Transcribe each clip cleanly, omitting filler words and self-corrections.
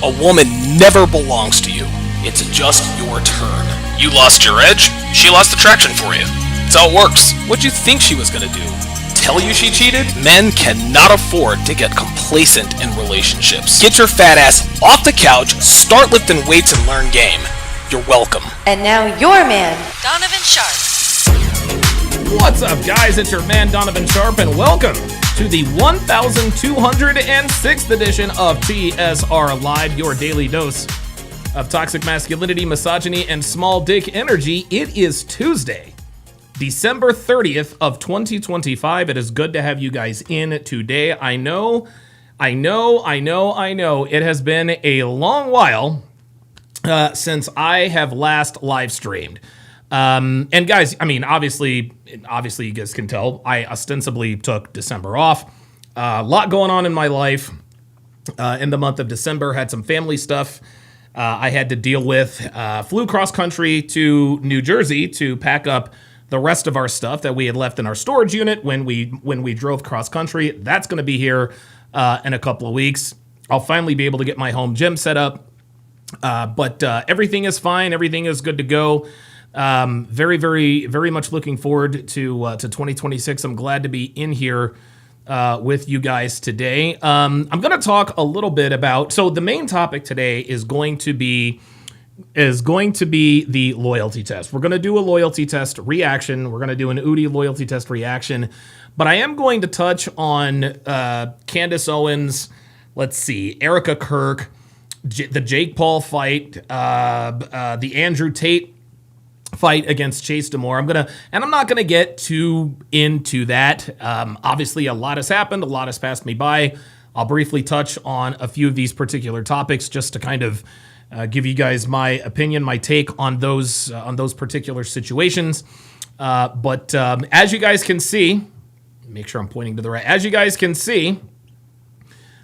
A woman never belongs to you. It's just your turn. You lost your edge, she lost attraction for you. That's how it works. What'd you think she was gonna do? Tell you she cheated? Men cannot afford to get complacent in relationships. Get your fat ass off the couch, start lifting weights, and learn game. You're welcome. And now your man, Donovan Sharp. What's up, guys? It's your man, Donovan Sharp, and welcome to the 1206th edition of TSR Live, your daily dose of toxic masculinity, misogyny, and small dick energy. It is Tuesday, December 30th of 2025. It is good to have you guys in today. I know. It has been a long while since I have last live streamed. And guys, I mean, obviously you guys can tell I ostensibly took December off. A lot going on in my life in the month of December. Had some family stuff I had to deal with. Flew cross country to New Jersey to pack up the rest of our stuff that we had left in our storage unit when we drove cross country. That's going to be here in a couple of weeks. I'll finally be able to get my home gym set up. But everything is fine. Everything is good to go. Very, very, very much looking forward to 2026. I'm glad to be in here with you guys today. I'm going to talk a little bit about. So the main topic today is going to be the loyalty test. We're going to do a loyalty test reaction. We're going to do an Udi loyalty test reaction. But I am going to touch on Candace Owens. Let's see, Erika Kirk, the Jake Paul fight, the Andrew Tate fight against Chase Demore. I'm not gonna get too into that. Obviously, a lot has happened. A lot has passed me by. I'll briefly touch on a few of these particular topics just to kind of give you guys my opinion, my take on those particular situations. But as you guys can see, make sure I'm pointing to the right. As you guys can see,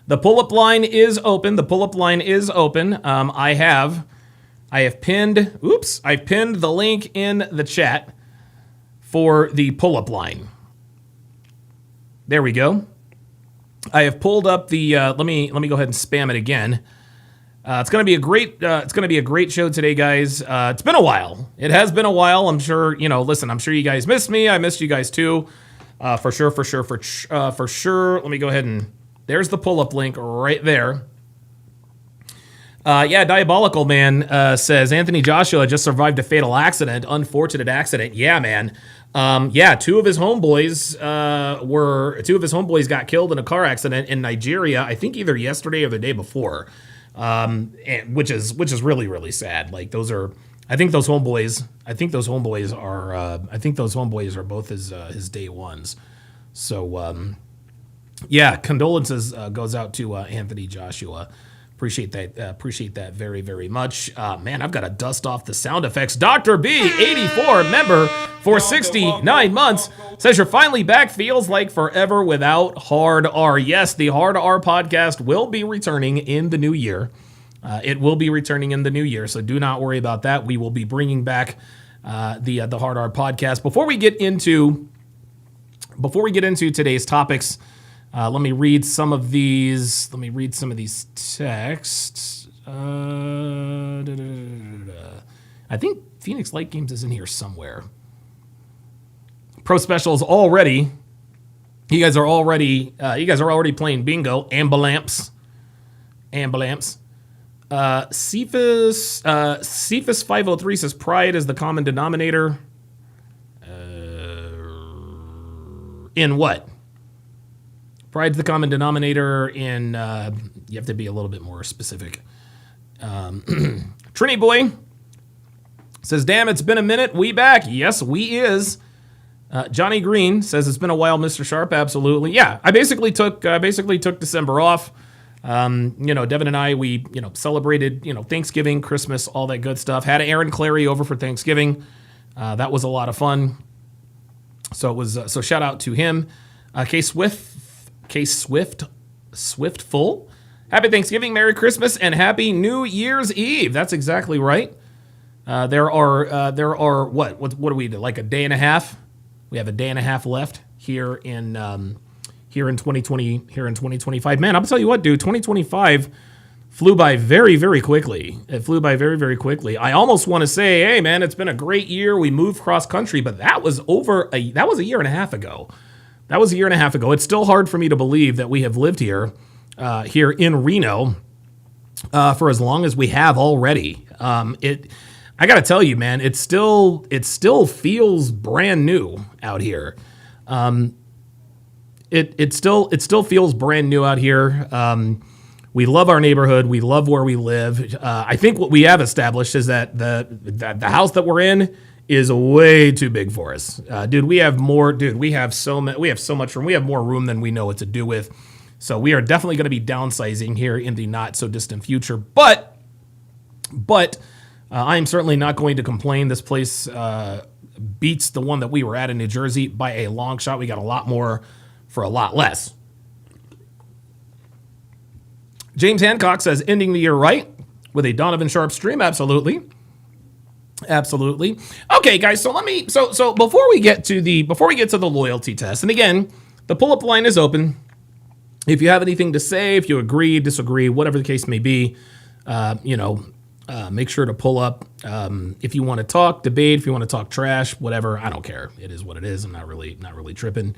the pull-up line is open. I've pinned the link in the chat for the pull-up line. There we go. I have pulled up the. Let me go ahead and spam it again. It's gonna be a great. It's gonna be a great show today, guys. It's been a while. It has been a while. I'm sure. Listen. I'm sure you guys missed me. I missed you guys too. For sure. Let me go ahead and. There's the pull-up link right there. Diabolical Man says Anthony Joshua just survived a fatal accident. Unfortunate accident. Yeah, man. Two of his homeboys got killed in a car accident in Nigeria. I think either yesterday or the day before, which is really, really sad. Like I think those homeboys are both his day ones. So condolences goes out to Anthony Joshua. Appreciate that very, very much. Man, I've got to dust off the sound effects. Dr. B, 84, member for 69 months, says you're finally back. Feels like forever without Hard R. Yes, the Hard R podcast will be returning in the new year. It will be returning in the new year, so do not worry about that. We will be bringing back the Hard R podcast. Before we get into today's topics, let me read some of these texts. I think Phoenix Light Games is in here somewhere. Pro Specials already. You guys are already playing bingo. Ambulamps. Cephas 503 says pride is the common denominator. In what? Pride's the common denominator in, you have to be a little bit more specific. Trini Boy says, damn, it's been a minute. We back. Yes, we is. Johnny Green says, it's been a while, Mr. Sharp. Absolutely. Yeah, I basically took December off. Devin and I, we, celebrated, Thanksgiving, Christmas, all that good stuff. Had Aaron Clary over for Thanksgiving. That was a lot of fun. So it was, so shout out to him. Swiftful. Happy Thanksgiving, Merry Christmas, and Happy New Year's Eve. That's exactly right. There are what do we do? Like a day and a half. We have a day and a half left here in 2025. Man, I'll tell you what, dude. 2025 flew by very, very quickly. It flew by very, very quickly. I almost want to say, hey, man, it's been a great year. We moved cross country, but that was a year and a half ago. It's still hard for me to believe that we have lived here in Reno for as long as we have already. I got to tell you, man, it still feels brand new out here. It still feels brand new out here. We love our neighborhood. We love where we live. I think what we have established is that the house that we're in is way too big for us. We have so much room. We have more room than we know what to do with. So we are definitely going to be downsizing here in the not so distant future. But I am certainly not going to complain. This place beats the one that we were at in New Jersey by a long shot. We got a lot more for a lot less. James Hancock says, ending the year right with a Donovan Sharp stream. Absolutely. Okay, guys. So before we get to the loyalty test, and again, the pull-up line is open. If you have anything to say, if you agree, disagree, whatever the case may be, make sure to pull up. If you want to talk, debate, if you want to talk trash, whatever, I don't care. It is what it is. I'm not really tripping.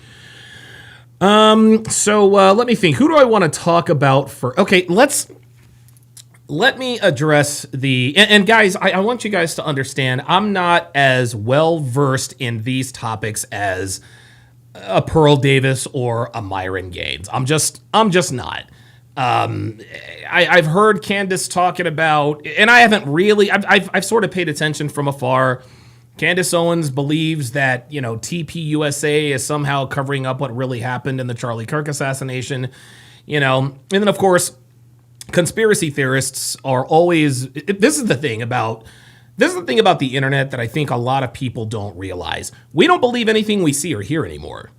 Let me think. Who do I want to talk about for? Okay, let me address and guys, I want you guys to understand, I'm not as well versed in these topics as a Pearl Davis or a Myron Gaines. I'm just not. I've heard Candace talking about, and I haven't really, I've sort of paid attention from afar. Candace Owens believes that, TPUSA is somehow covering up what really happened in the Charlie Kirk assassination, and then of course, conspiracy theorists are always, this is the thing about the internet that I think a lot of people don't realize. We don't believe anything we see or hear anymore.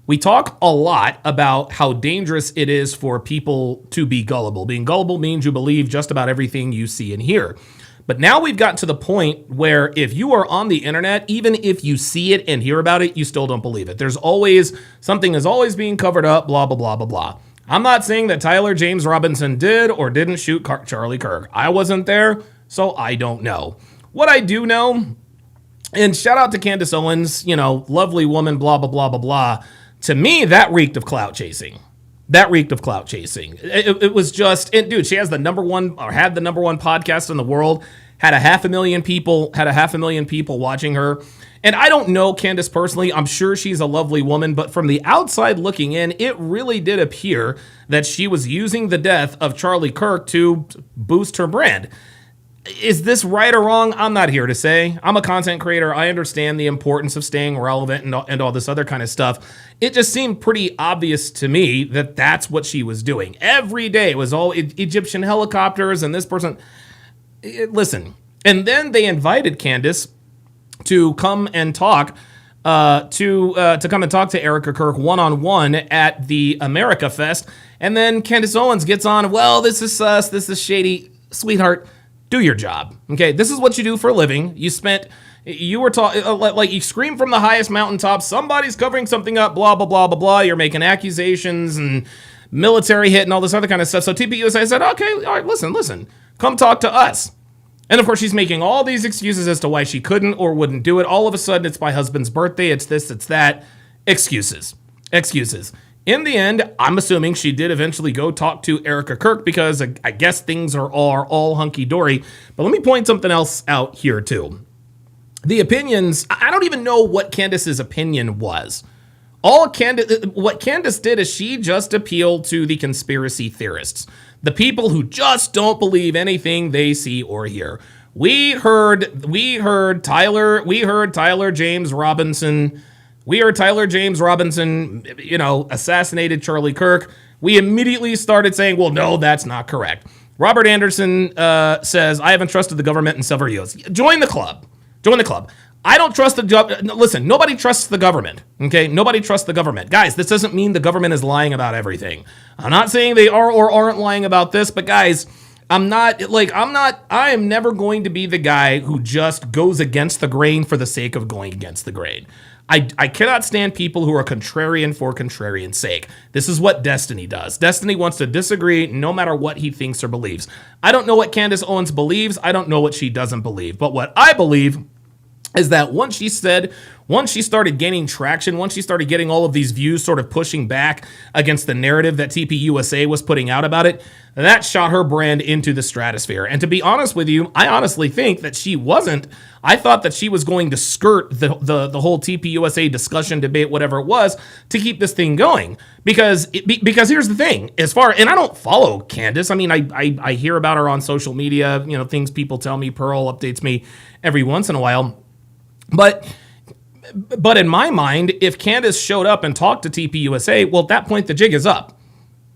We talk a lot about how dangerous it is for people to be gullible. Being gullible means you believe just about everything you see and hear. But now we've gotten to the point where if you are on the internet, even if you see it and hear about it, you still don't believe it. Something is always being covered up, blah, blah, blah, blah, blah. I'm not saying that Tyler James Robinson did or didn't shoot Charlie Kirk. I wasn't there, so I don't know. What I do know, and shout out to Candace Owens, lovely woman, blah, blah, blah, blah, blah. To me, that reeked of clout chasing. It was just, and dude, she has had the number one podcast in the world, had 500,000 people watching her. And I don't know Candace personally. I'm sure she's a lovely woman, but from the outside looking in, it really did appear that she was using the death of Charlie Kirk to boost her brand. Is this right or wrong? I'm not here to say. I'm a content creator. I understand the importance of staying relevant and all this other kind of stuff. It just seemed pretty obvious to me that that's what she was doing. Every day it was all Egyptian helicopters and this person. Listen, and then they invited Candace to come and talk to talk to Erika Kirk one-on-one at the America Fest. And then Candace Owens gets on, well, this is sus, this is shady. Sweetheart, do your job. Okay, this is what you do for a living. You were taught, like you scream from the highest mountaintop, somebody's covering something up, blah, blah, blah, blah, blah. You're making accusations and military hit and all this other kind of stuff. So TPUSA said, okay, all right, listen, come talk to us. And of course, she's making all these excuses as to why she couldn't or wouldn't do it. All of a sudden, it's my husband's birthday, it's this, it's that. Excuses. In the end, I'm assuming she did eventually go talk to Erika Kirk because I guess things are all hunky-dory. But let me point something else out here, too. The opinions, I don't even know what Candace's opinion was. What Candace did is she just appealed to the conspiracy theorists, the people who just don't believe anything they see or hear. We heard Tyler James Robinson, assassinated Charlie Kirk. We immediately started saying, well, no, that's not correct. Robert Anderson says, I haven't trusted the government in several years. Join the club. I don't trust the government. Listen, nobody trusts the government, okay? Nobody trusts the government. Guys, this doesn't mean the government is lying about everything. I'm not saying they are or aren't lying about this, but guys, I am never going to be the guy who just goes against the grain for the sake of going against the grain. I cannot stand people who are contrarian for contrarian's sake. This is what Destiny does. Destiny wants to disagree no matter what he thinks or believes. I don't know what Candace Owens believes. I don't know what she doesn't believe. But what I believe is that once she started gaining traction, once she started getting all of these views sort of pushing back against the narrative that TPUSA was putting out about it, that shot her brand into the stratosphere. And to be honest with you, I honestly think that she wasn't. I thought that she was going to skirt the whole TPUSA discussion, debate, whatever it was, to keep this thing going. Because here's the thing, and I don't follow Candace. I mean, I hear about her on social media, things people tell me, Pearl updates me every once in a while. But in my mind, if Candace showed up and talked to TPUSA, well, at that point, the jig is up.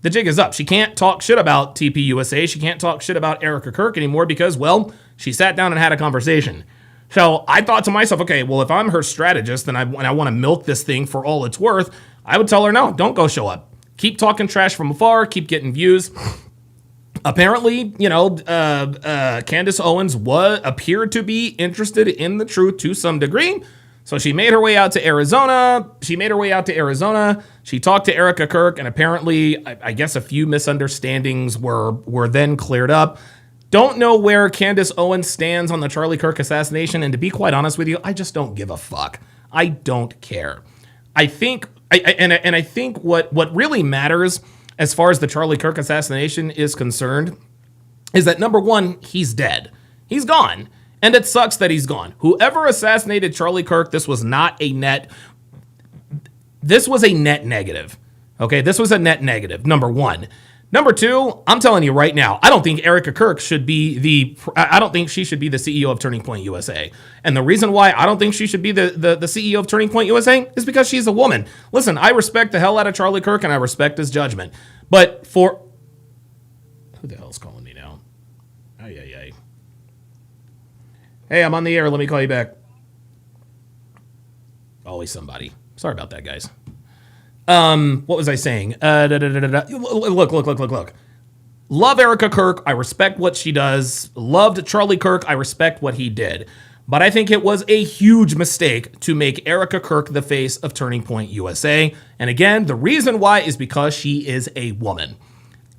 The jig is up. She can't talk shit about TPUSA. She can't talk shit about Erika Kirk anymore because, well, she sat down and had a conversation. So I thought to myself, okay, well, if I'm her strategist and I want to milk this thing for all it's worth, I would tell her, no, don't go show up. Keep talking trash from afar. Keep getting views. Apparently, Candace Owens appeared to be interested in the truth to some degree. So she made her way out to Arizona. She talked to Erika Kirk, and apparently, I guess a few misunderstandings were then cleared up. Don't know where Candace Owens stands on the Charlie Kirk assassination, and to be quite honest with you, I just don't give a fuck. I don't care. I think what really matters as far as the Charlie Kirk assassination is concerned, is that number one, he's dead. He's gone. And it sucks that he's gone. Whoever assassinated Charlie Kirk, this was a net negative. Okay, this was a net negative, number one. Number two, I'm telling you right now, I don't think Erika Kirk should be I don't think she should be the CEO of Turning Point USA. And the reason why I don't think she should be the CEO of Turning Point USA is because she's a woman. Listen, I respect the hell out of Charlie Kirk and I respect his judgment. But who the hell's calling me now? Ay. Hey, I'm on the air. Let me call you back. Always somebody. Sorry about that, guys. What was I saying? Look. Love Erika Kirk. I respect what she does. Loved Charlie Kirk. I respect what he did. But I think it was a huge mistake to make Erika Kirk the face of Turning Point USA. And again, the reason why is because she is a woman.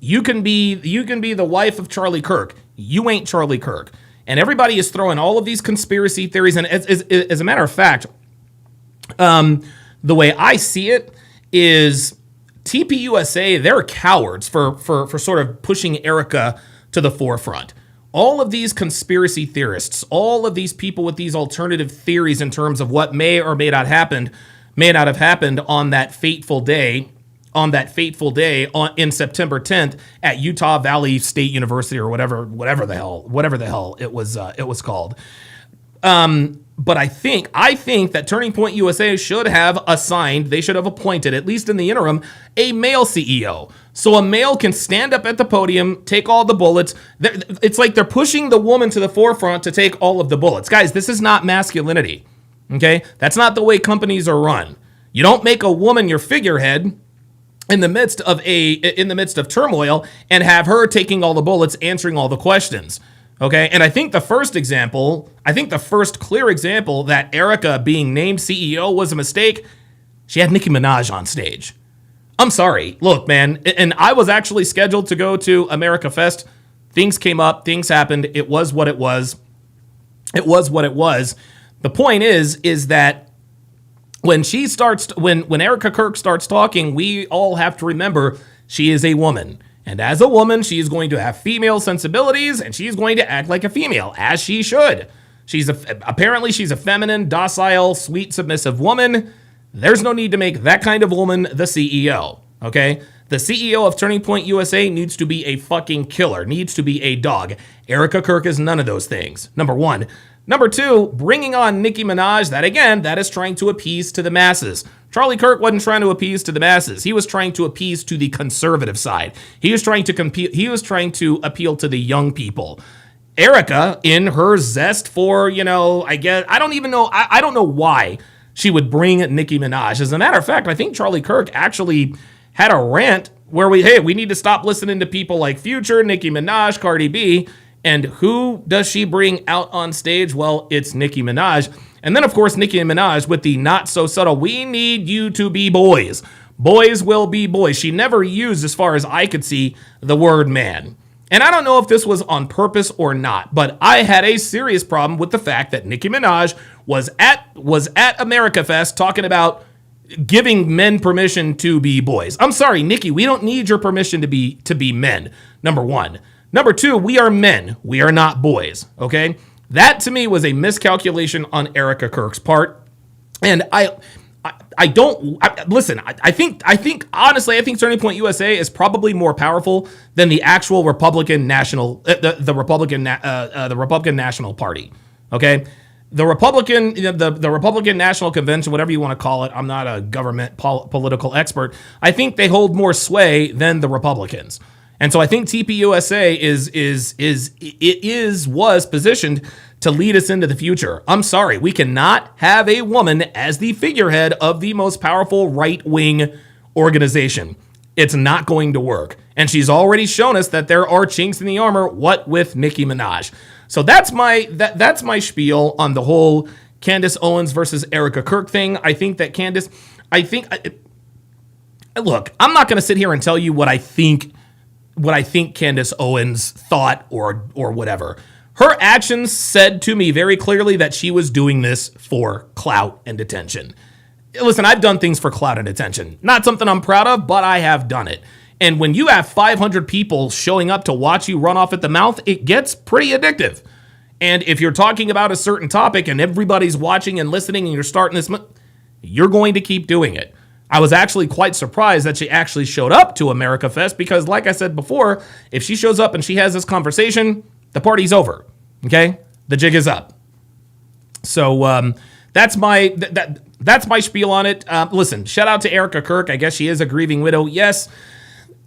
You can be the wife of Charlie Kirk. You ain't Charlie Kirk. And everybody is throwing all of these conspiracy theories. And as a matter of fact, the way I see it is TPUSA, they're cowards for sort of pushing Erika to the forefront. All of these conspiracy theorists, all of these people with these alternative theories in terms of what may or may not have happened on that fateful day in September 10th at Utah Valley State University or whatever the hell it was called. But I think that Turning Point USA should have appointed, at least in the interim, a male CEO. So a male can stand up at the podium, take all the bullets. It's like they're pushing the woman to the forefront to take all of the bullets. Guys, this is not masculinity. Okay? That's not the way companies are run. You don't make a woman your figurehead in the midst of turmoil and have her taking all the bullets, answering all the questions. Okay, and I think the first clear example that Erika being named CEO was a mistake, she had Nicki Minaj on stage. I'm sorry. Look, man, and I was actually scheduled to go to America Fest. Things came up, things happened. It was what it was. The point is that when Erika Kirk starts talking, we all have to remember she is a woman. And as a woman, she is going to have female sensibilities, and she's going to act like a female, as she should. Apparently she's a feminine, docile, sweet, submissive woman. There's no need to make that kind of woman the CEO, okay? The CEO of Turning Point USA needs to be a fucking killer, needs to be a dog. Erika Kirk is none of those things, number one. Number two, bringing on Nicki Minaj, that is trying to appease to the masses. Charlie Kirk wasn't trying to appease to the masses. He was trying to appease to the conservative side. He was trying to appeal to the young people. Erika, in her zest for, I don't know why she would bring Nicki Minaj. As a matter of fact, I think Charlie Kirk actually had a rant where we need to stop listening to people like Future, Nicki Minaj, Cardi B. And who does she bring out on stage? Well, it's Nicki Minaj. And then, of course, Nicki Minaj with the not so subtle, we need you to be boys. Boys will be boys. She never used, as far as I could see, the word man. And I don't know if this was on purpose or not, but I had a serious problem with the fact that Nicki Minaj was at America Fest talking about giving men permission to be boys. I'm sorry, Nicki, we don't need your permission to be men, number one. Number two, we are men. We are not boys, okay? That, to me, was a miscalculation on Erika Kirk's part. And honestly, I think Turning Point USA is probably more powerful than the actual Republican National, the Republican National Party, okay? The Republican National Convention, whatever you want to call it, I'm not a government political expert. I think they hold more sway than the Republicans. And so I think TPUSA was positioned to lead us into the future. I'm sorry, we cannot have a woman as the figurehead of the most powerful right-wing organization. It's not going to work. And she's already shown us that there are chinks in the armor, what with Nicki Minaj. So that's my spiel on the whole Candace Owens versus Erika Kirk thing. I think that Candace, look, I'm not going to sit here and tell you what I think Candace Owens thought or whatever. Her actions said to me very clearly that she was doing this for clout and attention. Listen, I've done things for clout and attention. Not something I'm proud of, but I have done it. And when you have 500 people showing up to watch you run off at the mouth, it gets pretty addictive. And if you're talking about a certain topic and everybody's watching and listening and you're starting this, you're going to keep doing it. I was actually quite surprised that she actually showed up to America Fest because, like I said before, if she shows up and she has this conversation, the party's over, okay? The jig is up. So that's my spiel on it. Listen, shout out to Erika Kirk. I guess she is a grieving widow. Yes,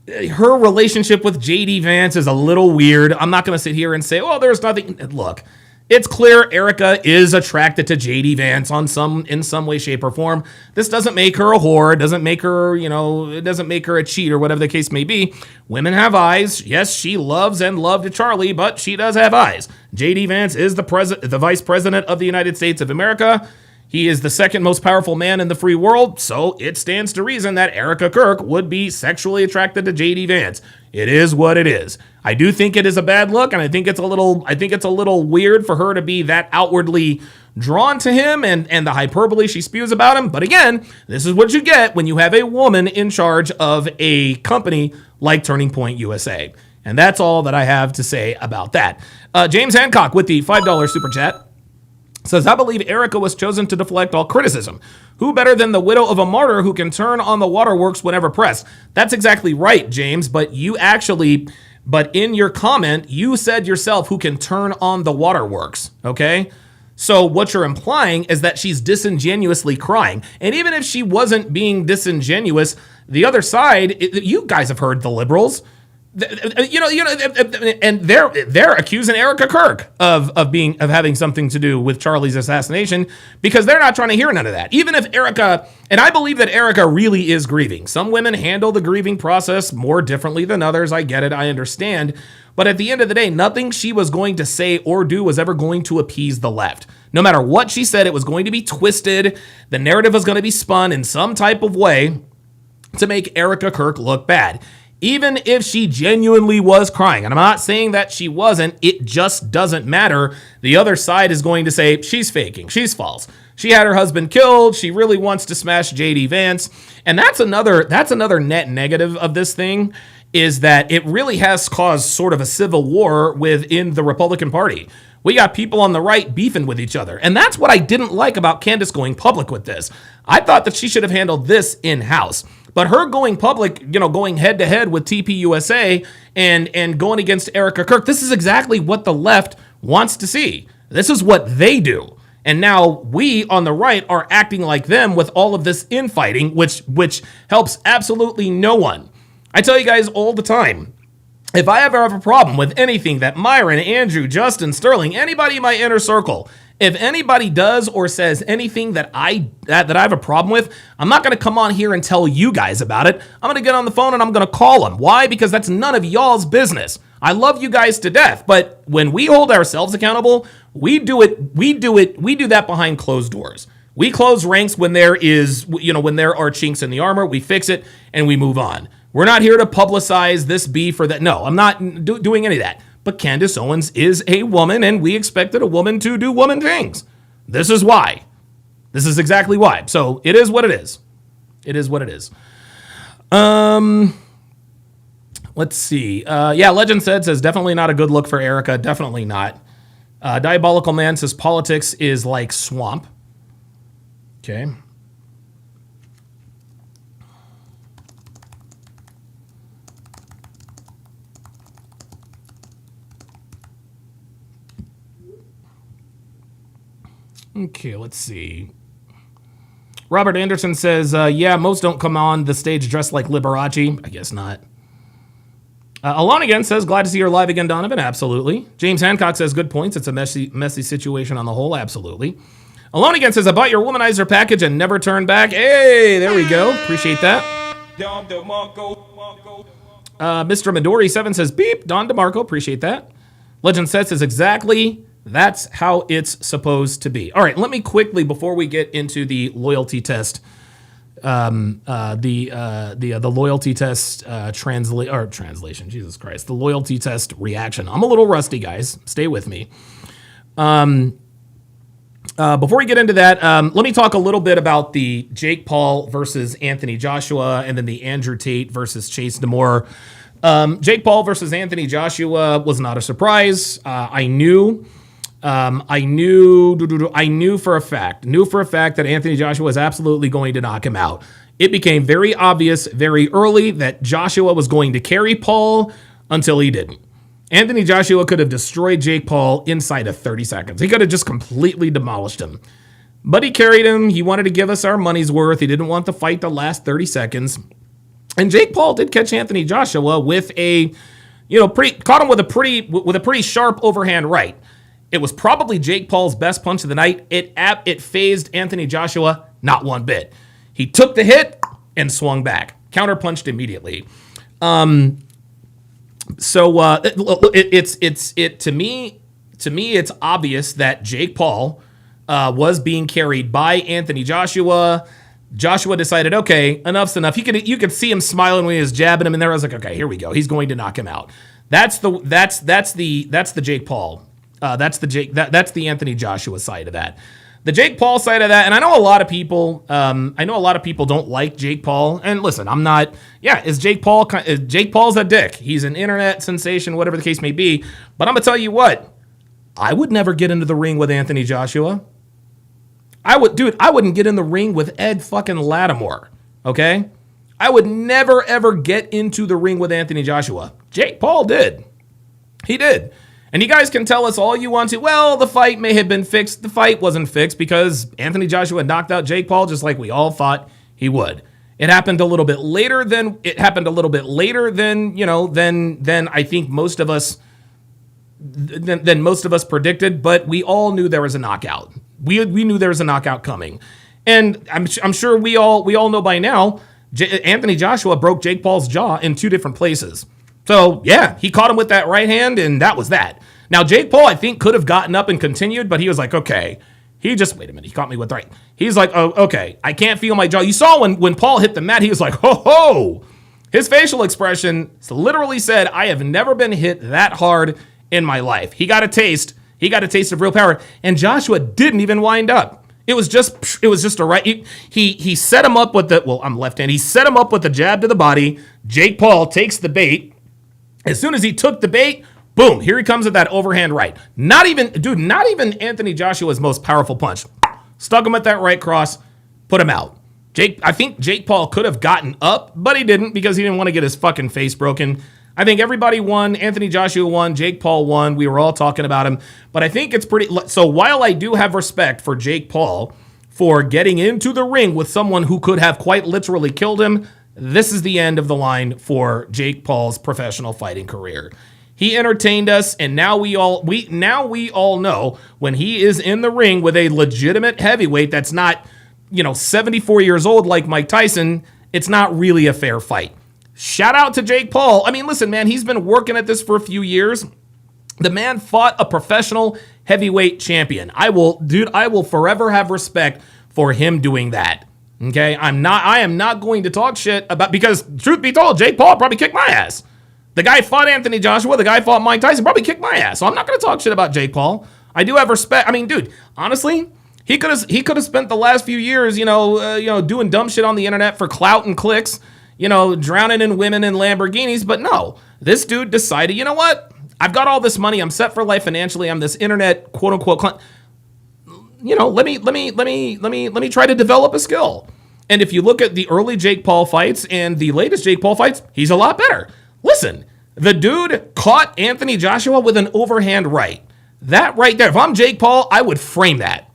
her relationship with J.D. Vance is a little weird. I'm not going to sit here and say, oh, there's nothing. Look, it's clear Erika is attracted to J.D. Vance in some way, shape, or form. This doesn't make her a whore. It doesn't make her, it doesn't make her a cheat or whatever the case may be. Women have eyes. Yes, she loves and loved Charlie, but she does have eyes. J.D. Vance is the vice president of the United States of America. He is the second most powerful man in the free world, so it stands to reason that Erika Kirk would be sexually attracted to J.D. Vance. It is what it is. I do think it is a bad look, and I think it's a little weird for her to be that outwardly drawn to him and the hyperbole she spews about him. But again, this is what you get when you have a woman in charge of a company like Turning Point USA. And that's all that I have to say about that. James Hancock with the $5 super chat says, I believe Erika was chosen to deflect all criticism. Who better than the widow of a martyr who can turn on the waterworks whenever pressed? That's exactly right, James, but in your comment, you said yourself who can turn on the waterworks, okay? So what you're implying is that she's disingenuously crying. And even if she wasn't being disingenuous, the other side, you guys have heard the liberals, and they're accusing Erika Kirk of having something to do with Charlie's assassination because they're not trying to hear none of that. Even if Erika, and I believe that Erika really is grieving. Some women handle the grieving process more differently than others. I get it. I understand. But at the end of the day, nothing she was going to say or do was ever going to appease the left. No matter what she said, it was going to be twisted. The narrative was going to be spun in some type of way to make Erika Kirk look bad. Even if she genuinely was crying, and I'm not saying that she wasn't, it just doesn't matter. The other side is going to say, she's faking, she's false. She had her husband killed, she really wants to smash J.D. Vance. And that's another net negative of this thing, is that it really has caused sort of a civil war within the Republican Party. We got people on the right beefing with each other. And that's what I didn't like about Candace going public with this. I thought that she should have handled this in-house. But her going public, going head-to-head with TPUSA and going against Erika Kirk, this is exactly what the left wants to see. This is what they do. And now we on the right are acting like them with all of this infighting, which helps absolutely no one. I tell you guys all the time, if I ever have a problem with anything that Myron, Andrew, Justin, Sterling, anybody in my inner circle, If anybody does or says anything that I have a problem with, I'm not going to come on here and tell you guys about it. I'm going to get on the phone and I'm going to call them. Why? Because that's none of y'all's business. I love you guys to death, but when we hold ourselves accountable, we do that behind closed doors. We close ranks when there are chinks in the armor. We fix it and we move on. We're not here to publicize this beef or that. No, I'm not doing any of that. But Candace Owens is a woman, and we expected a woman to do woman things. This is why. This is exactly why. So it is what it is. It is what it is. Let's see. Legend says definitely not a good look for Erika. Definitely not. Diabolical Man says politics is like swamp. Okay. Okay, let's see. Robert Anderson says, most don't come on the stage dressed like Liberace. I guess not. Alon again says, glad to see you're live again, Donovan. Absolutely. James Hancock says, good points. It's a messy situation on the whole. Absolutely. Alon again says, I bought your womanizer package and never turned back. Hey, there we go. Appreciate that. Mr. Midori7 says, beep. Don DeMarco. Appreciate that. Legend says exactly. That's how it's supposed to be. All right, let me quickly, before we get into the loyalty test, the loyalty test translation. Jesus Christ, the loyalty test reaction. I'm a little rusty, guys. Stay with me. Before we get into that, let me talk a little bit about the Jake Paul versus Anthony Joshua, and then the Andrew Tate versus Chase Demore. Jake Paul versus Anthony Joshua was not a surprise. I knew for a fact that Anthony Joshua was absolutely going to knock him out. It became very obvious very early that Joshua was going to carry Paul until he didn't. Anthony Joshua could have destroyed Jake Paul inside of 30 seconds. He could have just completely demolished him. But he carried him. He wanted to give us our money's worth. He didn't want the fight to last 30 seconds. And Jake Paul did catch Anthony Joshua with caught him with a pretty sharp overhand right. It was probably Jake Paul's best punch of the night. It phased Anthony Joshua not one bit. He took the hit and swung back, counterpunched immediately. To me, it's obvious that Jake Paul was being carried by Anthony Joshua. Joshua decided, okay, enough's enough. You could see him smiling when he was jabbing him, and there I was like, okay, here we go. He's going to knock him out. That's the Jake Paul. That's the Anthony Joshua side of that. The Jake Paul side of that, and I know a lot of people don't like Jake Paul. And listen, Jake Paul's a dick. He's an internet sensation, whatever the case may be. But I'm gonna tell you what, I would never get into the ring with Anthony Joshua. I wouldn't get in the ring with Ed fucking Lattimore. Okay, I would never ever get into the ring with Anthony Joshua. Jake Paul did. He did. And you guys can tell us all you want to. Well, the fight may have been fixed. The fight wasn't fixed because Anthony Joshua knocked out Jake Paul just like we all thought he would. It happened a little bit later than I think most of us predicted, but we all knew there was a knockout. We knew there was a knockout coming. And I'm sure we all know by now, Anthony Joshua broke Jake Paul's jaw in two different places. So, yeah, he caught him with that right hand, and that was that. Now, Jake Paul, I think, could have gotten up and continued, but he was like, okay. Wait a minute, he caught me with the right. He's like, oh, okay, I can't feel my jaw. You saw when Paul hit the mat, he was like, ho, ho. His facial expression literally said, I have never been hit that hard in my life. He got a taste of real power, and Joshua didn't even wind up. It was just a right. He set him up with I'm left-handed. He set him up with the jab to the body. Jake Paul takes the bait. As soon as he took the bait, boom, here he comes with that overhand right. Not even Anthony Joshua's most powerful punch. Stuck him at that right cross, put him out. I think Jake Paul could have gotten up, but he didn't because he didn't want to get his fucking face broken. I think everybody won. Anthony Joshua won. Jake Paul won. We were all talking about him. But I think it's pretty... So while I do have respect for Jake Paul for getting into the ring with someone who could have quite literally killed him, this is the end of the line for Jake Paul's professional fighting career. He entertained us, and now we all know when he is in the ring with a legitimate heavyweight that's not, 74 years old like Mike Tyson, it's not really a fair fight. Shout out to Jake Paul. I mean, listen, man, he's been working at this for a few years. The man fought a professional heavyweight champion. I will forever have respect for him doing that. Okay? I am not going to talk shit about, because truth be told, Jake Paul probably kicked my ass. The guy fought Anthony Joshua. The guy fought Mike Tyson. Probably kicked my ass. So I'm not going to talk shit about Jake Paul. I do have respect. I mean, dude, honestly, he could have spent the last few years, doing dumb shit on the internet for clout and clicks, drowning in women in Lamborghinis. But no, this dude decided, you know what? I've got all this money. I'm set for life financially. I'm this internet quote unquote. Let me try to develop a skill. And if you look at the early Jake Paul fights and the latest Jake Paul fights, he's a lot better. Listen, the dude caught Anthony Joshua with an overhand right. That right there, if I'm Jake Paul, I would frame that.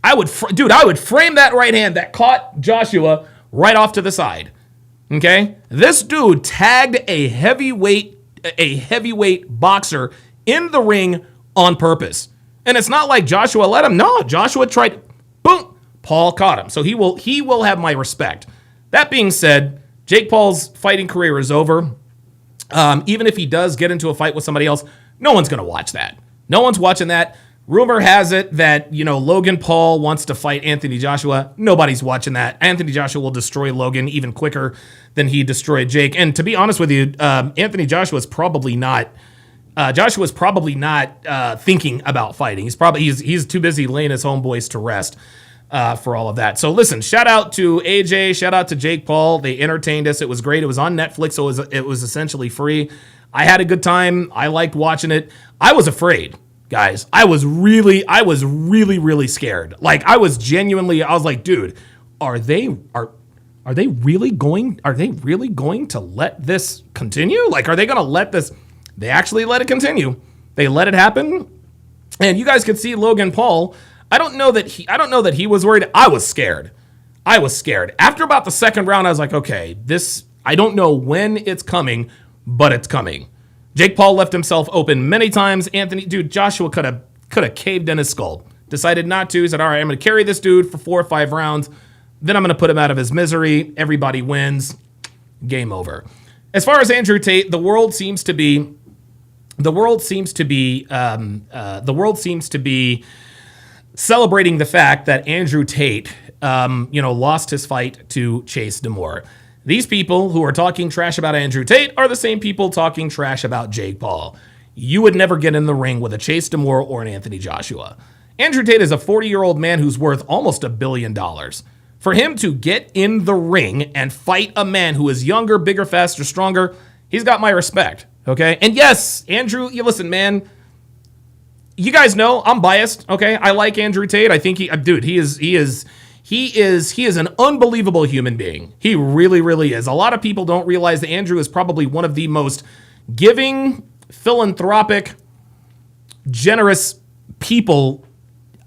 I would frame that right hand that caught Joshua right off to the side. Okay? This dude tagged a heavyweight boxer in the ring on purpose. And it's not like Joshua let him. No, Joshua tried. Boom. Paul caught him. So he will have my respect. That being said, Jake Paul's fighting career is over. Even if he does get into a fight with somebody else, no one's going to watch that. No one's watching that. Rumor has it that, Logan Paul wants to fight Anthony Joshua. Nobody's watching that. Anthony Joshua will destroy Logan even quicker than he destroyed Jake. And to be honest with you, Anthony Joshua's probably not thinking about fighting. He's too busy laying his homeboys to rest for all of that. So listen, shout out to AJ, shout out to Jake Paul. They entertained us. It was great. It was on Netflix, so it was essentially free. I had a good time. I liked watching it. I was afraid, guys. I was really, really scared. Like I was like, dude, are they really going to let this continue? Like, are they going to let this? They actually let it continue. They let it happen. And you guys could see Logan Paul. I don't know that he was worried. I was scared. After about the second round, I was like, okay, I don't know when it's coming, but it's coming. Jake Paul left himself open many times. Joshua could have caved in his skull. Decided not to. He said, all right, I'm going to carry this dude for 4 or 5 rounds. Then I'm going to put him out of his misery. Everybody wins. Game over. As far as Andrew Tate, the world seems to be celebrating the fact that Andrew Tate, lost his fight to Chase Demore. These people who are talking trash about Andrew Tate are the same people talking trash about Jake Paul. You would never get in the ring with a Chase Demore or an Anthony Joshua. Andrew Tate is a 40-year-old man who's worth almost $1 billion. For him to get in the ring and fight a man who is younger, bigger, faster, stronger, he's got my respect. Okay? And yes, Andrew, you listen, man. You guys know I'm biased, okay? I like Andrew Tate. I think he is an unbelievable human being. He really, really is. A lot of people don't realize that Andrew is probably one of the most giving, philanthropic, generous people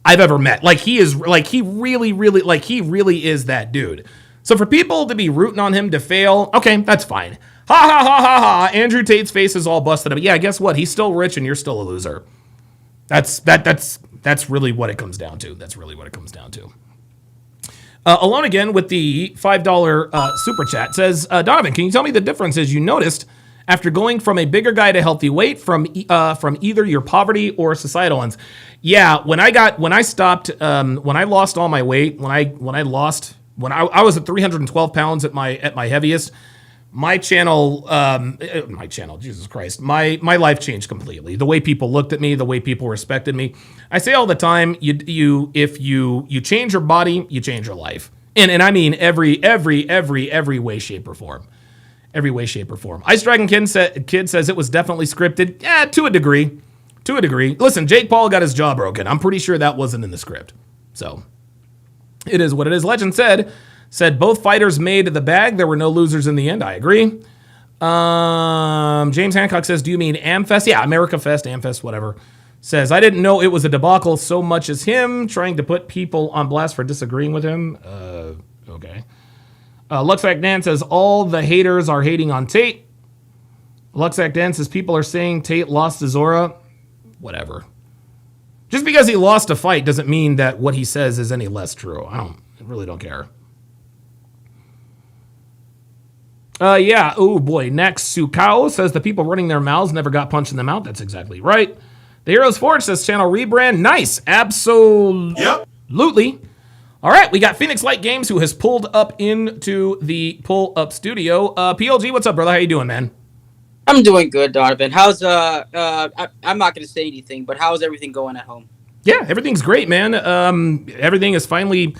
I've ever met. He really is that dude. So for people to be rooting on him to fail, okay, that's fine. Ha ha ha ha ha. Andrew Tate's face is all busted up. Yeah, guess what? He's still rich and you're still a loser. That's really what it comes down to. Alone Again with the $5 super chat says, Donovan, can you tell me the differences you noticed after going from a bigger guy to healthy weight from either your poverty or societal ones? Yeah, when I lost all my weight, when I was at 312 pounds at my heaviest, my life changed completely. The way people looked at me, the way people respected me. I say all the time, if you change your body, you change your life. And I mean every way, shape, or form. Every way, shape, or form. Ice Dragon Kid says it was definitely scripted. Yeah, to a degree. Listen, Jake Paul got his jaw broken. I'm pretty sure that wasn't in the script. So, it is what it is. Legend said both fighters made the bag. There were no losers in the end. I agree. James Hancock says, do you mean Amfest? Yeah, America Fest, Amfest, whatever. Says, I didn't know it was a debacle so much as him trying to put people on blast for disagreeing with him. Okay. Luxfact Dan says, all the haters are hating on Tate. Luxac Dan says people are saying Tate lost to Zora. Whatever. Just because he lost a fight doesn't mean that what he says is any less true. I really don't care. Yeah. Oh boy. Next, Sukao says the people running their mouths never got punched in the mouth. That's exactly right. The Heroes Forge says channel rebrand. Nice. Absolutely. All right. We got Phoenix Light Games who has pulled up into the pull up studio. PLG, what's up, brother? How you doing, man? I'm doing good, Donovan. How's I'm not gonna say anything, but how's everything going at home? Yeah, everything's great, man. Everything is finally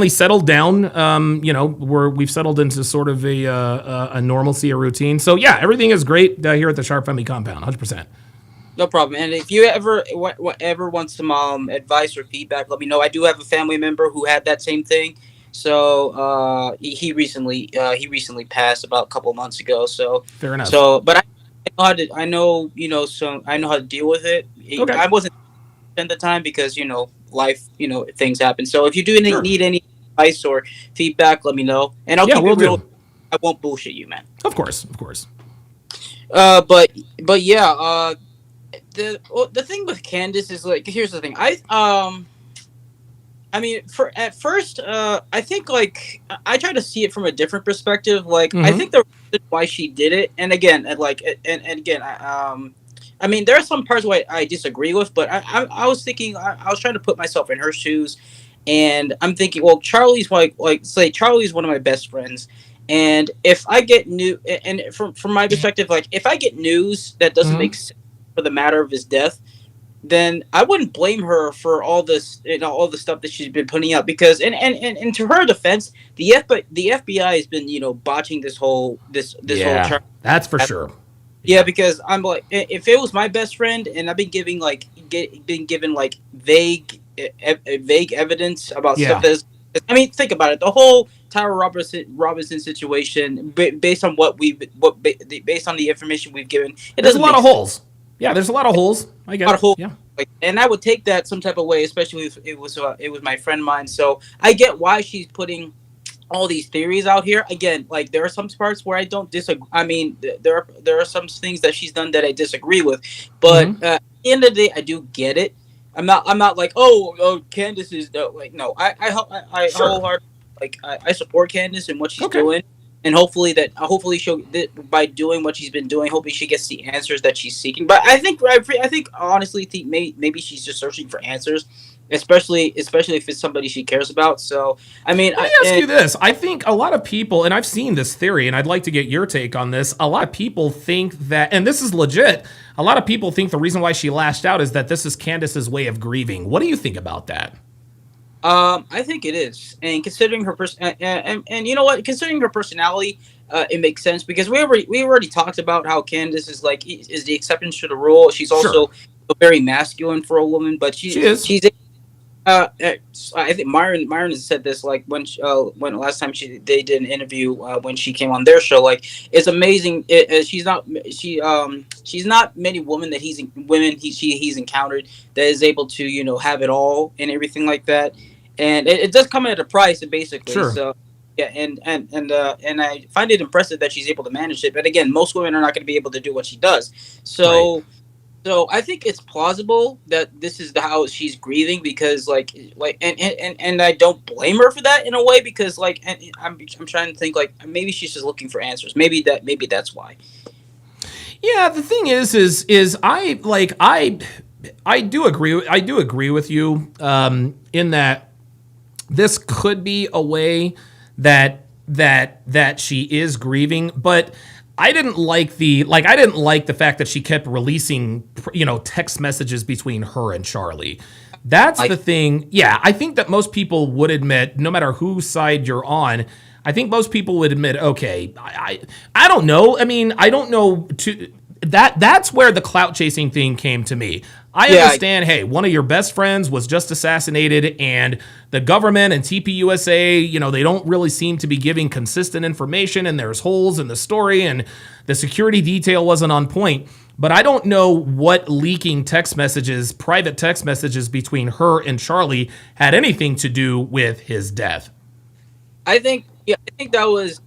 settled down. We've settled into sort of a normalcy, a routine. So yeah, everything is great here at the Sharp Family Compound, 100%. No problem. And if you ever want some advice or feedback, let me know. I do have a family member who had that same thing. So he recently passed about a couple of months ago. So fair enough. So, but I know how to deal with it. Okay. I wasn't at the time because life, things happen. So if you do need any advice or feedback, let me know, and I'll keep it real. I won't bullshit you, man. Of course. But yeah. The thing with Candace is like, here's the thing. I mean, at first, I think like I try to see it from a different perspective. Like, I think the reason why she did it, and again, I mean, there are some parts where I disagree with, but I was thinking, I was trying to put myself in her shoes, and I'm thinking, well, Charlie's Charlie's one of my best friends, and if I get from my perspective, like if I get news that doesn't make sense for the matter of his death, then I wouldn't blame her for all this, all the stuff that she's been putting out, because and to her defense, the FBI has been botching this whole whole trial. That's for sure. Yeah, because I'm like, if it was my best friend and I've been given vague evidence about stuff that's, I mean, think about it. The whole Tyra Robinson situation, based on based on the information we've given, there's a lot of holes. Yeah, there's a lot of holes. I get it. Yeah. And I would take that some type of way, especially if it was my friend of mine. So I get why she's putting all these theories out here. Again, like there are some parts where I don't disagree. I mean, there are some things that she's done that I disagree with, but at the end of the day, I do get it. I'm not like, oh, Candace is like, no. I wholeheartedly, like I support Candace and what she's doing. And hopefully she'll, by doing what she's been doing, hopefully she gets the answers that she's seeking. But I think honestly, maybe she's just searching for answers, especially if it's somebody she cares about. So I mean, let me ask you this: I think a lot of people, and I've seen this theory, and I'd like to get your take on this. A lot of people think that, and this is legit. A lot of people think the reason why she lashed out is that this is Candace's way of grieving. What do you think about that? I think it is, and considering her and you know what, considering her personality, it makes sense, because we already talked about how Candace is the exception to the rule. She's also very masculine for a woman, but she's I think Myron has said this, like when last time they did an interview when she came on their show, like it's amazing. She's not many women that he's encountered that is able to have it all and everything like that, and it does come at a price, basically. So yeah, and I find it impressive that she's able to manage it. But again, most women are not going to be able to do what she does. So. Right. So I think it's plausible that this is how she's grieving, because and I don't blame her for that in a way, because I'm trying to think, like, maybe she's just looking for answers. Maybe that's why. Yeah, the thing is I do agree with you in that this could be a way that she is grieving, but I didn't like the fact that she kept releasing, text messages between her and Charlie. That's the thing. Yeah, I think that most people would admit, no matter whose side you're on, I think most people would admit, okay, I don't know. I mean, I don't know that's where the clout chasing thing came to me. I understand, hey, one of your best friends was just assassinated, and the government and TPUSA, they don't really seem to be giving consistent information, and there's holes in the story, and the security detail wasn't on point. But I don't know what leaking private text messages between her and Charlie had anything to do with his death. I think that was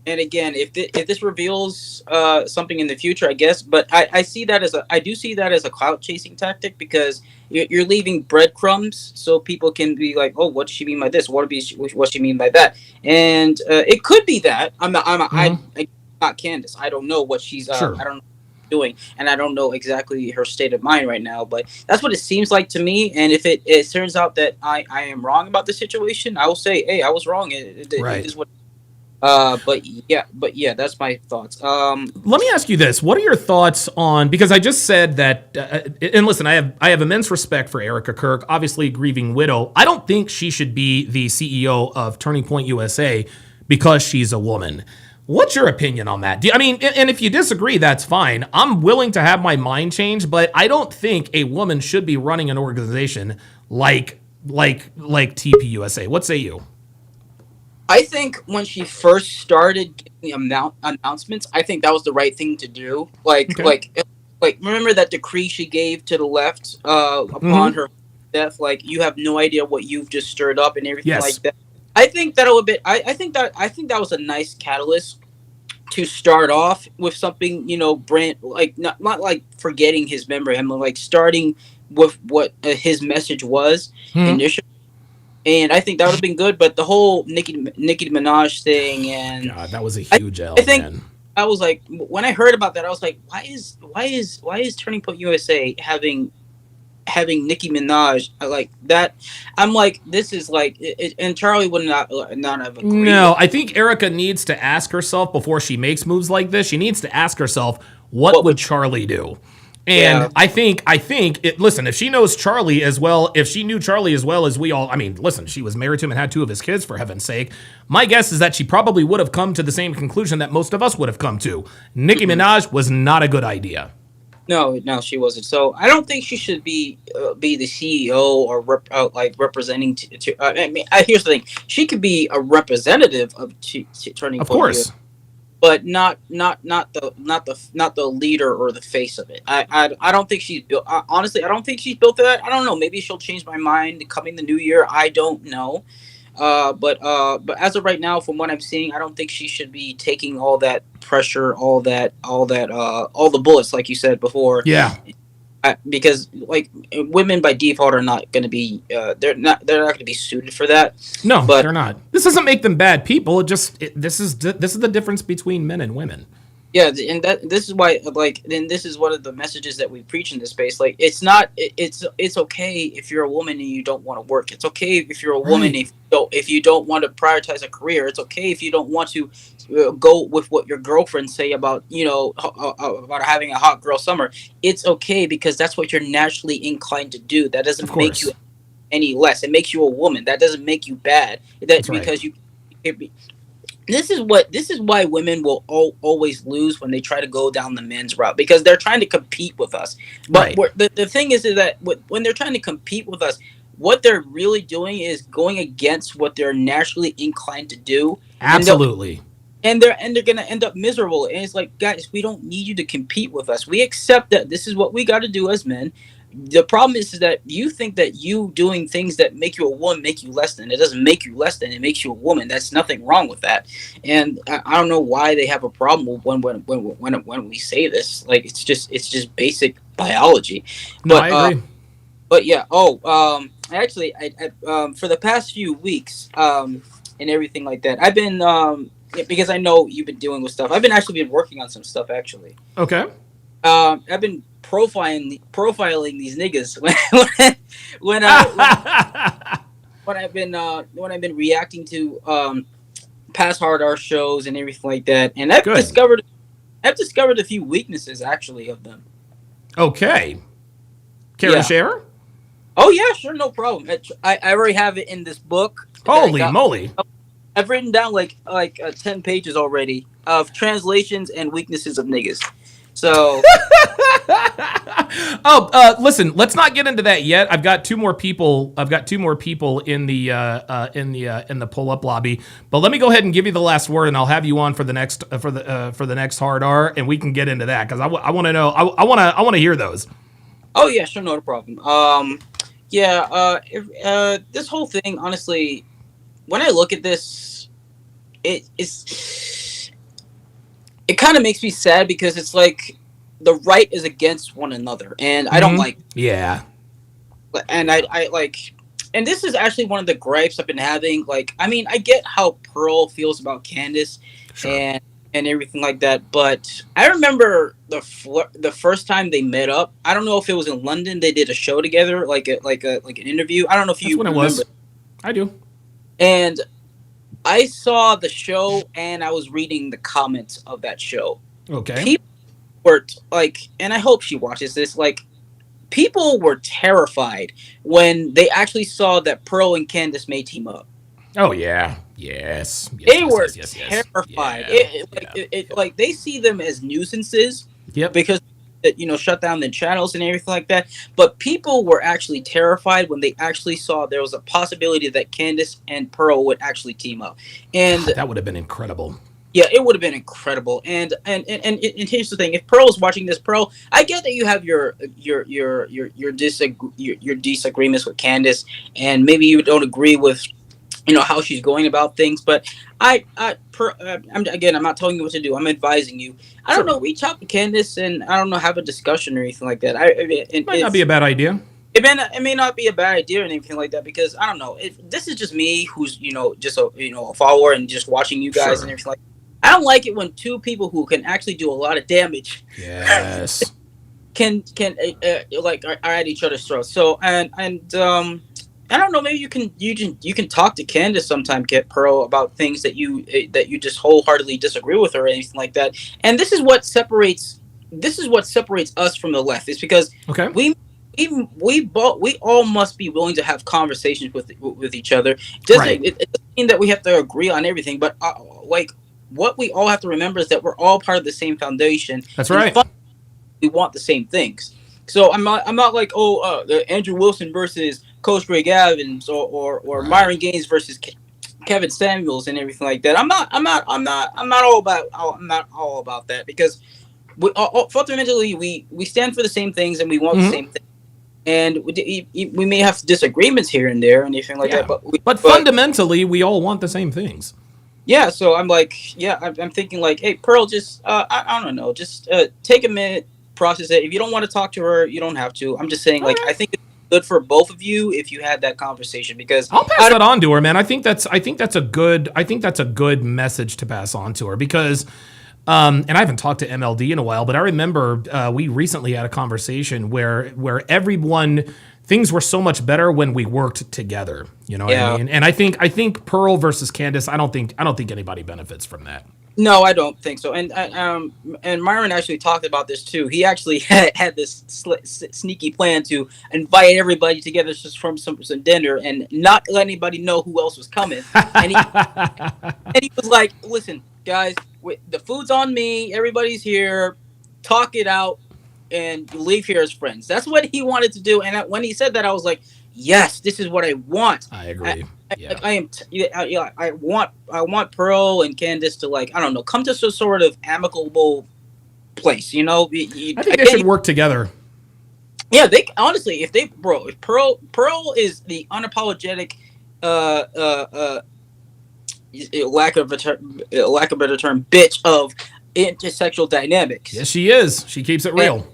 And again, if this reveals something in the future, I guess. But I see that as I do see that as a clout chasing tactic, because you're leaving breadcrumbs so people can be like, oh, what does she mean by this? What she mean by that? And it could be that I'm not Candace. I don't know what she's Sure. I don't know doing, and I don't know exactly her state of mind right now, but that's what it seems like to me. And if it turns out that I am wrong about the situation, I will say, hey, I was wrong. It Right. is what but yeah, that's my thoughts. Let me ask you this: what are your thoughts on? Because I just said that, and listen, I have immense respect for Erika Kirk, obviously a grieving widow. I don't think she should be the CEO of Turning Point USA because she's a woman. What's your opinion on that? I mean, and if you disagree, that's fine. I'm willing to have my mind changed, but I don't think a woman should be running an organization like TPUSA. What say you? I think when she first started giving announcements, I think that was the right thing to do. Okay. Like remember that decree she gave to the left upon her death. Like, you have no idea what you've just stirred up and everything Yes. like that. I think that a little bit. I think that was a nice catalyst to start off with something, brand, like not like forgetting his memory. I mean, like starting with what his message was initially. And I think that would have been good, but the whole Nicki Minaj thing, and God, that was a I, huge L, I think man. I was like, when I heard about that, I was like, why is Turning Point USA having Nicki Minaj like that? I'm like, this is like, and Charlie would not have agreed. No, I think Erika needs to ask herself before she makes moves like this. She needs to ask herself, what would Charlie do? Yeah. And I think it, listen, if she knows Charlie as well, if she knew Charlie as well as we all, I mean, listen, she was married to him and had two of his kids, for heaven's sake. My guess is that she probably would have come to the same conclusion that most of us would have come to. Nicki Minaj was not a good idea. No, she wasn't. So I don't think she should be the CEO or representing. I mean, here's the thing: she could be a representative of Turning Of Point course. USA, but not the leader or the face of it. I don't think she's built. Honestly, I don't think she's built for that. I don't know. Maybe she'll change my mind coming the new year. I don't know. But as of right now, from what I'm seeing, I don't think she should be taking all that pressure, all the bullets, like you said before. Yeah. Because like women by default are not going to be they're not going to be suited for that. No, But they're not. This doesn't make them bad people. This is the difference between men and women. yeah, and this is why, like, then this is one of the messages that we preach in this space. Like, it's not it's okay if you're a woman and you don't want to work. It's okay if you're a woman Right. if you don't want to prioritize a career. It's okay if you don't want to go with what your girlfriends say about about having a hot girl summer. It's okay because that's what you're naturally inclined to do. That Of doesn't make you course. any less. It makes you a woman. That doesn't make you bad. That's right. Because this is why women will always lose when they try to go down the men's route, because they're trying to compete with us. But Right. the thing is that when they're trying to compete with us, what they're really doing is going against what they're naturally inclined to do. Absolutely. And they're gonna end up miserable. And it's like, guys, we don't need you to compete with us. We accept that this is what we got to do as men. The problem is that you think that you doing things that make you a woman make you less than. It doesn't make you less than. It makes you a woman. That's nothing wrong with that. And I don't know why they have a problem with when we say this. Like, it's just basic biology. No, But I agree. but yeah. Actually, I for the past few weeks and everything like that, I've been because I know you've been dealing with stuff. I've been working on some stuff actually. Okay. I've been profiling these niggas when I when I've been reacting to past hard R shows and everything like that, and I've Good. discovered a few weaknesses actually of them. Okay. Care to Yeah. share? Oh yeah, sure, no problem. I already have it in this book. that I Holy got- moly. I've written down like 10 pages already of translations and weaknesses of niggas. So Listen, let's not get into that yet. I've got two more people in the pull-up lobby. But let me go ahead and give you the last word, and I'll have you on for the next for the next hard R, and we can get into that because I want to know. I want to hear those. oh yeah, sure, no problem. This whole thing, honestly, when I look at this, it kind of makes me sad because it's like the right is against one another, and I don't like. Yeah. And I like, and this is actually one of the gripes I've been having. Like, I mean, I get how Pearl feels about Candace, Sure. and everything like that. But I remember the first time they met up. I don't know if it was in London. They did a show together, like an interview. I don't know if That's you when it remember. was. I do. And I saw the show, and I was reading the comments of that show. Okay. People were like, and I hope she watches this. Like, people were terrified when they actually saw that Pearl and Candace may team up. Oh yeah. Yes. They were terrified. Yeah. Like they see them as nuisances Yep. because shut down the channels and everything like that. But people were actually terrified when they actually saw there was a possibility that Candace and Pearl would actually team up, and that would have been incredible. yeah, it would have been incredible. And here's the thing: if Pearl is watching this, Pearl, I get that you have your disagreements with Candace, and maybe you don't agree with how she's going about things. But I'm not telling you what to do. I'm advising you. I don't know. Reach out to Candace and I don't know, have a discussion or anything like that. It might not be a bad idea. It may not be a bad idea or anything like that because I don't know. This is just me, who's just a follower and just watching you guys and everything like. I don't like it when two people who can actually do a lot of damage, yes, can like are at each other's throats. So and I don't know. Maybe you can talk to Candace sometime, get Pearl, about things that you just wholeheartly disagree with her or anything like that. And this is what separates us from the left. Is because we all must be willing to have conversations with each other. It doesn't mean that we have to agree on everything, but like what we all have to remember is that we're all part of the same foundation. That's right. We want the same things. So I'm not like Andrew Wilson versus Coach Greg Evans or Myron Gaines versus Kevin Samuels and everything like that. I'm not all about that because we fundamentally we stand for the same things and we want the same thing. And we may have disagreements here and there and anything like that, but fundamentally we all want the same things. Yeah, so I'm like, I'm thinking like, hey, Pearl, just I don't know, just take a minute, process it. If you don't want to talk to her, you don't have to. I'm just saying, like, I think it's good for both of you if you had that conversation because I'll pass that on to her, man. I think that's a good message to pass on to her because and I haven't talked to MLD in a while, but I remember we recently had a conversation where everyone things were so much better when we worked together. You know what I mean? And I think Pearl versus Candace, I don't think anybody benefits from that. No, I don't think so. And Myron actually talked about this too. He actually had this sneaky plan to invite everybody together just from some dinner and not let anybody know who else was coming. And he was like, "Listen, guys, the food's on me. Everybody's here. Talk it out, and leave here as friends." That's what he wanted to do. And when he said that, I was like, "Yes, this is what I want." I agree. I want Pearl and Candace to, like, I don't know, come to some sort of amicable place. I think they should work together. Yeah, they honestly, if Pearl is the unapologetic, lack of a better term, bitch of intersexual dynamics. Yes, she is. She keeps it real.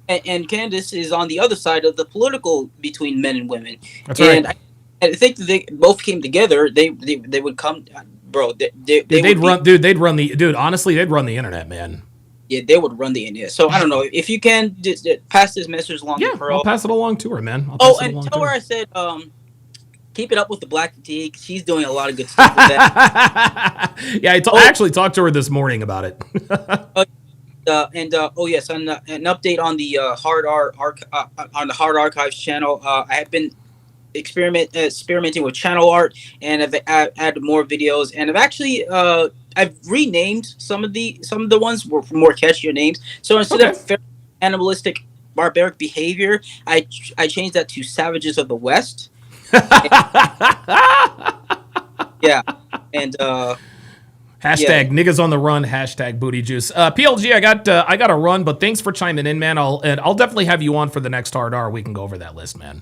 And Candace is on the other side of the political between men and women. That's right. I think that they both came together. They would come, bro. They'd run the internet, man. Yeah, they would run the internet. So I don't know if you can just pass this message along to Pearl. I'll pass it along to her, man. Tell her I said, keep it up with the black fatigue. She's doing a lot of good stuff with that. Yeah, I actually talked to her this morning about it. Yes, an update on the on the Hard Archives channel. I have been experimenting with channel art, and I've added more videos, and I've actually I've renamed some of the ones for more catchier names. So instead of animalistic barbaric behavior, I changed that to Savages of the West. Yeah, and hashtag niggas on the run, hashtag booty juice. PLG, I got to run, but thanks for chiming in, man. I'll definitely have you on for the next Hard R. We can go over that list, man.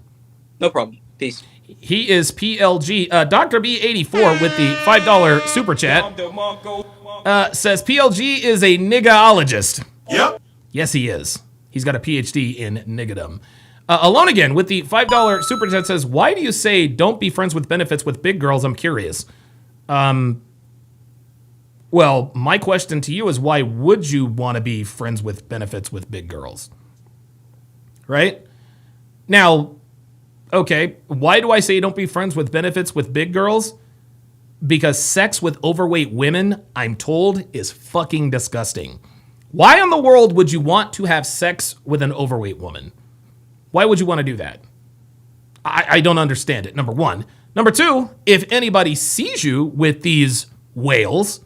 No problem. Peace. He is PLG. Dr. B84 with the $5 super chat. Says PLG is a niggaologist. Yep. Yes, he is. He's got a PhD in niggadom. Alone Again with the $5 super chat says, why do you say don't be friends with benefits with big girls? I'm curious. Well, my question to you is, why would you want to be friends with benefits with big girls? Right? Now, okay, why do I say don't be friends with benefits with big girls? Because sex with overweight women, I'm told, is fucking disgusting. Why in the world would you want to have sex with an overweight woman? Why would you want to do that? I don't understand it, number one. Number two, if anybody sees you with these whales,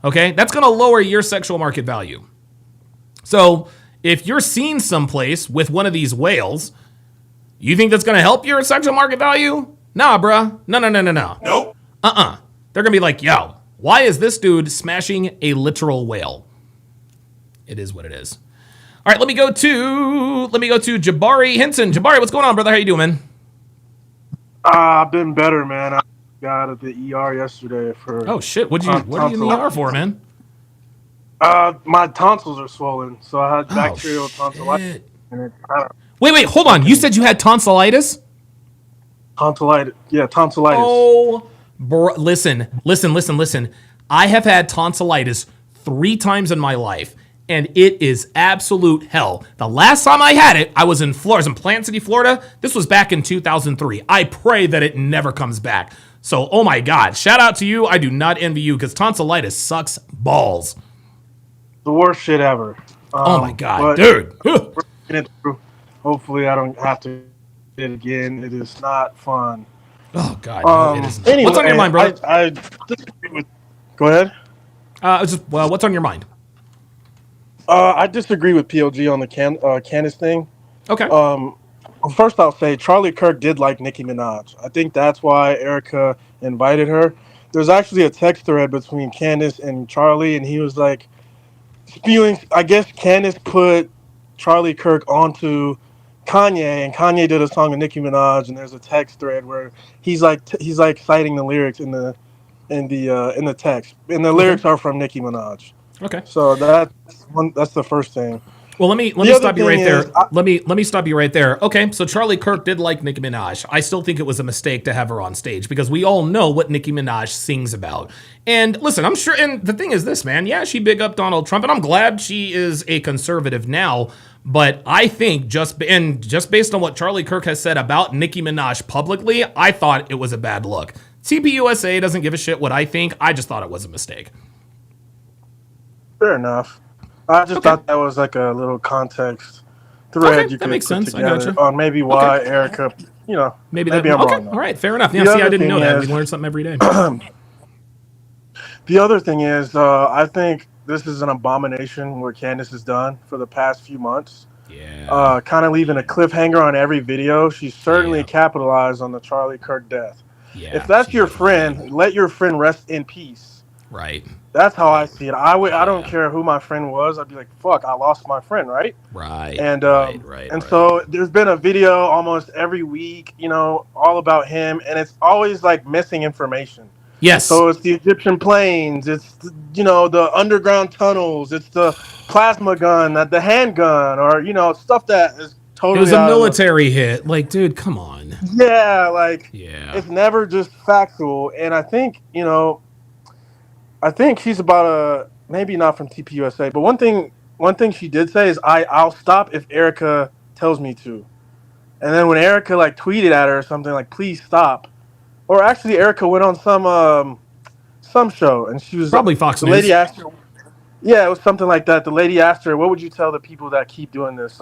okay, that's going to lower your sexual market value. So if you're seen someplace with one of these whales, you think that's going to help your sexual market value? Nah, bruh. No. Nope. They're going to be like, yo, why is this dude smashing a literal whale? It is what it is. All right, let me go to Jabari Henson. Jabari, what's going on, brother? How you doing, man? I've been better, man. I got out of the ER yesterday for. Oh shit! What are you in the ER for, man? My tonsils are swollen, so I had bacterial tonsillitis. And it kind of Wait, hold on. You said you had tonsillitis? tonsillitis. Yeah, tonsillitis. Oh, bro, listen. I have had tonsillitis 3 times in my life, and it is absolute hell. The last time I had it, I was in Florida. I was in Plant City, Florida. This was back in 2003. I pray that it never comes back. So, oh my God, shout out to you. I do not envy you because tonsillitis sucks balls. The worst shit ever. Oh my God, dude. We're getting it through. Hopefully, I don't have to do it again. It is not fun. Oh God, no, it is not. Anyway, What's on your mind, brother? I disagree with. Go ahead. What's on your mind? I disagree with PLG on the Candace thing. Okay. First, I'll say Charlie Kirk did like Nicki Minaj. I think that's why Erika invited her. There's actually a text thread between Candace and Charlie, and he was like spewing. I guess Candace put Charlie Kirk onto Kanye, and Kanye did a song with Nicki Minaj, and there's a text thread where he's like citing the lyrics in the text, and the lyrics are from Nicki Minaj. Okay. So that's the first thing. Well, let me stop you right there. Let me stop you right there. Okay, so Charlie Kirk did like Nicki Minaj. I still think it was a mistake to have her on stage because we all know what Nicki Minaj sings about. And listen, I'm sure, and the thing is this, man, yeah, she big up Donald Trump, and I'm glad she is a conservative now, but I think just based on what Charlie Kirk has said about Nicki Minaj publicly, I thought it was a bad look. TPUSA doesn't give a shit what I think. I just thought it was a mistake. Fair enough. I just thought that was like a little context thread you could makes put sense. together on maybe why Erika, maybe I'm wrong. All right, fair enough. Yeah, see, I didn't know that. We learn something every day. The other thing is, I think this is an abomination what Candace has done for the past few months. Yeah. Kind of leaving a cliffhanger on every video. She certainly capitalized on the Charlie Kirk death. Yeah. If that's your friend, let your friend rest in peace. Right. That's how I see it. I don't care who my friend was. I'd be like, fuck, I lost my friend, right? Right. And right. So there's been a video almost every week, all about him, and it's always like missing information. Yes. So it's the Egyptian planes, it's the underground tunnels, it's the plasma gun, the handgun, or stuff that is totally. It was a military hit. Like, dude, come on. Yeah, yeah. It's never just factual, and I think I think she's about maybe not from TPUSA, but one thing she did say is I'll stop if Erika tells me to. And then when Erika tweeted at her or something like please stop, or actually Erika went on some show and she was probably Fox the News. Lady asked her, yeah, it was something like that. The lady asked her, what would you tell the people that keep doing this,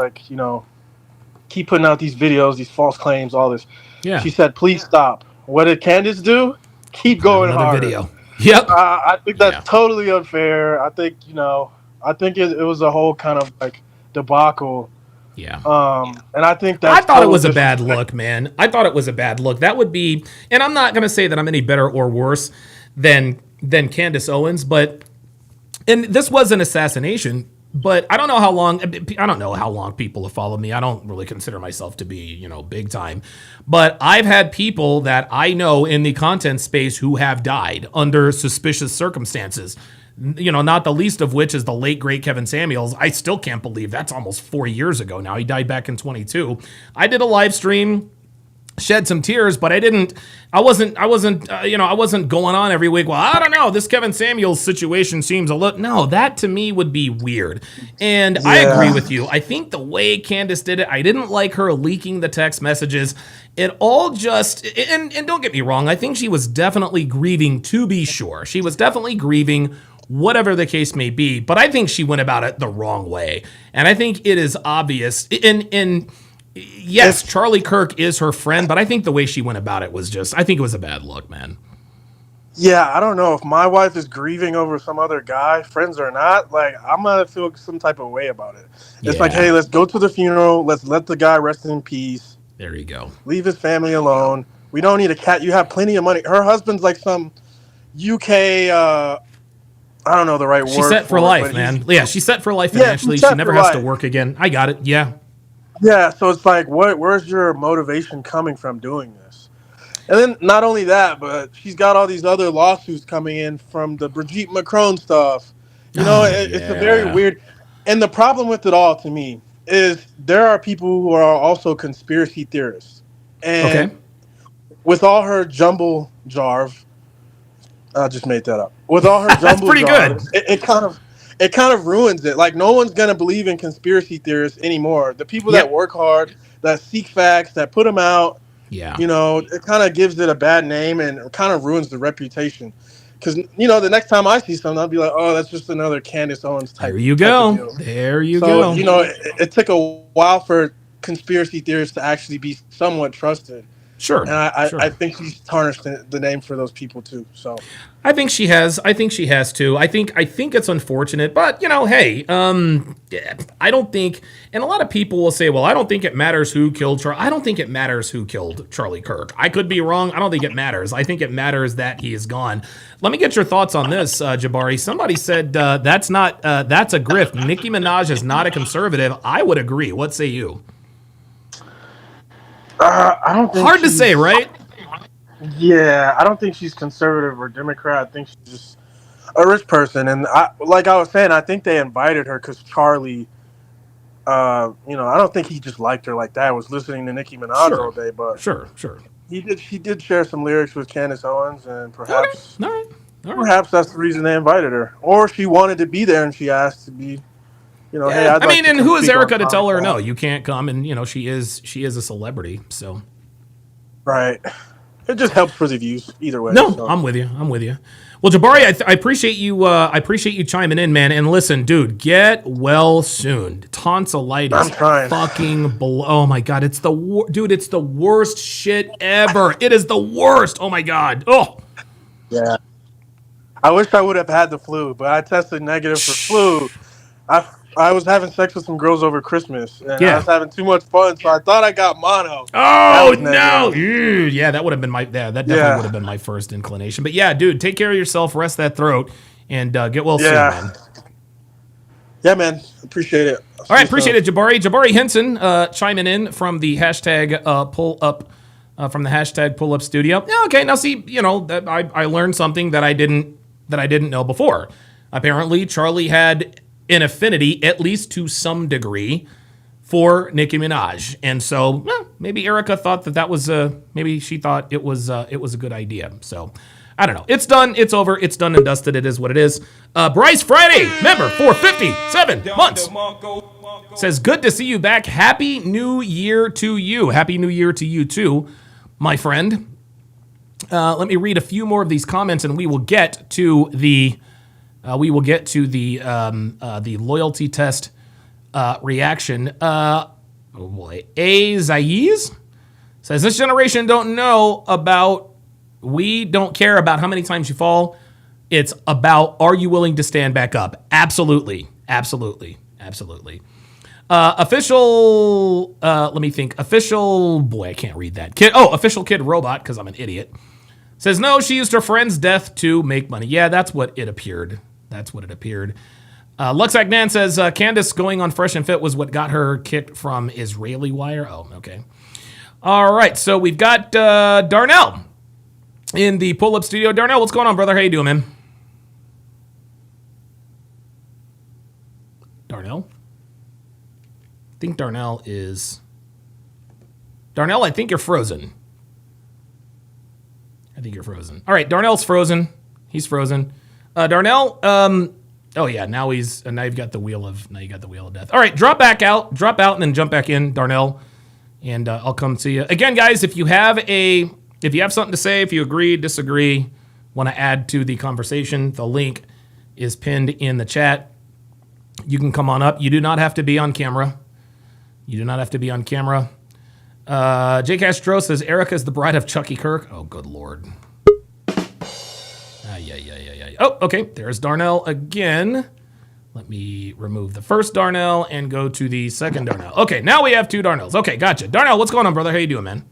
keep putting out these videos, these false claims, all this. Yeah. She said please stop. What did Candace do? Keep going harder. Video. Yep. I think that's totally unfair. I think it was a whole kind of debacle. Yeah. And I think that's I thought it was a bad look, man. I thought it was a bad look. That would be, and I'm not gonna say that I'm any better or worse than Candace Owens, and this was an assassination. But I don't know how long people have followed me. I don't really consider myself to be, big time. But I've had people that I know in the content space who have died under suspicious circumstances. Not the least of which is the late great Kevin Samuels. I still can't believe that's almost 4 years ago now. He died back in 22. I did a live stream, shed some tears, but I wasn't going on every week. Well, I don't know. This Kevin Samuels situation seems a little, no, that to me would be weird. And I agree with you. I think the way Candace did it, I didn't like her leaking the text messages. It all just, and don't get me wrong, I think she was definitely grieving, to be sure. She was definitely grieving, whatever the case may be, but I think she went about it the wrong way. And I think it is obvious, yes, Charlie Kirk is her friend, but I think the way she went about it was just, I think it was a bad look, man. Yeah, I don't know if my wife is grieving over some other guy, friends or not. Like, I'm gonna feel some type of way about it. It's like, hey, let's go to the funeral. Let's let the guy rest in peace. There you go. Leave his family alone. We don't need a cat. You have plenty of money. Her husband's like some UK. I don't know the right word. She's set for life, man. Yeah, she's set for life financially. She never has to work again. I got it. Yeah. Yeah, so it's like, where's your motivation coming from doing this? And then not only that, but she's got all these other lawsuits coming in from the Brigitte Macron stuff. It's a very weird. And the problem with it all, to me, is there are people who are also conspiracy theorists. And with all her jumble jarve, I just made that up. With all her jumble that's pretty jarve, good. It kind of ruins it. Like, no one's going to believe in conspiracy theorists anymore. The people that work hard, that seek facts, that put them out, it kind of gives it a bad name and it kind of ruins the reputation. Because, the next time I see something, I'll be like, oh, that's just another Candace Owens type. There you go. There you go. It took a while for conspiracy theorists to actually be somewhat trusted. Sure. And I think she's tarnished the name for those people too. So I think she has. I think she has too. I think it's unfortunate, but hey, I don't think. And a lot of people will say, well, I don't think it matters who killed Charlie. I don't think it matters who killed Charlie Kirk. I could be wrong. I don't think it matters. I think it matters that he is gone. Let me get your thoughts on this, Jabari. Somebody said that's a grift. Nicki Minaj is not a conservative. I would agree. What say you? I don't think hard to say, right? Yeah, I don't think she's conservative or Democrat. I think she's just a rich person. And like I was saying, I think they invited her because Charlie, I don't think he just liked her like that. I was listening to Nicki Minaj all day, but sure. He did share some lyrics with Candace Owens, and perhaps all right. Perhaps that's the reason they invited her, or she wanted to be there and she asked to be. Hey, I'd like and who is Erika to tell her no? You can't come, and she is a celebrity, so. Right. It just helps for the views either way. No, so. I'm with you. Well, Jabari, I appreciate you. I appreciate you chiming in, man. And listen, dude, get well soon. Tonsillitis. I'm trying. Fucking oh my god, it's the dude. It's the worst shit ever. It is the worst. Oh my god. Oh. Yeah. I wish I would have had the flu, but I tested negative for flu. I was having sex with some girls over Christmas, and I was having too much fun, so I thought I got mono. Oh no! Yeah, that would have been that definitely would have been my first inclination. But yeah, dude, take care of yourself, rest that throat, and get well soon, man. Yeah, man, appreciate it. All right, appreciate it, Jabari. Jabari Henson chiming in from the hashtag pull up studio. Yeah, okay. Now see, I learned something that I didn't know before. Apparently, Charlie had an affinity, at least to some degree, for Nicki Minaj, and so maybe Erika thought that was maybe she thought it was a good idea. So I don't know. It's done. It's over. It's done and dusted. It is what it is. Bryce Friday, member for 57 months, says good to see you back. Happy New Year to you. Happy New Year to you too, my friend. Let me read a few more of these comments, and we will get to the. The loyalty test reaction. A Zaiz says, this generation we don't care about how many times you fall. It's about, are you willing to stand back up? Absolutely. Official, let me think. I can't read that. Official Kid Robot, because I'm an idiot. Says, no, she used her friend's death to make money. Yeah, that's what it appeared. Luxac Dan says, Candace going on Fresh and Fit was what got her kicked from Israeli Wire. Oh, okay. All right, so we've got Darnell in the pull-up studio. Darnell, what's going on, brother? How you doing, man? think Darnell is... Darnell, I think you're frozen. I think you're frozen. All right, Darnell's frozen. He's frozen. Darnell, oh yeah, now you've got the wheel of death. All right, drop out and then jump back in, Darnell, and I'll come to you. Again, guys, if you have something to say, if you agree, disagree, want to add to the conversation, the link is pinned in the chat. You can come on up. You do not have to be on camera. J. Castro says, Erika is the bride of Chucky Kirk. Oh, good Lord. Oh, okay. There's Darnell again. Let me remove the first Darnell and go to the second Darnell. Okay, now we have two Darnells. Okay, gotcha. Darnell, what's going on, brother? How you doing, man?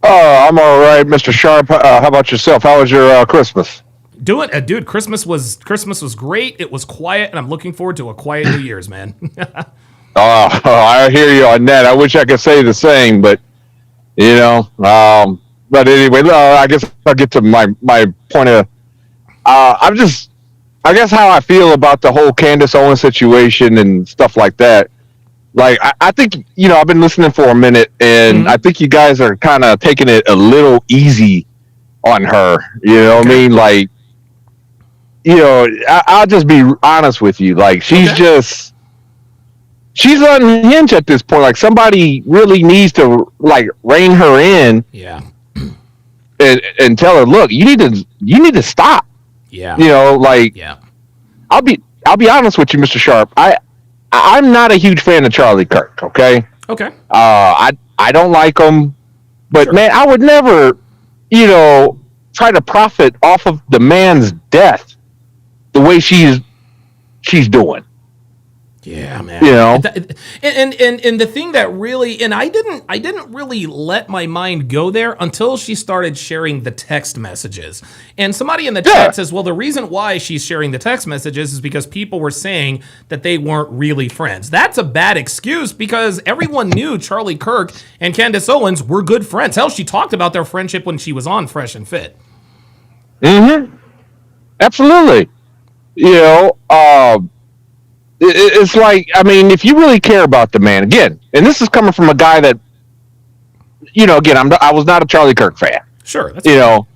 I'm all right, Mr. Sharp. How about yourself? How was your Christmas? Dude, Christmas was great. It was quiet, and I'm looking forward to a quiet New Year's, man. I hear you on that. I wish I could say the same, but but anyway, I guess I'll get to my point of. I guess how I feel about the whole Candace Owens situation and stuff like that. Like, I think, I've been listening for a minute, and I think you guys are kind of taking it a little easy on her. You know what I mean? Like, I'll just be honest with you. Like, she's unhinged at this point. Like, somebody really needs to, like, rein her in. Yeah. And tell her, look, you need to stop. Yeah. Yeah. I'll be honest with you, Mr. Sharp. I'm not a huge fan of Charlie Kirk, okay? Okay. I don't like him, but sure. Man, I would never, try to profit off of the man's death the way she's doing. Yeah, man. And the thing that really, and I didn't really let my mind go there until she started sharing the text messages. And somebody in the chat says, well, the reason why she's sharing the text messages is because people were saying that they weren't really friends. That's a bad excuse because everyone knew Charlie Kirk and Candace Owens were good friends. Hell, she talked about their friendship when she was on Fresh and Fit. Mm-hmm. Absolutely. It's like, I mean, if you really care about the man, again, and this is coming from a guy that, again, I was not a Charlie Kirk fan. Sure. That's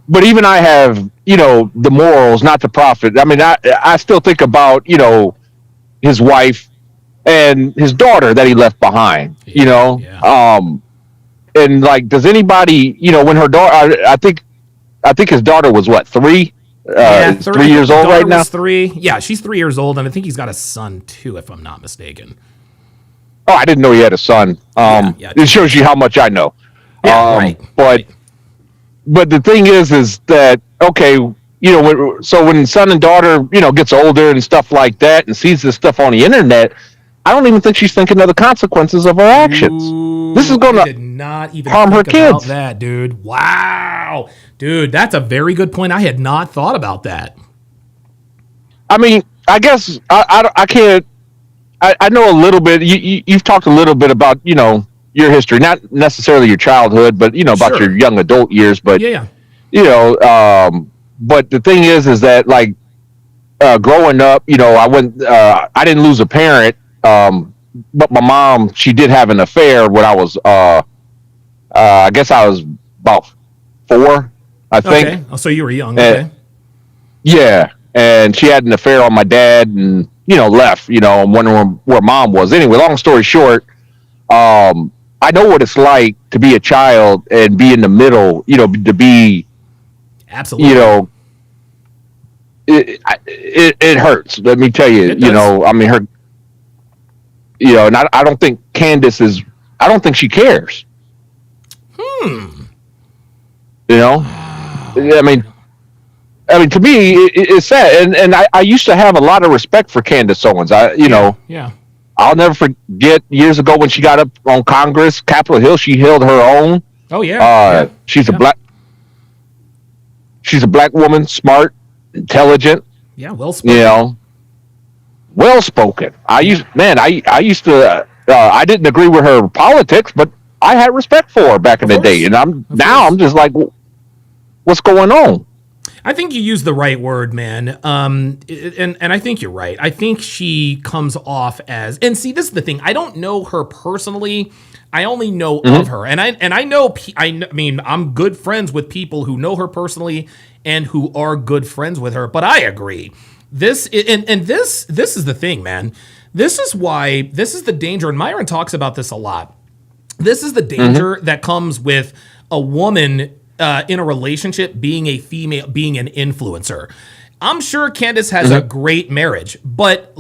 but even I have, the morals not to profit. I mean, I still think about, his wife and his daughter that he left behind, Yeah. And like, does anybody, when her daughter, I think his daughter was what, 3? 3 years old right now. 3. Yeah, she's 3 years old, and I think he's got a son too, if I'm not mistaken. Oh, I didn't know he had a son. It shows you how much I know. Yeah, right. But the thing is that okay, when son and daughter, gets older and stuff like that, and sees this stuff on the internet, I don't even think she's thinking of the consequences of her actions. This is going to harm her kids. That, dude. Wow. Dude, that's a very good point. I had not thought about that. I mean, I guess I can't. I know a little bit. You've talked a little bit about your history, not necessarily your childhood, but about your young adult years. But yeah. But the thing is that like growing up, I didn't lose a parent, but my mom, she did have an affair when I was I guess I was about 4. I think. Okay. Oh, so you were young. Okay. Yeah, and she had an affair on my dad, and left. And wondering where mom was. Anyway, long story short, I know what it's like to be a child and be in the middle. To be absolutely. It hurts. Let me tell you. I mean, her. And I don't think Candace is. I don't think she cares. I mean, to me, it's sad, and I used to have a lot of respect for Candace Owens. Yeah. I'll never forget years ago when she got up on Congress, Capitol Hill. She held her own. Oh yeah. She's a black woman, smart, intelligent. Yeah, well spoken. Well spoken. I used to. I didn't agree with her politics, but I had respect for her back in the day, and I'm just like, what's going on? I think you used the right word, man. And I think you're right. I think she comes off as, and see, this is the thing. I don't know her personally. I only know of her, and I know. I mean, I'm good friends with people who know her personally and who are good friends with her. But I agree. This is the thing, man. This is the danger, and Myron talks about this a lot. This is the danger that comes with a woman in a relationship being a female, being an influencer. I'm sure Candace has a great marriage, but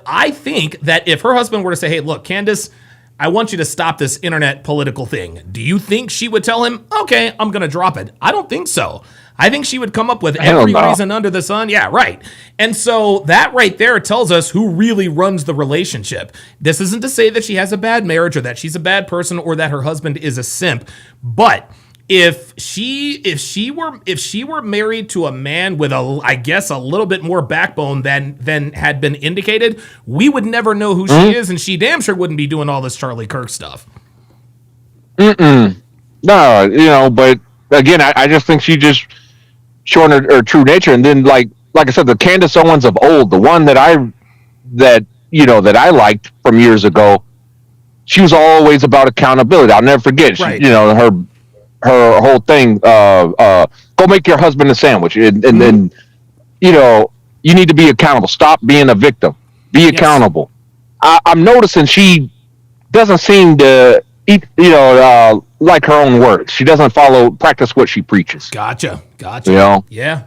I think that if her husband were to say, "Hey, look, Candace, I want you to stop this internet political thing," do you think she would tell him, "Okay, I'm going to drop it"? I don't think so. I think she would come up with every reason under the sun. Yeah, right. And so that right there tells us who really runs the relationship. This isn't to say that she has a bad marriage or that she's a bad person or that her husband is a simp, but if she were married to a man with I guess a little bit more backbone than had been indicated, we would never know who she is, and she damn sure wouldn't be doing all this Charlie Kirk stuff. No, but again, I just think she just showing her true nature. And then like I said, the Candace Owens of old, the one that I liked from years ago, she was always about accountability. I'll never forget. Right. Her whole thing, go make your husband a sandwich, and then you need to be accountable. Stop being a victim. Be accountable. I'm noticing she doesn't seem to eat, like her own words. She doesn't practice what she preaches. Gotcha. Yeah.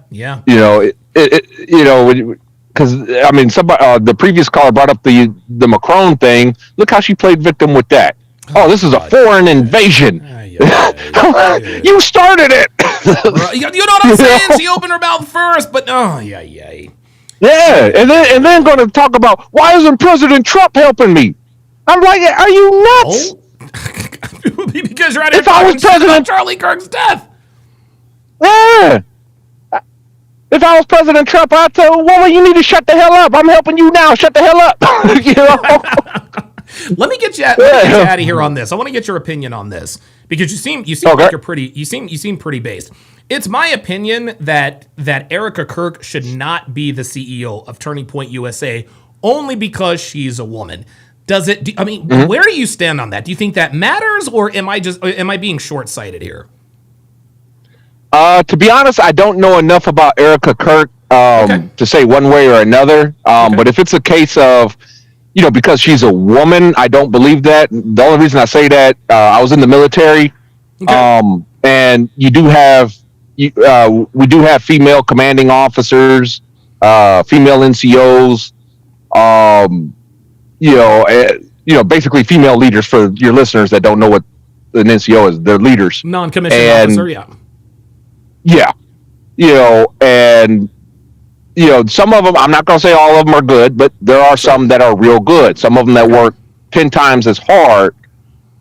Because I mean, somebody, the previous caller brought up the Macron thing. Look how she played victim with that. Oh, this is a foreign invasion. You started it. You know what I'm saying? She opened her mouth first, but yeah. Yeah, and then going to talk about why isn't President Trump helping me? I'm like, are you nuts? Because you're out here if I was president, Charlie Kirk's death. Yeah. If I was President Trump, I'd tell woman, you need to shut the hell up. I'm helping you now. Shut the hell up. Let me get you out of here on this. I want to get your opinion on this because you seem like you're pretty. You seem pretty based. It's my opinion that Erika Kirk should not be the CEO of Turning Point USA only because she's a woman. Does it? Where do you stand on that? Do you think that matters, or am I being short-sighted here? To be honest, I don't know enough about Erika Kirk to say one way or another. But if it's a case of, because she's a woman, I don't believe that. The only reason I say that, I was in the military, and we do have female commanding officers, female NCOs, basically female leaders. For your listeners that don't know what an NCO is, they're leaders, non-commissioned officer, yeah. Yeah, and some of them, I'm not going to say all of them are good, but there are some that are real good. Some of them that work 10 times as hard,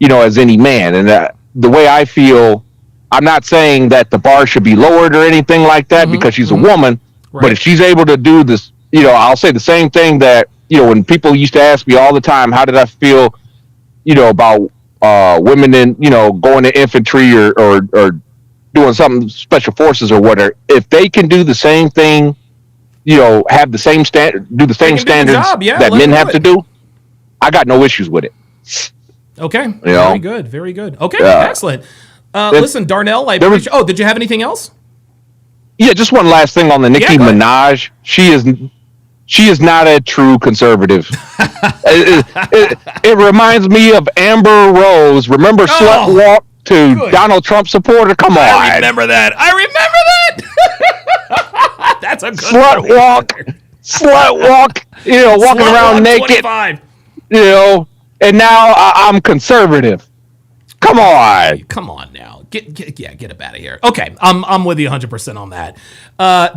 as any man. And the way I feel, I'm not saying that the bar should be lowered or anything like that because she's a woman, but if she's able to do this, I'll say the same thing that, when people used to ask me all the time, how did I feel, about women in, going to infantry or doing something special forces or whatever. If they can do the same thing, have the same do the same standards that men have to do, I got no issues with it. Okay. Very good. Okay. Excellent. Listen, Darnell, I appreciate. Did you have anything else? Yeah, just one last thing on the Nicki Minaj. She is not a true conservative. it reminds me of Amber Rose. Remember Slut Walk to Donald Trump supporter? Come on. I remember that. That's a good slut walk, walking around naked, and now I'm conservative. Come on now, get up out of here. Okay, I'm with you 100% on that.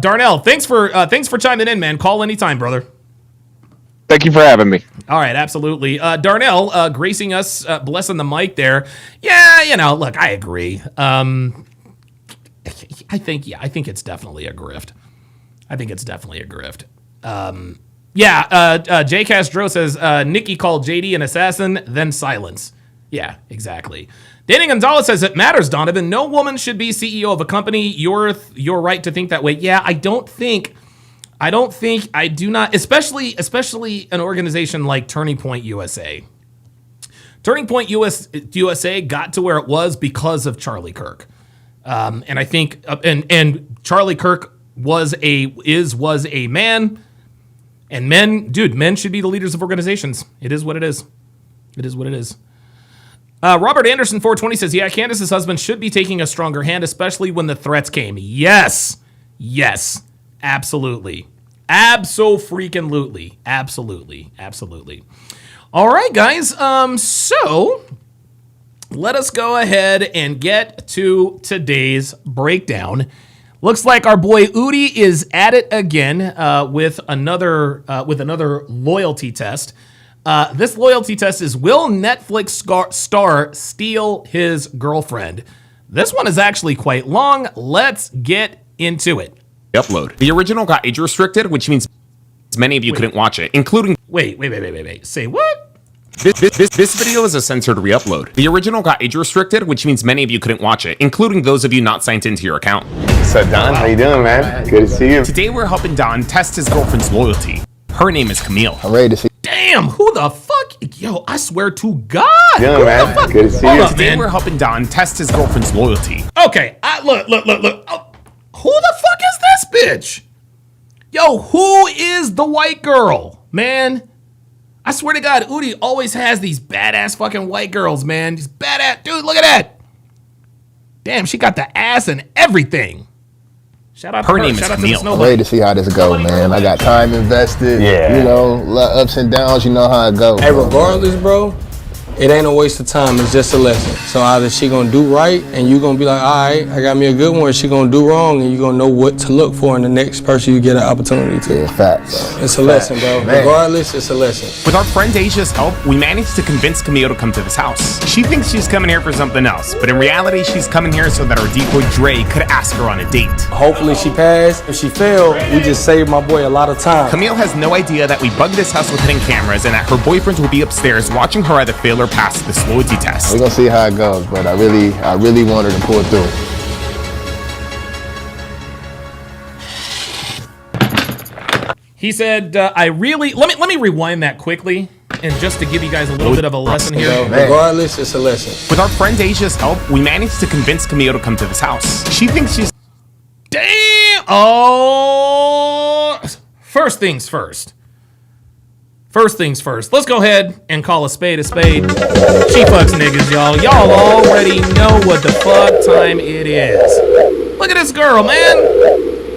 Darnell, thanks for chiming in, man. Call anytime, brother. Thank you for having me. All right, absolutely. Darnell, gracing us, blessing the mic there. Yeah, look, I agree. I think it's definitely a grift. J. Castro says, Nikki called JD an assassin, then silence. Yeah, exactly. Danny Gonzalez says it matters, Donovan. No woman should be CEO of a company. You're right to think that way. Yeah, I do not, especially an organization like Turning Point USA. Turning Point USA got to where it was because of Charlie Kirk. And I think, and Charlie Kirk was a man, and men should be the leaders of organizations. It is what it is. It is what it is. Robert Anderson 420 says, yeah, Candace's husband should be taking a stronger hand, especially when the threats came. Yes, absolutely. Absolutely. All right, guys. So let us go ahead and get to today's breakdown. Looks like our boy Udi is at it again with another loyalty test. This loyalty test is, will Netflix star steal his girlfriend? This one is actually quite long. Let's get into it. Upload. The original got age restricted, which means many of you couldn't watch it, including... Wait. Say what? This video is a censored re-upload. The original got age restricted, which means many of you couldn't watch it, including those of you not signed into your account. What's up, Don? How you doing, man? Good to see you. Today we're helping Don test his girlfriend's loyalty. Her name is Camille. I'm ready to see. Damn, who the fuck? Yo, I swear to God. Yeah, who man. the fuck? Good to see Hold you. up, Today man. we're helping Don test his girlfriend's loyalty. Okay, look. Oh, who the fuck is this bitch? Yo, who is the white girl, man? I swear to God, Udi always has these badass fucking white girls, man. These badass, dude, look at that. Damn, she got the ass and everything. Shout out to her. Her name is Shout out to the Camille. Snow I'm Bunny. ready to see how this go, man. I got time invested. Yeah. You know, ups and downs. You know how it goes. Hey, regardless, bro, it ain't a waste of time. It's just a lesson. So either she gonna do right and you gonna be like, all right, I got me a good one, or she gonna do wrong and you gonna know what to look for in the next person you get an opportunity to. Yeah, facts. It's a lesson, bro. Man. Regardless, it's a lesson. With our friend Asia's help, we managed to convince Camille to come to this house. She thinks she's coming here for something else, but in reality, she's coming here so that our decoy Dre could ask her on a date. Hopefully she passed. If she failed, we just saved my boy a lot of time. Camille has no idea that we bugged this house with hidden cameras and that her boyfriends will be upstairs watching her either fail or pass this loyalty test. We're gonna see how it goes, but I really want her to pull through. He said, let me rewind that quickly, and just to give you guys a little bit of a lesson here. Regardless, it's a lesson. With our friend Asia's help, we managed to convince Camille to come to this house. She thinks she's... Damn! Oh! First things first. Let's go ahead and call a spade a spade. She fucks niggas, y'all. Y'all already know what the fuck time it is. Look at this girl, man.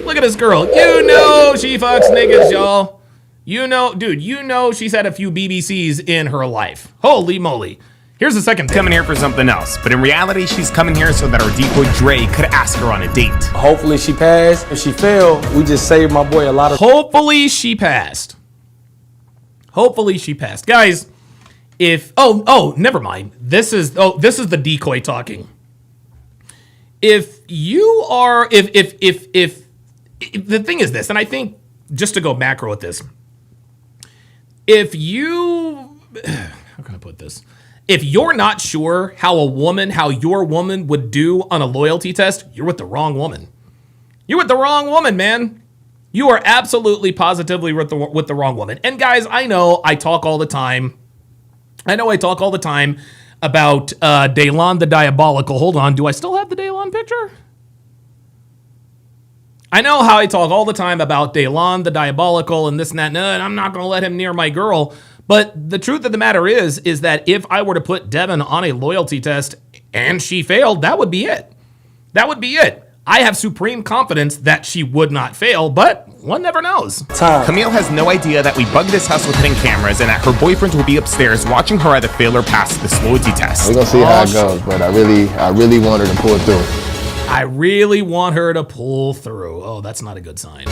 Look at this girl. You know she fucks niggas, y'all. You know she's had a few BBCs in her life. Holy moly. Here's the second coming here for something else, but in reality, she's coming here so that our decoy Dre could ask her on a date. Hopefully she passed. If she failed, we just saved my boy a lot of... Hopefully she passed. Guys, never mind. This is the decoy talking. If the thing is this, and I think just to go macro with this, how can I put this? If you're not sure how your woman would do on a loyalty test, you're with the wrong woman. You're with the wrong woman, man. You are absolutely positively with the wrong woman. And guys, I know I talk all the time about Daylon the Diabolical. Hold on, do I still have the Daylon picture? I know how I talk all the time about Daylon the Diabolical and this and that, and I'm not going to let him near my girl. But the truth of the matter is that if I were to put Devin on a loyalty test and she failed, that would be it. I have supreme confidence that she would not fail, but one never knows. Camille has no idea that we bugged this house with hidden cameras and that her boyfriends will be upstairs watching her either fail or pass this loyalty test. We're gonna see how it goes, but I really want her to pull through. I really want her to pull through. Oh, that's not a good sign.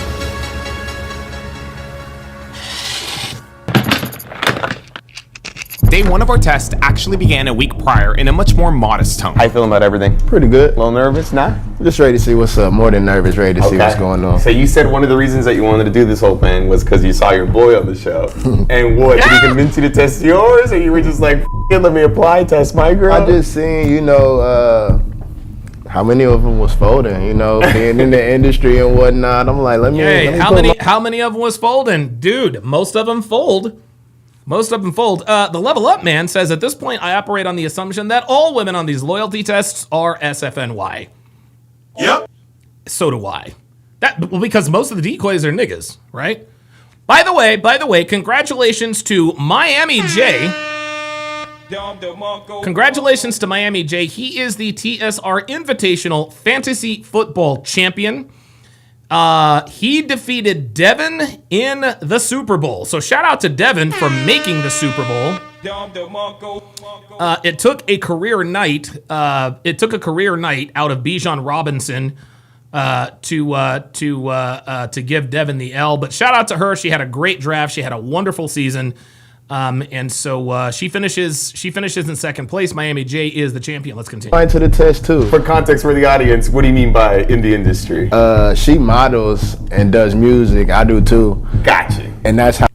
Day one of our test actually began a week prior in a much more modest tone. How you feeling about everything? Pretty good. A little nervous? Nah? I'm just ready to see what's up. More than nervous, ready to see what's going on. So you said one of the reasons that you wanted to do this whole thing was because you saw your boy on the show. And what, did he convince you to test yours? Or you were just like, let me apply, test my girl? I just seen, how many of them was folding, being in the industry and whatnot. I'm like, let me how many of them was folding? Dude, most of them fold. Most of them fold. The Level Up man says, at this point, I operate on the assumption that all women on these loyalty tests are SFNY. Yep. So do I. Because most of the decoys are niggas, right? By the way, congratulations to Miami J. Congratulations to Miami J. He is the TSR Invitational Fantasy Football Champion. He defeated Devin in the Super Bowl. So shout out to Devin for making the Super Bowl. It took a career night. It took a career night out of Bijan Robinson to give Devin the L. But shout out to her. She had a great draft. She had a wonderful season. And so she finishes in second place. Miami J is the champion. Let's continue. Right to the test too. For context for the audience, what do you mean by in the industry? She models and does music. I do too. Gotcha. And that's how.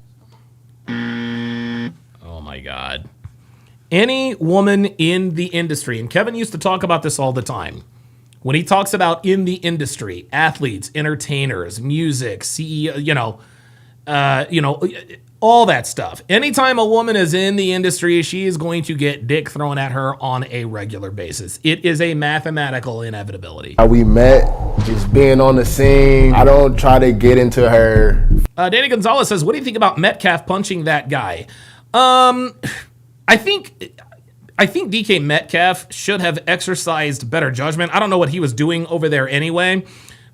Oh my God. Any woman in the industry, and Kevin used to talk about this all the time. When he talks about in the industry, athletes, entertainers, music, CEO, all that stuff. Anytime a woman is in the industry, she is going to get dick thrown at her on a regular basis. It is a mathematical inevitability. How we met, just being on the scene. I don't try to get into her. Danny Gonzalez says, what do you think about Metcalf punching that guy? I think DK Metcalf should have exercised better judgment. I don't know what he was doing over there anyway.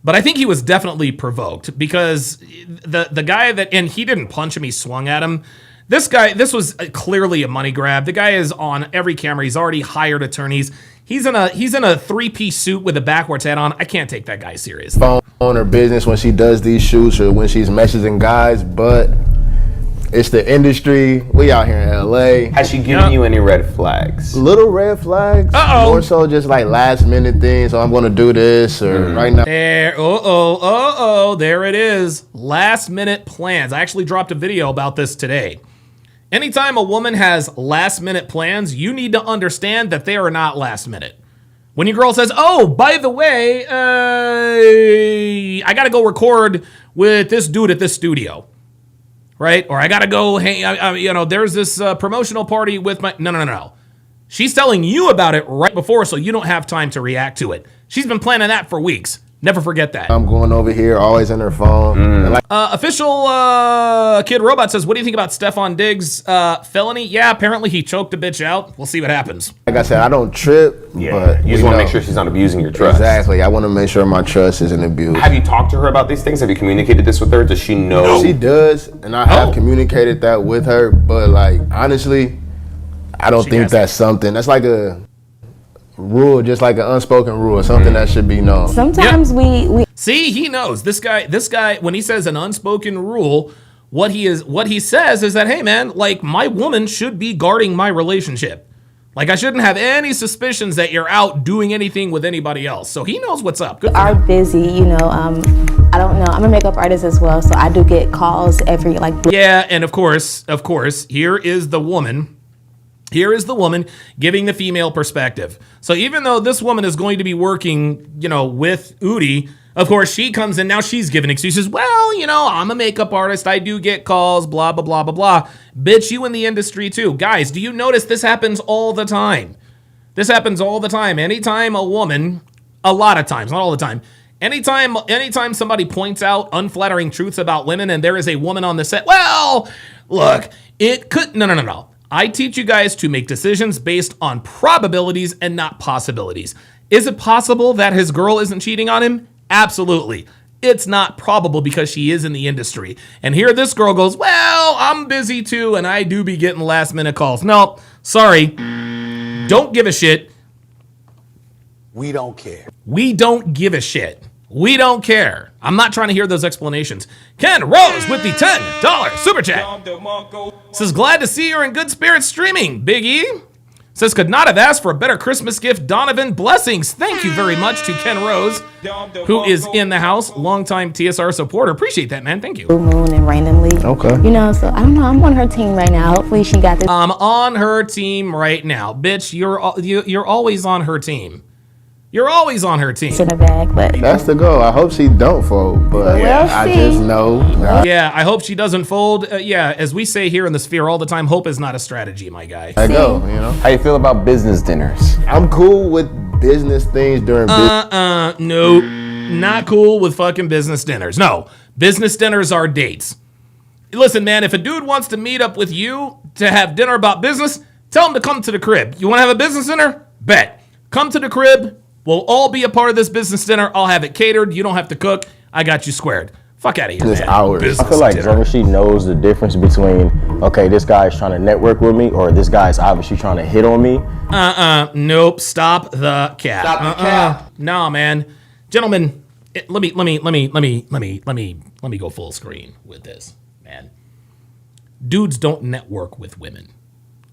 But I think he was definitely provoked because the guy and he didn't punch him, he swung at him. This was clearly a money grab. The guy is on every camera. He's already hired attorneys. He's in a three-piece suit with a backwards hat on. I can't take that guy seriously. Phone on her business when she does these shoots or when she's messaging guys, but it's the industry. We out here in LA. Has she given you any red flags? Little red flags. More so just like last minute things. So I'm gonna do this or right now. There, there it is. Last minute plans. I actually dropped a video about this today. Anytime a woman has last minute plans, you need to understand that they are not last minute. When your girl says, oh, by the way, I gotta go record with this dude at this studio. Right? Or I got to go, hey, there's this promotional party with my... No. She's telling you about it right before, so you don't have time to react to it. She's been planning that for weeks. Never forget that. I'm going over here, always in her phone. Official Kid Robot says, what do you think about Stephon Diggs' felony? Yeah, apparently he choked a bitch out. We'll see what happens. Like I said, I don't trip, but you just want to make sure she's not abusing your trust. Exactly. I want to make sure my trust isn't abused. Have you talked to her about these things? Have you communicated this with her? Does she know? She does, and I have communicated that with her, but like, honestly, I don't think that's something. That's like a rule, just like an unspoken rule, something that should be known. Sometimes we see, he knows. This guy, when he says an unspoken rule, what he says is that, hey man, like my woman should be guarding my relationship. Like I shouldn't have any suspicions that you're out doing anything with anybody else. So he knows what's up. Good are busy, I don't know. I'm a makeup artist as well, so I do get calls every Yeah, and of course, here is the woman giving the female perspective. So even though this woman is going to be working, with Udi, of course, she comes in, now she's giving excuses. Well, I'm a makeup artist. I do get calls, blah, blah, blah, blah, blah. Bitch, you in the industry too. Guys, do you notice this happens all the time? This happens all the time. Anytime a woman, a lot of times, not all the time, anytime somebody points out unflattering truths about women and there is a woman on the set, well, look, it could, no. I teach you guys to make decisions based on probabilities and not possibilities. Is it possible that his girl isn't cheating on him? Absolutely. It's not probable because she is in the industry. And here this girl goes, well, I'm busy too, and I do be getting last minute calls. No, sorry. Don't give a shit. We don't care. We don't give a shit. We don't care. I'm not trying to hear those explanations. Ken Rose with the $10 super chat. Says, glad to see you're in good spirits streaming, Big E. Says, could not have asked for a better Christmas gift, Donovan. Blessings. Thank you very much to Ken Rose, who is in the house. Longtime TSR supporter. Appreciate that, man. Thank you. Blue moon and randomly. Okay. You know, so I don't know. I'm on her team right now. Hopefully she got this. I'm on her team right now. Bitch, you're always on her team. You're always on her team. In her bag, but That's the goal. I hope she don't fold, but We'll I see. just know. Yeah, I hope she doesn't fold. Yeah, as we say here in the Sphere all the time, hope is not a strategy, my guy. I go, you know. How you feel about business dinners? I'm cool with business things during business. Nope. Not cool with fucking business dinners. No, business dinners are dates. Listen, man, if a dude wants to meet up with you to have dinner about business, tell him to come to the crib. You want to have a business dinner? Bet. Come to the crib. We'll all be a part of this business dinner. I'll have it catered. You don't have to cook. I got you squared. Fuck out of here, Business man. hours. Business I feel like as dinner. long as she knows the difference between, okay, this guy's trying to network with me, or this guy's obviously trying to hit on me. Nope. Stop the cap. Stop the cap. Nah, man. Gentlemen, let me go full screen with this, man. Dudes don't network with women.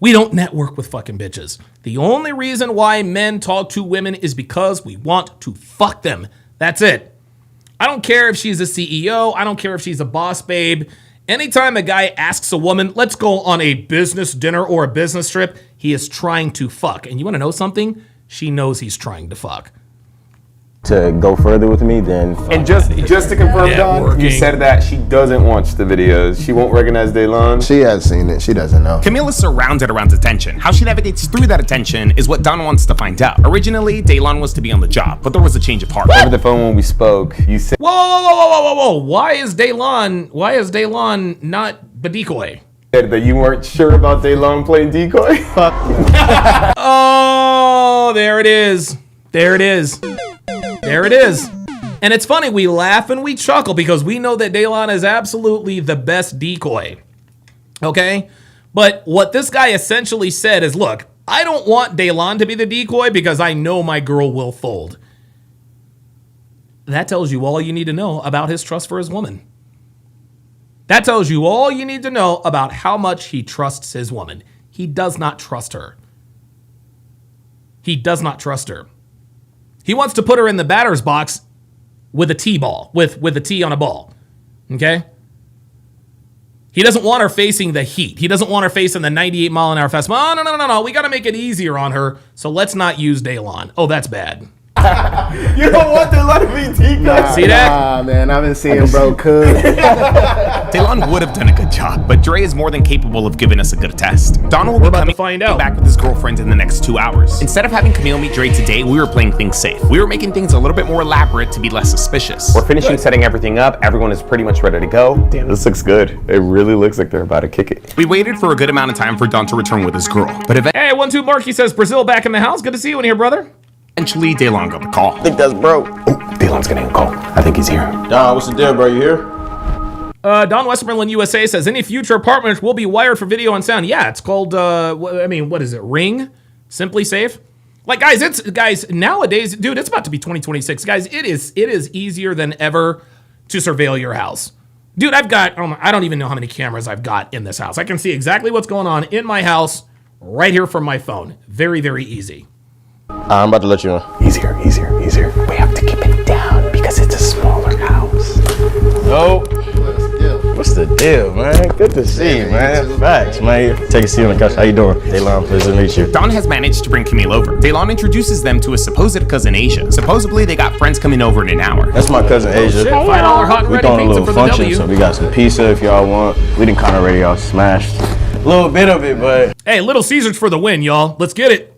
We don't network with fucking bitches. The only reason why men talk to women is because we want to fuck them. That's it. I don't care if she's a CEO. I don't care if she's a boss babe. Anytime a guy asks a woman, let's go on a business dinner or a business trip, he is trying to fuck. And you want to know something? She knows he's trying to fuck. To go further with me, then And just to confirm, Don, you Networking. said that she doesn't watch the videos. She won't recognize Daylon. She has seen it. She doesn't know. Camille is surrounded around attention. How she navigates through that attention is what Don wants to find out. Originally, Daylon was to be on the job, but there was a change of heart. Over the phone when we spoke, you said Whoa. Why is Daylon not the decoy? that you weren't sure about Daylon playing decoy. Oh, there it is. There it is. There it is. And it's funny, we laugh and we chuckle because we know that Daylon is absolutely the best decoy. Okay? But what this guy essentially said is, look, I don't want Daylon to be the decoy because I know my girl will fold. That tells you all you need to know about his trust for his woman. That tells you all you need to know about how much he trusts his woman. He does not trust her. He does not trust her. He wants to put her in the batter's box with a tee ball, with a tee on a ball. Okay? He doesn't want her facing the heat. He doesn't want her facing the 98 mile an hour fastball. Oh, no. We got to make it easier on her. So let's not use Daylon. Oh, that's bad. You don't want Daylon to be decoy. See that? Nah, man, I've been seeing bro cook. Daylon would have done a good job, but Dre is more than capable of giving us a good test. Don will be about to coming find out. back with his girlfriend in the next 2 hours. Instead of having Camille meet Dre today, we were playing things safe. We were making things a little bit more elaborate to be less suspicious. We're finishing setting everything up. Everyone is pretty much ready to go. Damn, this looks good. It really looks like they're about to kick it. We waited for a good amount of time for Don to return with his girl, but Hey, 1-2 Marky says Brazil back in the house. Good to see you in here, brother. eventually Daylon got the call. I think that's broke. Oh, Daylon's getting a call. I think he's here. Don, what's the deal, bro? You here? Don Westmoreland USA says any future apartments will be wired for video and sound. Yeah, it's called what is it? Ring? Simply Safe? Like guys, nowadays, dude, it's about to be 2026. Guys, it is easier than ever to surveil your house. Dude, I've got I don't even know how many cameras I've got in this house. I can see exactly what's going on in my house right here from my phone. Very, very easy. I'm about to let you in. He's here. We have to keep it down because it's a smaller house. Oh, what's the deal, man? Good to see you, man. Facts, man. Take a seat on the couch. How you doing? Daylon, pleasure to meet you. Don has managed to bring Camille over. Daylon introduces them to his supposed cousin Asia. Supposedly, they got friends coming over in an hour. That's my cousin Asia. Shit, $5 hot and We ready throwing a pizza little for the function, W. so we got some pizza if y'all want. We didn't kind of already all smashed a little bit of it, but Hey, Little Caesars for the win, y'all. Let's get it.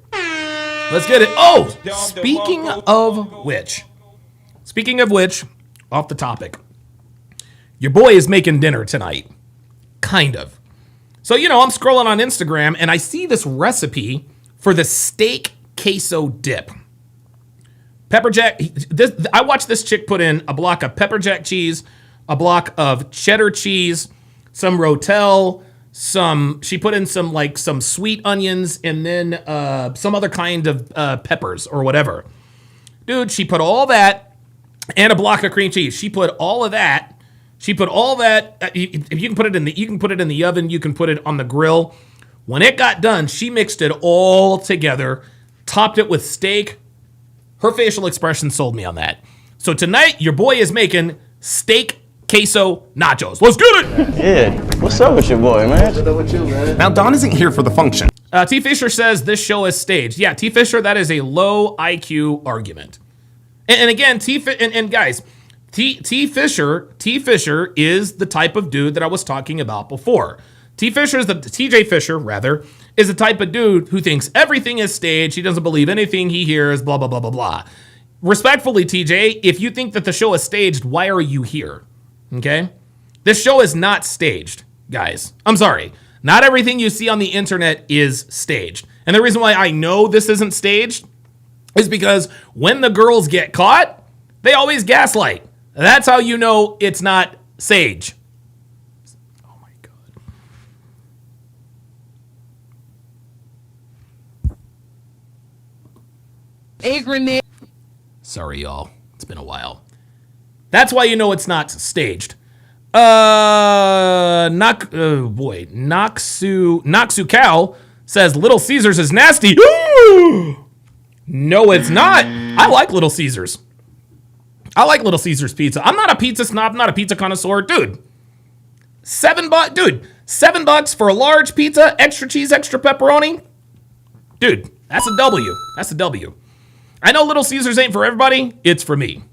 Oh, speaking of which, off the topic. Your boy is making dinner tonight. Kind of. So, I'm scrolling on Instagram and I see this recipe for the steak queso dip. Pepper jack. I watched this chick put in a block of pepper jack cheese, a block of cheddar cheese, some Rotel, she put in some sweet onions, and then some other kind of peppers or whatever. Dude, she put all that and a block of cream cheese. She put all of that. She put all that. If you can put it in the, you can put it in the oven. You can put it on the grill. When it got done, she mixed it all together, topped it with steak. Her facial expression sold me on that. So tonight, your boy is making steak queso nachos. Let's get it. Yeah. What's up with your boy, man? What's up with you, man? Now, Dawn isn't here for the function. T. Fisher says this show is staged. Yeah, T. Fisher, that is a low IQ argument. And again, guys, T. Fisher is the type of dude that I was talking about before. TJ Fisher, rather, is the type of dude who thinks everything is staged. He doesn't believe anything he hears, blah, blah, blah, blah, blah. Respectfully, TJ, if you think that the show is staged, why are you here? Okay? This show is not staged, guys. I'm sorry. Not everything you see on the internet is staged. And the reason why I know this isn't staged is because when the girls get caught, they always gaslight. That's how you know it's not sage. Oh my God. A grenade. Sorry, y'all. It's been a while. That's why you know it's not staged. Noxu Cow says Little Caesars is nasty. No, it's not. I like Little Caesars. I like Little Caesars pizza. I'm not a pizza snob, not a pizza connoisseur. Dude, $7 for a large pizza, extra cheese, extra pepperoni. Dude, that's a W. That's a W. I know Little Caesars ain't for everybody. It's for me.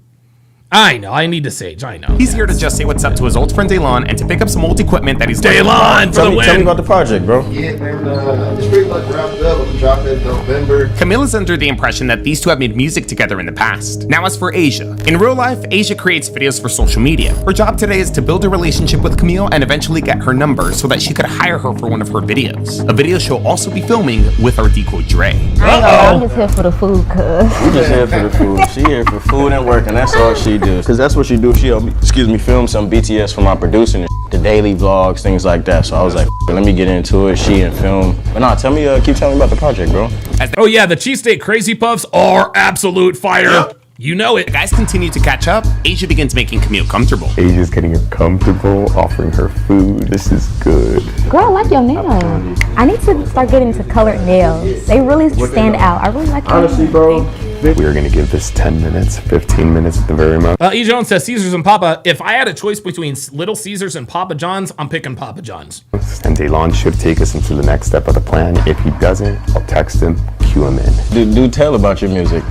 I know. I need to sage. I know. He's here to just say what's up to his old friend Daylon and to pick up some old equipment that he's Daylon for the win. Tell me about the project, bro. Yeah, man. It's pretty much wrapped up. We'll drop it in November. Camille is under the impression that these two have made music together in the past. Now, as for Asia, in real life, Asia creates videos for social media. Her job today is to build a relationship with Camille and eventually get her number so that she could hire her for one of her videos. A video she'll also be filming with our decoy Dre. I'm just here for the food, cuz. We just here for the food. She here for food and work, and that's all she do. Cause that's what she do. She help me, film some BTS for my producing and the daily vlogs, things like that. So I was like, let me get into it. She and film. But nah, keep telling me about the project, bro. Oh yeah, the cheesesteak crazy puffs are absolute fire. You know it. The guys continue to catch up. Asia begins making Camille comfortable. Asia's getting her comfortable, offering her food. This is good. Girl, I like your nails. I need to start getting into colored nails. They really stand out. I really like your Honestly, bro. We are going to give this 10 minutes, 15 minutes at the very most. E. Jones says Caesars and Papa. If I had a choice between Little Caesars and Papa John's, I'm picking Papa John's. And Daylon should take us into the next step of the plan. If he doesn't, I'll text him, cue him in. Do tell about your music.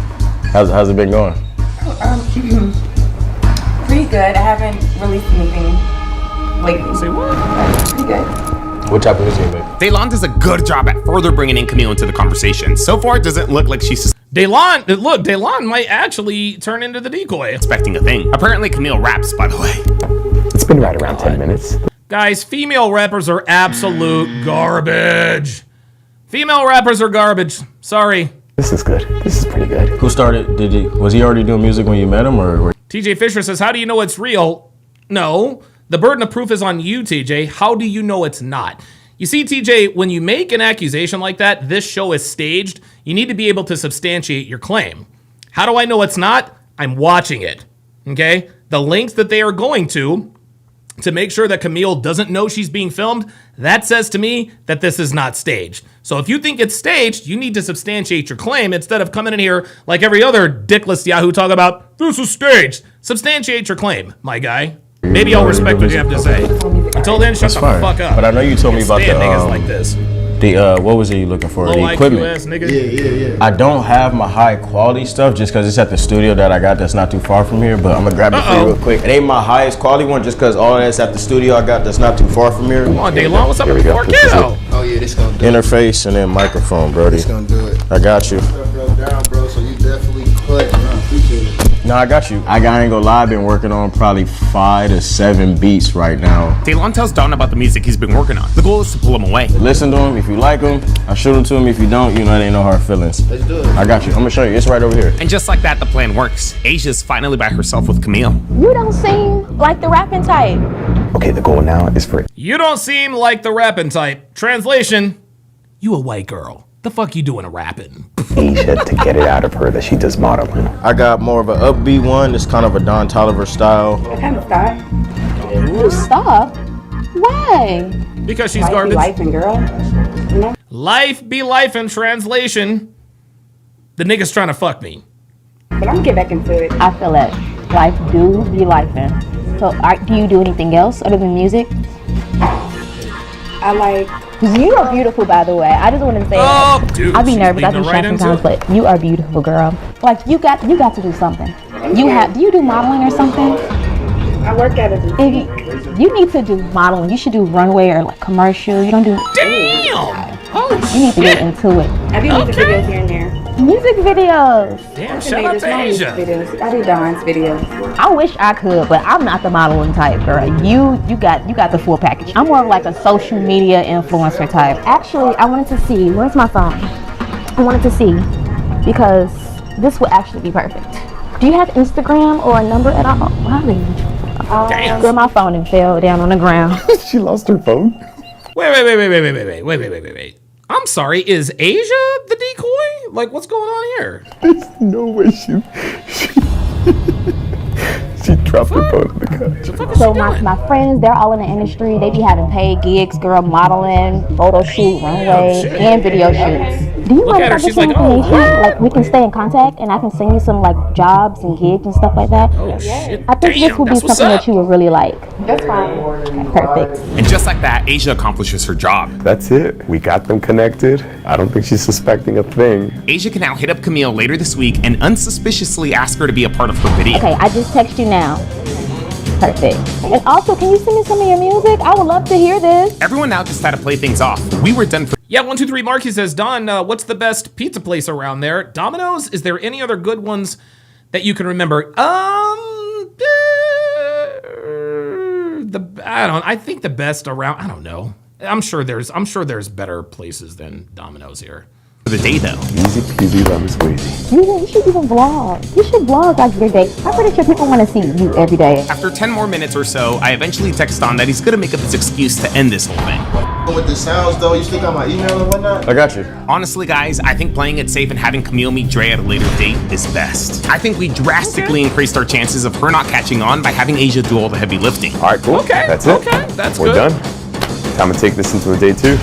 How's it been going? Pretty good. I haven't released anything lately. Say what? Pretty good. What type of music you make? Daylon does a good job at further bringing in Camille into the conversation. So far, it doesn't look like she's Daylon might actually turn into the decoy. expecting a thing. Apparently, Camille raps, by the way. It's been right around 10 minutes. Guys, female rappers are absolute garbage. Female rappers are garbage. Sorry. This is good. This is pretty good. Who started? Was he already doing music when you met him, or? TJ Fisher says, how do you know it's real? No, the burden of proof is on you, TJ. How do you know it's not? You see, TJ, when you make an accusation like that, this show is staged. You need to be able to substantiate your claim. How do I know it's not? I'm watching it, okay? The lengths that they are going to make sure that Camille doesn't know she's being filmed, that says to me that this is not staged. So if you think it's staged, you need to substantiate your claim instead of coming in here like every other dickless Yahoo talk about, this is staged. Substantiate your claim, my guy. Maybe I'll respect what you have to say. Until then, shut the fuck up. But I know you told me about the niggas like this. What was he looking for? Low The equipment. IQ ass nigga. Yeah. I don't have my high quality stuff just because it's at the studio that I got that's not too far from here, but I'm gonna grab it for you real quick. It ain't my highest quality one just because all that's at the studio I got that's not too far from here. Come on, Daylon, what's up with the 4K? Oh yeah, this gonna do it. Interface and then microphone, Brody. This gonna do it. I got you. Broke down, bro. So you definitely cut. I appreciate it. No, I got you. I ain't gonna lie, I've been working on probably 5 to 7 beats right now. Daylon tells Dawn about the music he's been working on. The goal is to pull him away. Listen to him. If you like him, I shoot him to him. If you don't, you know, it ain't no hard feelings. Let's do it. I got you. I'm gonna show you. It's right over here. And just like that, the plan works. Asia's finally by herself with Camille. You don't seem like the rapping type. Okay, the goal now is for You don't seem like the rapping type. Translation, you a white girl. The fuck you doing a rapping? Asia to get it out of her that she does modeling? I got more of an upbeat one. It's kind of a Don Toliver style. What kind of thought? You stop. Why? Because she's Life be garbage. life and girl. You know? Life be life in translation. The nigga's trying to fuck me. But I'm gonna get back into it. I feel that life do be life in. So, do you do anything else other than music? I like. You are beautiful, by the way. I just want to say that. Dude, I be she's nervous. I leading do right shy into sometimes, it. but you are beautiful, girl. Like you got to do something. Do you do modeling or something? I work at a boutique. You need to do modeling. You should do runway or like commercial. You don't do. Damn! Oh, You need to get into it. I do music videos here and there. Music videos. Damn, shout out to Asia. Videos. I do dance videos. I wish I could, but I'm not the modeling type, girl. You got the full package. I'm more of like a social media influencer type. Actually, I wanted to see. Where's my phone? I wanted to see because this would actually be perfect. Do you have Instagram or a number at all? Damn. Girl, my phone and fell down on the ground. She lost her phone? Wait. I'm sorry, is Asia the decoy? Like, what's going on here? There's no way she dropped her phone in the car. So my friends, they're all in the industry. They be having paid gigs, girl, modeling, photo shoot, runway, and video shoots. Do you Look mind at her, if I she's get some like, oh, information? Like we can stay in contact, and I can send you some like jobs and gigs and stuff like that. Oh, shit. I think this would be That's what's something up. that you would really like. That's fine. Perfect. And just like that, Asia accomplishes her job. That's it. We got them connected. I don't think she's suspecting a thing. Asia can now hit up Camille later this week and unsuspiciously ask her to be a part of her video. Okay, I just text you now. Perfect. And also, can you send me some of your music? I would love to hear this. Everyone now just had to play things off. We were done for. Yeah, 123 Marky says, Don, what's the best pizza place around there? Domino's? Is there any other good ones that you can remember? I think the best around, I don't know. I'm sure there's better places than Domino's here. For the day though. Easy peasy lemon squeezy. You should even vlog. You should vlog like your day. I'm pretty sure people want to see you every day. After 10 more minutes or so, I eventually text Don that he's gonna make up his excuse to end this whole thing. With the sounds though, you still got my email and whatnot? I got you. Honestly, guys, I think playing it safe and having Camille meet Dre at a later date is best. I think we drastically increased our chances of her not catching on by having Asia do all the heavy lifting. All right, cool. Okay, That's it. okay, that's We're good. done. Time to take this into a day 2.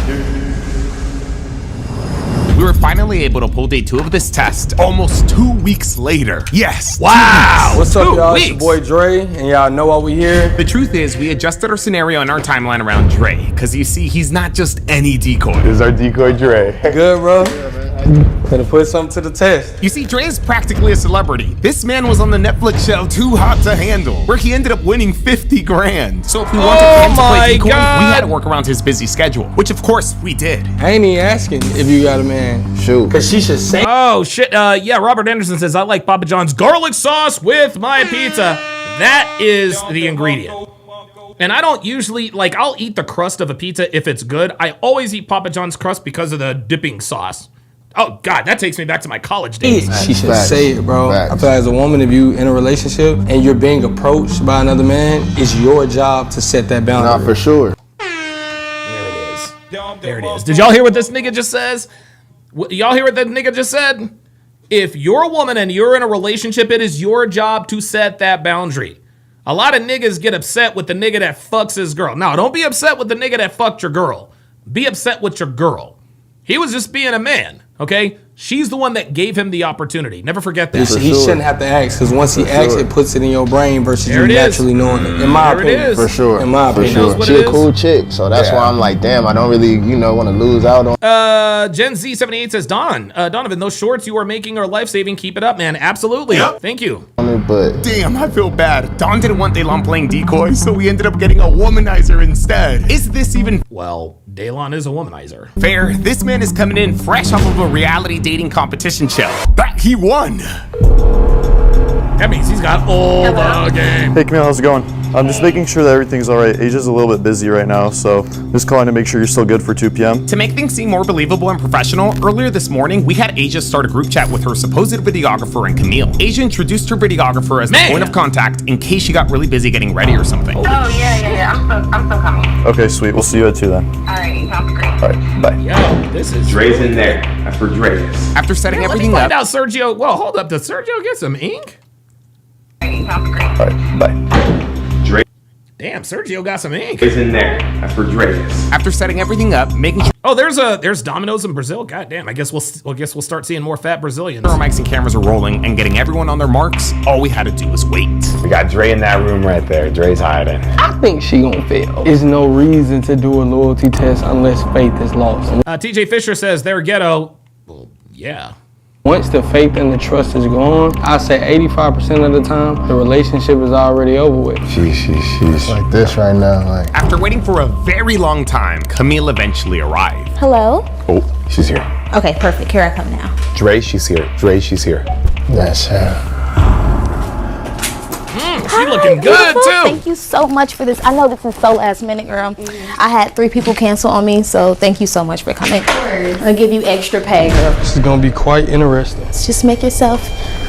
We were finally able to pull day 2 of this test almost 2 weeks later. Yes. Wow. What's up, 2 y'all? It's your weeks. boy Dre, and y'all know why we here. The truth is, we adjusted our scenario and our timeline around Dre, because you see, he's not just any decoy. This is our decoy Dre. Good, bro. Gonna put something to the test. You see, Dre is practically a celebrity. This man was on the Netflix show Too Hot to Handle, where he ended up winning 50 grand. So if we wanted him to play my decoy, God. we had to work around his busy schedule, which of course we did. I ain't even asking if you got a man. Shoot. Cause she should say. Oh, shit. Yeah, Robert Anderson says, I like Papa John's garlic sauce with my pizza. That is the ingredient. And I don't usually, like, I'll eat the crust of a pizza if it's good. I always eat Papa John's crust because of the dipping sauce. Oh, God, that takes me back to my college days. She should Facts. say it, bro. Facts. I feel like as a woman, if you in a relationship and you're being approached by another man, it's your job to set that boundary. Nah, for sure. There it is. There it is. Did y'all hear what this nigga just says? Y'all hear what that nigga just said? If you're a woman and you're in a relationship, it is your job to set that boundary. A lot of niggas get upset with the nigga that fucks his girl. No, don't be upset with the nigga that fucked your girl. Be upset with your girl. He was just being a man, okay? She's the one that gave him the opportunity. Never forget that. He shouldn't have to ask, because once he asks, it puts it in your brain versus There you it is. naturally knowing it. In my There it opinion. is. For sure. In my For opinion. sure. what She it a is. cool chick, so that's why I'm like, damn, I don't really, want to lose out on. Gen Z78 says, Donovan, those shorts you are making are life-saving. Keep it up, man. Absolutely. Thank you. it, but Damn, I feel bad. Don didn't want Daylon playing decoy, so we ended up getting a womanizer instead. Is this even Well, Daylon is a womanizer. fair? This man is coming in fresh off of a reality dating competition show that he won. That means he's got all the game. Hey Camille, how's it going? I'm just making sure that everything's all right. Asia's a little bit busy right now, so I'm just calling to make sure you're still good for 2 p.m. To make things seem more believable and professional, earlier this morning, we had Asia start a group chat with her supposed videographer and Camille. Asia introduced her videographer as the point of contact in case she got really busy getting ready or something. Oh, yeah. I'm still coming. Okay, sweet. We'll see you at 2 then. All right, sounds great. All right, bye. Yo, this is Dre's in there. That's for Dre. After setting everything find up, out Sergio. Well, hold up. Does Sergio get some ink? All right, sounds great. All right, bye. Dre Damn, Sergio got some ink. is in there. That's for Dre. after setting everything up, making sure Oh, there's Domino's in Brazil. God damn. I guess we'll start seeing more fat Brazilians. our mics and cameras are rolling and getting everyone on their marks, all we had to do was wait. We got Dre in that room right there. Dre's hiding. I think she gonna fail. There's no reason to do a loyalty test unless faith is lost. TJ Fisher says they're ghetto. Well, yeah. Once the faith and the trust is gone, I say 85% of the time, the relationship is already over with. She's like this right now. Like, After waiting for a very long time, Camille eventually arrived. Hello? Oh, she's here. Okay, perfect. Here I come now. Dre, she's here. Dre, she's here. that's her. She looking good Beautiful. too. Thank you so much for this. I know this is so last minute, girl. I had 3 people cancel on me, so thank you so much for coming. I'll give you extra pay, girl. This is gonna be quite interesting. Just make yourself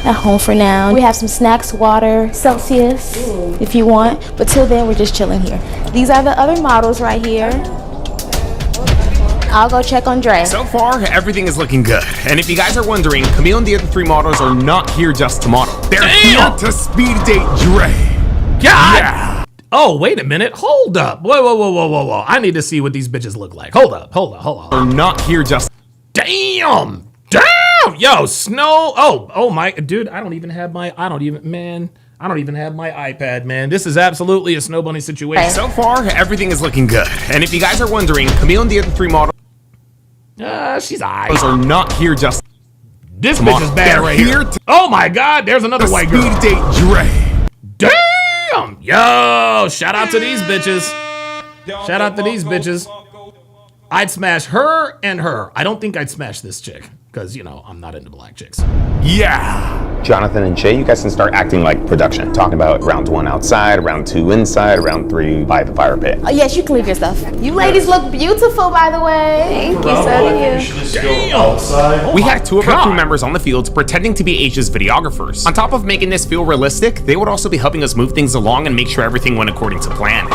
at home for now. We have some snacks, water, Celsius, if you want. But till then, we're just chilling here. These are the other models right here. I'll go check on Dre. So far, everything is looking good. And if you guys are wondering, Camille and the other 3 models are not here just to model. They're here to speed date Dre. God. Yeah. Oh, wait a minute. Hold up. Whoa. I need to see what these bitches look like. Hold up. They're not here just. Damn. Yo, Snow. Oh my, dude. I don't even have my iPad, man. This is absolutely a Snow Bunny situation. So far, everything is looking good. And if you guys are wondering, Camille and the other 3 models She's aight. are not here just. This bitch is bad They're right here here. to Oh my God, there's another white girl. speed date Dre. Damn. Yo, shout out to these bitches. I'd smash her and her. I don't think I'd smash this chick because, I'm not into black chicks. Yeah. Jonathan and Shay, you guys can start acting like production. Talking about round 1 outside, round 2 inside, round 3 by the fire pit. Oh, yes, you can leave your stuff. You ladies look beautiful, by the way. Thank you, so do you. We had 2 of our crew members on the field pretending to be Asia's videographers. On top of making this feel realistic, they would also be helping us move things along and make sure everything went according to plan.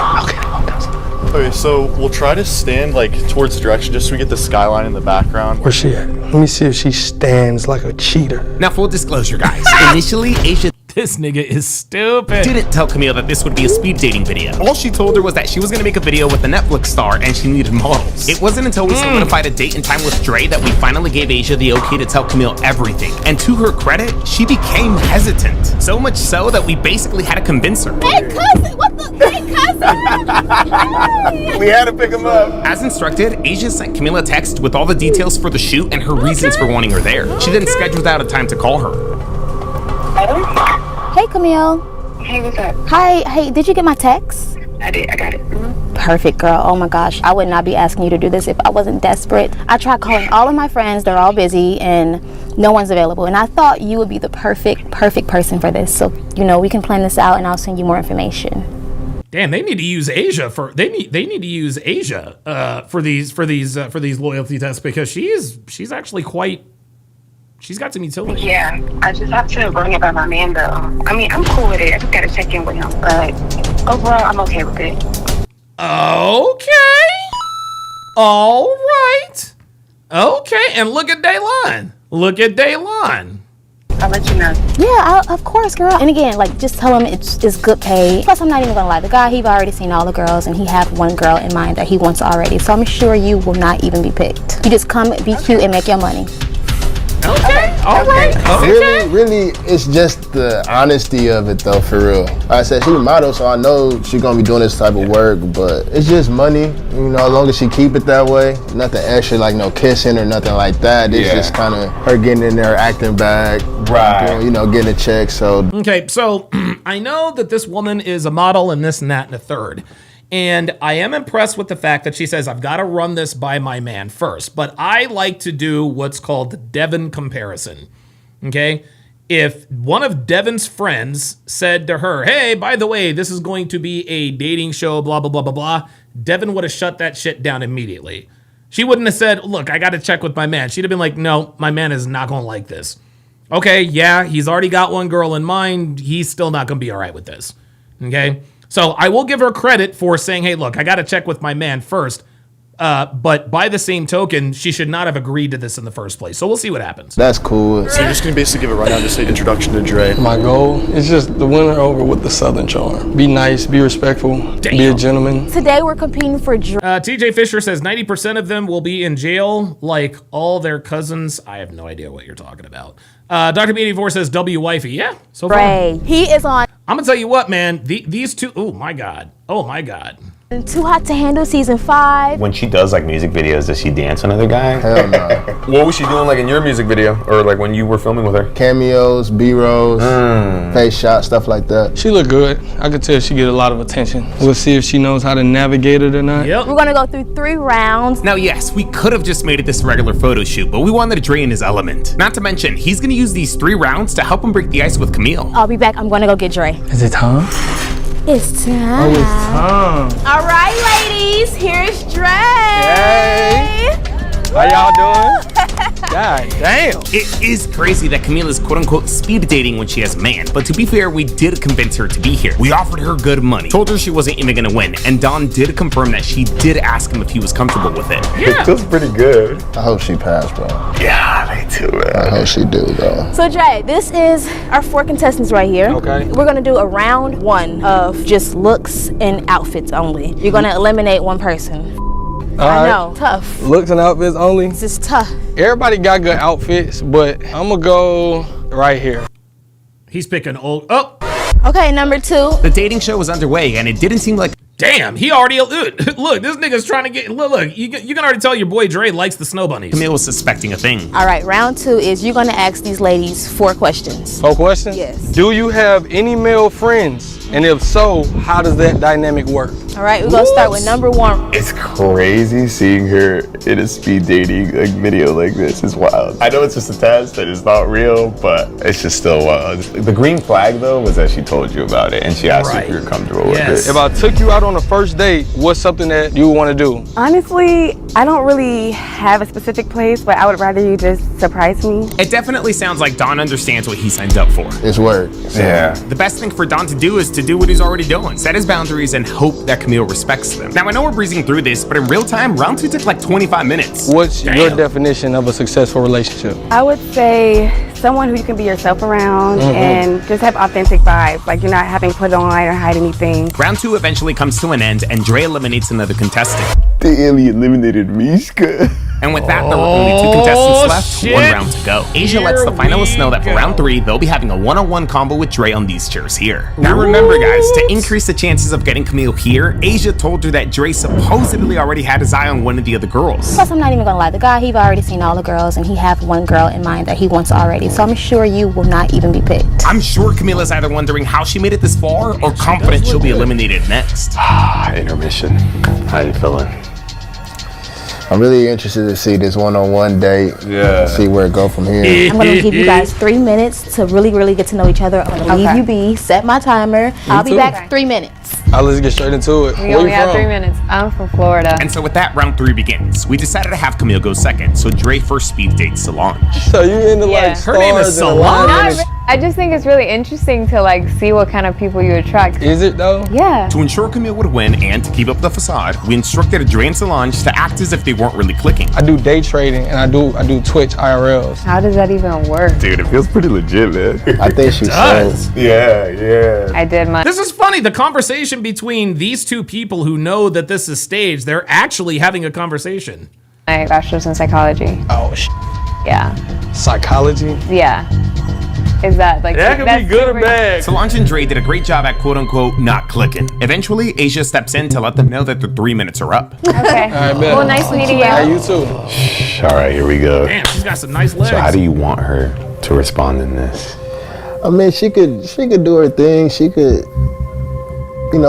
Okay, so we'll try to stand like towards the direction just so we get the skyline in the background. Where's she at? Let me see if she stands like a cheater. Now, full disclosure, guys. Initially, Asia This nigga is stupid. didn't tell Camille that this would be a speed dating video. All she told her was that she was gonna make a video with a Netflix star and she needed models. It wasn't until we solidified a date and time with Dre that we finally gave Asia the okay to tell Camille everything. And to her credit, she became hesitant. So much so that we basically had to convince her. Hey, cousin, what the? Hey, cousin. We had to pick him up. As instructed, Asia sent Camille a text with all the details for the shoot and her reasons for wanting her there. She then scheduled out a time to call her. Hey, Camille. Hey, what's up? Hi. Hey, did you get my text? I did. I got it. Perfect, girl. Oh my gosh. I would not be asking you to do this if I wasn't desperate. I tried calling all of my friends. They're all busy and no one's available. And I thought you would be the perfect person for this. So, we can plan this out and I'll send you more information. Damn, they need to use Asia for these loyalty tests because she's actually quite. She's got some utility. Yeah, I just have to bring it by my man, though. I mean, I'm cool with it. I just gotta check in with him. But overall, I'm okay with it. Okay. All right. Okay, and look at Daylon. I'll let you know. Yeah, of course, girl. And again, just tell him it's good pay. Plus, I'm not even gonna lie. The guy, he's already seen all the girls, and he had one girl in mind that he wants already. So I'm sure you will not even be picked. You just come, be cute, and make your money. Okay. All right. Okay. Really, it's just the honesty of it, though, for real. Like I said, she's a model, so I know she's gonna be doing this type of work, but it's just money. As long as she keep it that way, nothing extra, like no kissing or nothing like that. It's just kind of her getting in there, acting back, Right. getting a check. So Okay, so I know that this woman is a model and this and that and a third. And I am impressed with the fact that she says, I've got to run this by my man first. But I like to do what's called the Devon comparison. Okay? if one of Devon's friends said to her, hey, by the way, this is going to be a dating show, blah, blah, blah, blah, blah, Devon would have shut that shit down immediately. She wouldn't have said, look, I got to check with my man. She'd have been like, no, my man is not going to like this. Okay, yeah, he's already got one girl in mind. He's still not going to be all right with this. Okay? So I will give her credit for saying, hey, look, I got to check with my man first. But by the same token, she should not have agreed to this in the first place. So we'll see what happens. That's cool. So you're just going to basically give it right now, just say introduction to Dre. My goal is just to win her over with the Southern charm. Be nice, be respectful, be a gentleman. Today we're competing for Dre. TJ Fisher says 90% of them will be in jail like all their cousins. I have no idea what you're talking about. Dr. B84 says W Wifey. Yeah, so far. He is on I'm going to tell you what, man. These two, oh my God. Oh my God. Too Hot to Handle season 5. When she does like music videos, does she dance on other guy? Hell no. What was she doing like in your music video, or like when you were filming with her? Cameos, B-rolls, face shots, stuff like that. She look good. I could tell she get a lot of attention. We'll see if she knows how to navigate it or not. Yep. We're gonna go through 3 rounds. Now, yes, we could have just made it this regular photo shoot, but we wanted Dre in his element. Not to mention, he's gonna use these 3 rounds to help him break the ice with Camille. I'll be back. I'm gonna go get Dre. Is it time? It's time. Oh, it's time. All right, ladies. Here's Dre. Hey. How y'all doing? God damn. It is crazy that Camille is quote-unquote speed dating when she has a man, but to be fair, we did convince her to be here. We offered her good money, told her she wasn't even gonna win, and Dawn did confirm that she did ask him if he was comfortable with it. It feels pretty good. I hope she passed, bro. Yeah, me too, man. I hope she do, though. So, Dre, this is our 4 contestants right here. Okay. We're gonna do a round 1 of just looks and outfits only. You're gonna eliminate one person. I know, tough. Looks and outfits only. This is tough. Everybody got good outfits, but I'm gonna go right here. He's picking old. Oh, Okay, number 2. The dating show was underway, and it didn't seem like damn. He already. Look, this nigga's trying to get. Look, you can already tell your boy Dre likes the snow bunnies. Camille was suspecting a thing. All right, round 2 is you're gonna ask these ladies 4 questions. 4 questions? Yes. Do you have any male friends? And if so, how does that dynamic work? All right, we're gonna start with number 1. It's crazy seeing her in a speed dating like video like this. It's wild. I know it's just a test and it's not real, but it's just still wild. The green flag though was that she told you about it and she asked you if you were comfortable with it. If I took you out on a first date, what's something that you want to do? Honestly, I don't really have a specific place, but I would rather you just surprise me. It definitely sounds like Don understands what he signed up for. It's work. So. Yeah. The best thing for Don to do is to do what he's already doing. Set his boundaries and hope that Camille respects them. Now, I know we're breezing through this, but in real time, round 2 took like 25 minutes. What's your definition of a successful relationship? I would say someone who you can be yourself around and just have authentic vibes. Like you're not having to put on or hide anything. Round 2 eventually comes to an end, and Dre eliminates another contestant. They only eliminated Mishka. And with that, there were only 2 contestants left, 1 round to go. Asia lets the finalists know that for round 3, they'll be having a one-on-one combo with Dre on these chairs here. Now remember guys, to increase the chances of getting Camille here, Asia told her that Dre supposedly already had his eye on one of the other girls. Plus, I'm not even gonna lie. The guy, he's already seen all the girls, and he have one girl in mind that he wants already. So I'm sure you will not even be picked. I'm sure Camilla's either wondering how she made it this far or confident she'll be eliminated next. Intermission. How you feeling? I'm really interested to see this one-on-one date. Yeah. See where it go from here. I'm gonna give you guys 3 minutes to really get to know each other. I'm gonna leave you be, set my timer. I'll be back 3 minutes. Let's get straight into it. We only have 3 minutes. I'm from Florida. And so with that, round 3 begins. We decided to have Camille go second, so Dre first speed dates Solange. So you into like stars? Her name is Solange? I just think it's really interesting to like see what kind of people you attract. Is it though? Yeah. To ensure Camille would win and to keep up the facade, we instructed Dre and Solange to act as if they weren't really clicking. I do day trading and I do Twitch IRLs. How does that even work? Dude, it feels pretty legit, man. I think she does. Yeah. I did my. This is funny. The conversation between these 2 people who know that this is staged, they're actually having a conversation. My bachelor's in psychology. Oh Yeah. Psychology? Yeah. Is that like that could be good or bad? Solange and Dre did a great job at quote-unquote not clicking. Eventually, Asia steps in to let them know that the 3 minutes are up. Okay. All right, Well, nice meeting you. Yeah, you too. All right, here we go. Damn, she's got some nice legs. So how do you want her to respond in this? I mean, she could do her thing. She could,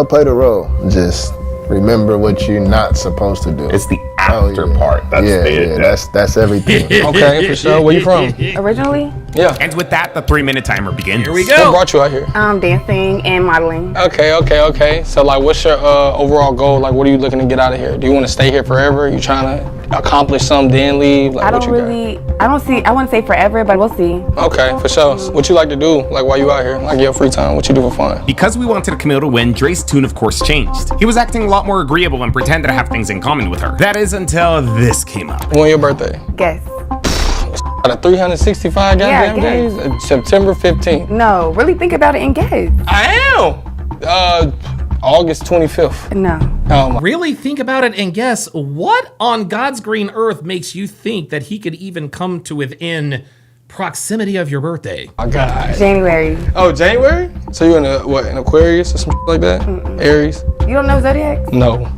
play the role. Just remember what you're not supposed to do. It's the after part. That's everything. Okay, for sure. Where you from? Originally, Yeah. And with that, the 3-minute timer begins. Here we What go. brought you out here? dancing and modeling. Okay. So like, what's your overall goal? Like, what are you looking to get out of here? Do you want to stay here forever? You trying to accomplish something, then leave? Like, I what you wouldn't say forever, but we'll see. got? Okay, for sure. So what you like to do? Like, while you out here? Like, your free time? What you do for fun? Because we wanted Camille to win, Dre's tune of course changed. He was acting a lot more agreeable and pretended to have things in common with her. That is until this came up. When your birthday? Guess. Out of 365 goddamn Yeah, days? September 15th. No, really think about it and guess. I am! August 25th. No. Oh my. Really think about it and guess what on God's green earth makes you think that he could even come to within proximity of your birthday? My God. January. Oh, January? So you in an Aquarius or something like that? Aries? You don't know Zodiac? No.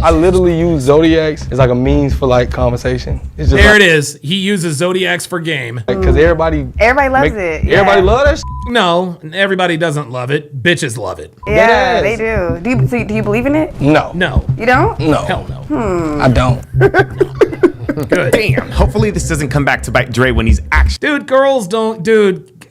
I literally use zodiacs as like a means for like conversation. It's just There it is. He uses zodiacs for game. Because everybody loves it. Yeah. Everybody love that shit? No, everybody doesn't love it. Bitches love it. Yeah, they do. Do you believe in it? No. No. You don't? No. Hell no. I don't. Good. Damn. Hopefully this doesn't come back to bite Dre when he's actually.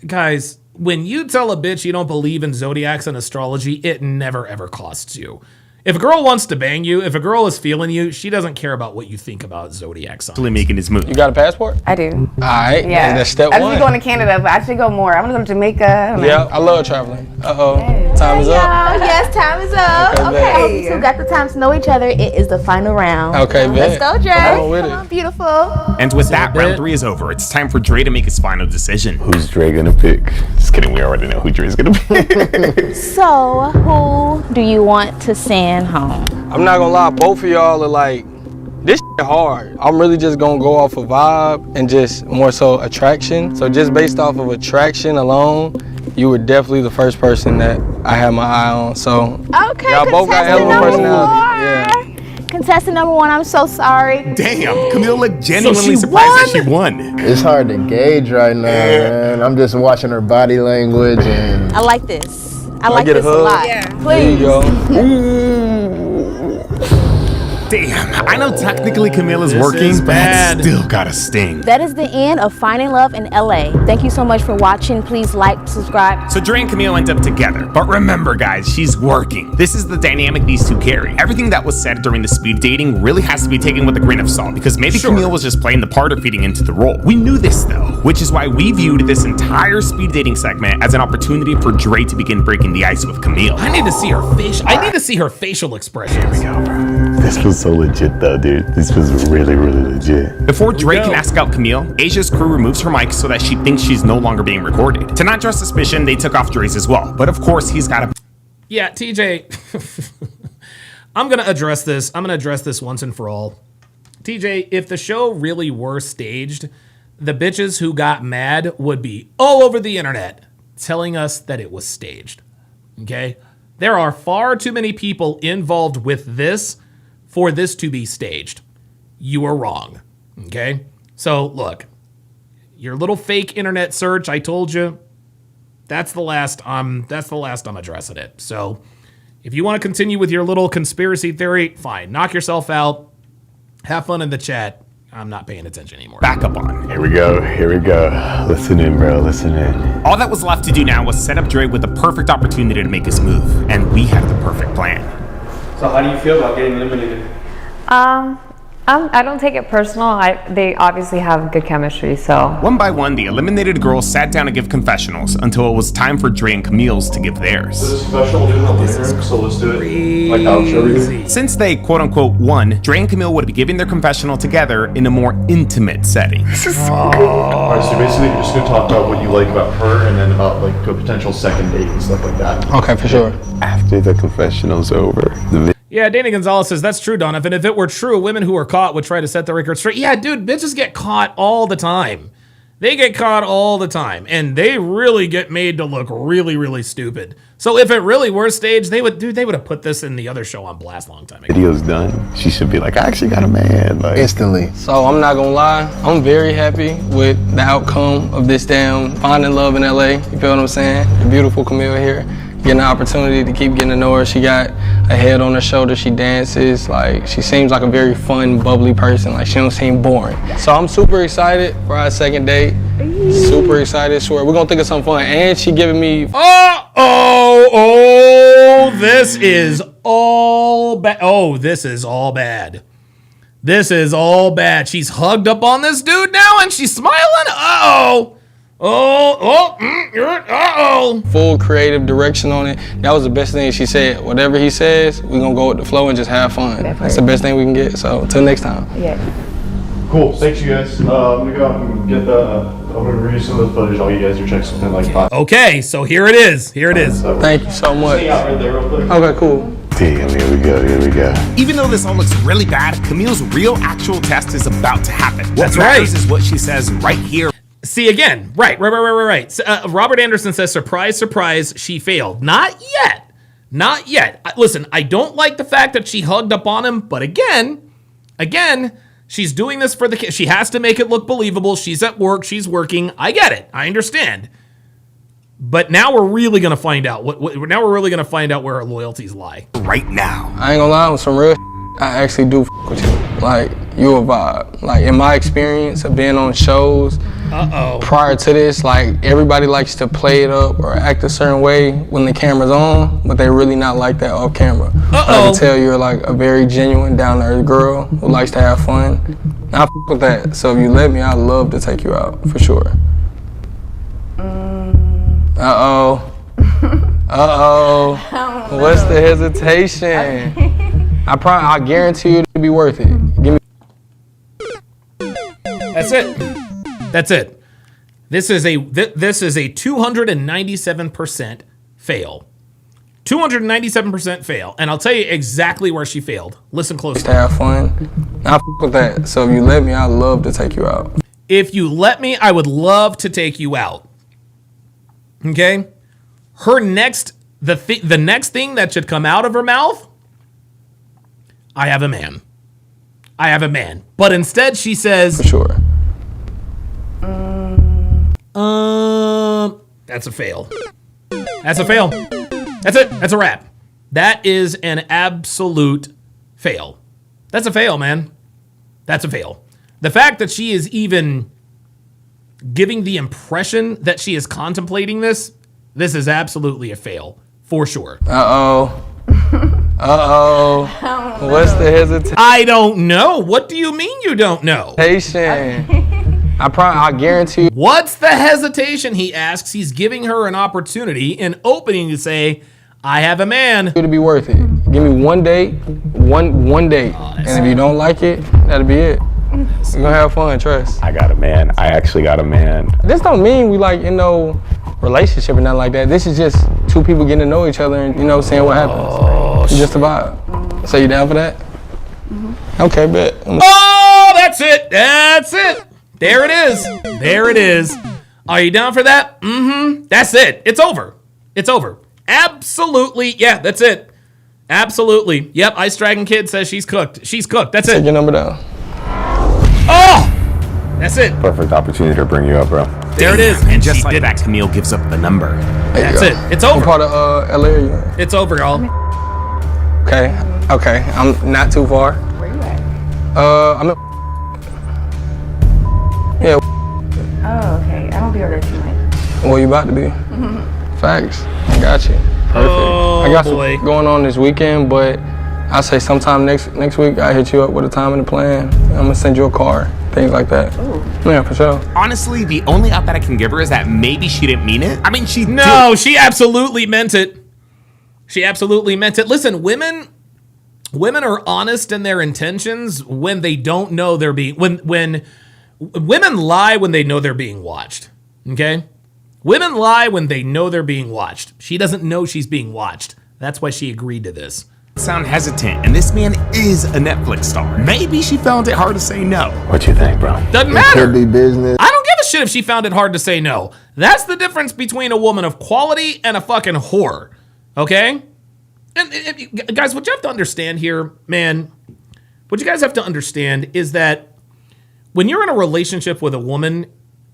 Guys, when you tell a bitch you don't believe in zodiacs and astrology, it never ever costs you. If a girl wants to bang you, if a girl is feeling you, she doesn't care about what you think about zodiac signs. Actually making his move. You got a passport? I do. All right. Yeah. That's step I one. should be going to Canada, but I should go more. I want to go to Jamaica. I don't know. Yeah, I love traveling. Time is up. Yes, time is up. Okay, Okay. bet. I hope you two got the time to know each other. It is the final round. Okay, Let's bet. go, Dre. Come on with it. Come on, beautiful. And with that, round 3 is over. It's time for Dre to make his final decision. Who's Dre gonna pick? Just kidding, we already know who Dre's gonna pick. So, who do you want to send home? I'm not gonna lie, both of y'all are like, this shit hard. I'm really just gonna go off of vibe and just more so attraction. So just based off of attraction alone, you were definitely the first person that I had my eye on. So Okay, y'all both got hell of a personality. Yeah. Contestant number 1, I'm so sorry. Damn, Camille looked genuinely surprised that she won. It's hard to gauge right now, man. I'm just watching her body language and. I like this. I I like get a this a hug? lot. Yeah. There you Please. go. Damn, I know technically Camille is working, is but bad. it still got a sting. That is the end of Finding Love in LA. Thank you so much for watching. Please like, subscribe. So Dre and Camille end up together. But remember, guys, she's working. This is the dynamic these two carry. Everything that was said during the speed dating really has to be taken with a grain of salt, because maybe Camille was just playing the part of feeding into the role. We knew this, though, which is why we viewed this entire speed dating segment as an opportunity for Dre to begin breaking the ice with Camille. I need to see her face. I need to see her facial expressions. Here we go, bro. This was so legit, though, dude. This was really, really legit. Before Dre can ask out Camille, Asia's crew removes her mic so that she thinks she's no longer being recorded. To not draw suspicion, they took off Dre's as well. But of course, he's got to. Yeah, TJ, I'm going to address this. I'm going to address this once and for all. TJ, if the show really were staged, the bitches who got mad would be all over the internet telling us that it was staged. Okay? There are far too many people involved with this for this to be staged. You are wrong. Okay? So, look, your little fake internet search, I told you, that's the last I'm addressing it. So, if you want to continue with your little conspiracy theory, fine. Knock yourself out. Have fun in the chat. I'm not paying attention anymore. Back up on. Here we go. Here we go. Listen in, bro. Listen in. All that was left to do now was set up Dre with the perfect opportunity to make his move. And we had the perfect plan. So how do you feel about getting eliminated? I don't take it personal. They obviously have good chemistry, so. One by one, the eliminated girls sat down to give confessionals until it was time for Dre and Camille's to give theirs. This is special, we'll do it later, so let's do it like how it's everything. Since they quote-unquote won, Dre and Camille would be giving their confessional together in a more intimate setting. Alright, so basically you're just gonna talk about what you like about her and then about like a potential second date and stuff like that. Okay, for sure. After the confessional's over, Yeah, Danny Gonzalez says, that's true, Donovan. If it were true, women who are caught would try to set the record straight. Yeah, dude, bitches get caught all the time. They get caught all the time. And they really get made to look really, really stupid. So if it really were staged, they would have put this in the other show on blast a long time ago. video's done, she should be like, I actually got a man. Like, instantly. So I'm not gonna lie, I'm very happy with the outcome of this damn Finding Love in LA. You feel what I'm saying? The beautiful Camille here. getting the opportunity to keep getting to know her. She got a head on her shoulder. She dances. Like, she seems like a very fun, bubbly person. Like, she don't seem boring. So I'm super excited for our second date. Super excited. Swear, we're gonna think of something fun. And she giving me. This is all bad. This is all bad. This is all bad. She's hugged up on this dude now and she's smiling. Full creative direction on it. That was the best thing she said. Whatever he says, we're gonna go with the flow and just have fun. That's the best thing we can get. So till next time. Yeah. Cool. Thanks, you guys. I'm gonna go out and get I'm gonna review some of the footage. I'll get you guys your checks within like 5. Okay, so here it is. Thank you so much. Stay out right there real quick. Okay, cool. Damn, here we go. Even though this all looks really bad, Camille's real actual test is about to happen. That's what right. matters is what she says right here. See, again, right. Robert Anderson says, surprise, surprise, she failed. Not yet. Listen, I don't like the fact that she hugged up on him, but again, she's doing this for the kid. She has to make it look believable. She's at work. She's working. I get it. I understand. But now we're really gonna find out now we're really gonna find out where her loyalties lie. Right now. I ain't gonna lie, on some real I actually do with you. Like, you a vibe. Like, in my experience of being on shows, prior to this, like, everybody likes to play it up or act a certain way when the camera's on, but they really not like that off camera. I can tell you're like a very genuine, down-to-earth girl who likes to have fun. I f with that. So if you let me, I'd love to take you out, for sure. What's the hesitation? I guarantee you it'll be worth it. Give me. That's it. This is a 297% fail. 297% fail. And I'll tell you exactly where she failed. Listen closely. To have fun. I f with that. So if you let me, I'd love to take you out. If you let me, I would love to take you out. Okay? The next thing that should come out of her mouth, I have a man. But instead she says, for sure. That's a fail. That's it. That's a wrap. That is an absolute fail. That's a fail, man. That's a fail. The fact that she is even giving the impression that she is contemplating this is absolutely a fail, for sure. What's the hesitation? I don't know. What do you mean you don't know? I guarantee you. What's the hesitation, he asks. He's giving her an opportunity, an opening to say, I have a man. It'll be worth it. Give me one date, one date. And if you don't like it, that'll be it. We're gonna have fun, trust. I got a man. I actually got a man. This don't mean we like, relationship or nothing like that. This is just two people getting to know each other and, seeing what happens. It's just a vibe. So you down for that? Mm-hmm. Okay, bet. That's it. There it is. Are you down for that? Mm-hmm. That's it. It's over. Absolutely. Yeah, that's it. Absolutely. Yep, Ice Dragon Kid says she's cooked. That's it. Take your number down. That's it. Perfect opportunity to bring you up, bro. There it is. And just like that, Camille gives up the number. That's it. It's over. What part of LA are you in? It's over, y'all. Okay. I'm not too far. Where you at? I'm in. Yeah. Oh, okay. I don't be over there too much. Well, you about to be. Facts. I got you. Perfect. I got some going on this weekend, but I'll say sometime next week I hit you up with a time and a plan. I'm gonna send you a car, things like that. Ooh. Yeah, for sure. Honestly, the only out that I can give her is that maybe she didn't mean it. I mean, she absolutely meant it. Listen, women are honest in their intentions when they don't know they're being when women lie when they know they're being watched. Okay? Women lie when they know they're being watched. She doesn't know she's being watched. That's why she agreed to this. Sound hesitant, and this man is a Netflix star. Maybe she found it hard to say no. What you think, bro? Doesn't matter. Could be business. I don't give a shit if she found it hard to say no. That's the difference between a woman of quality and a fucking whore. Okay? And guys, what you have to understand here, man, what you guys have to understand is that when you're in a relationship with a woman,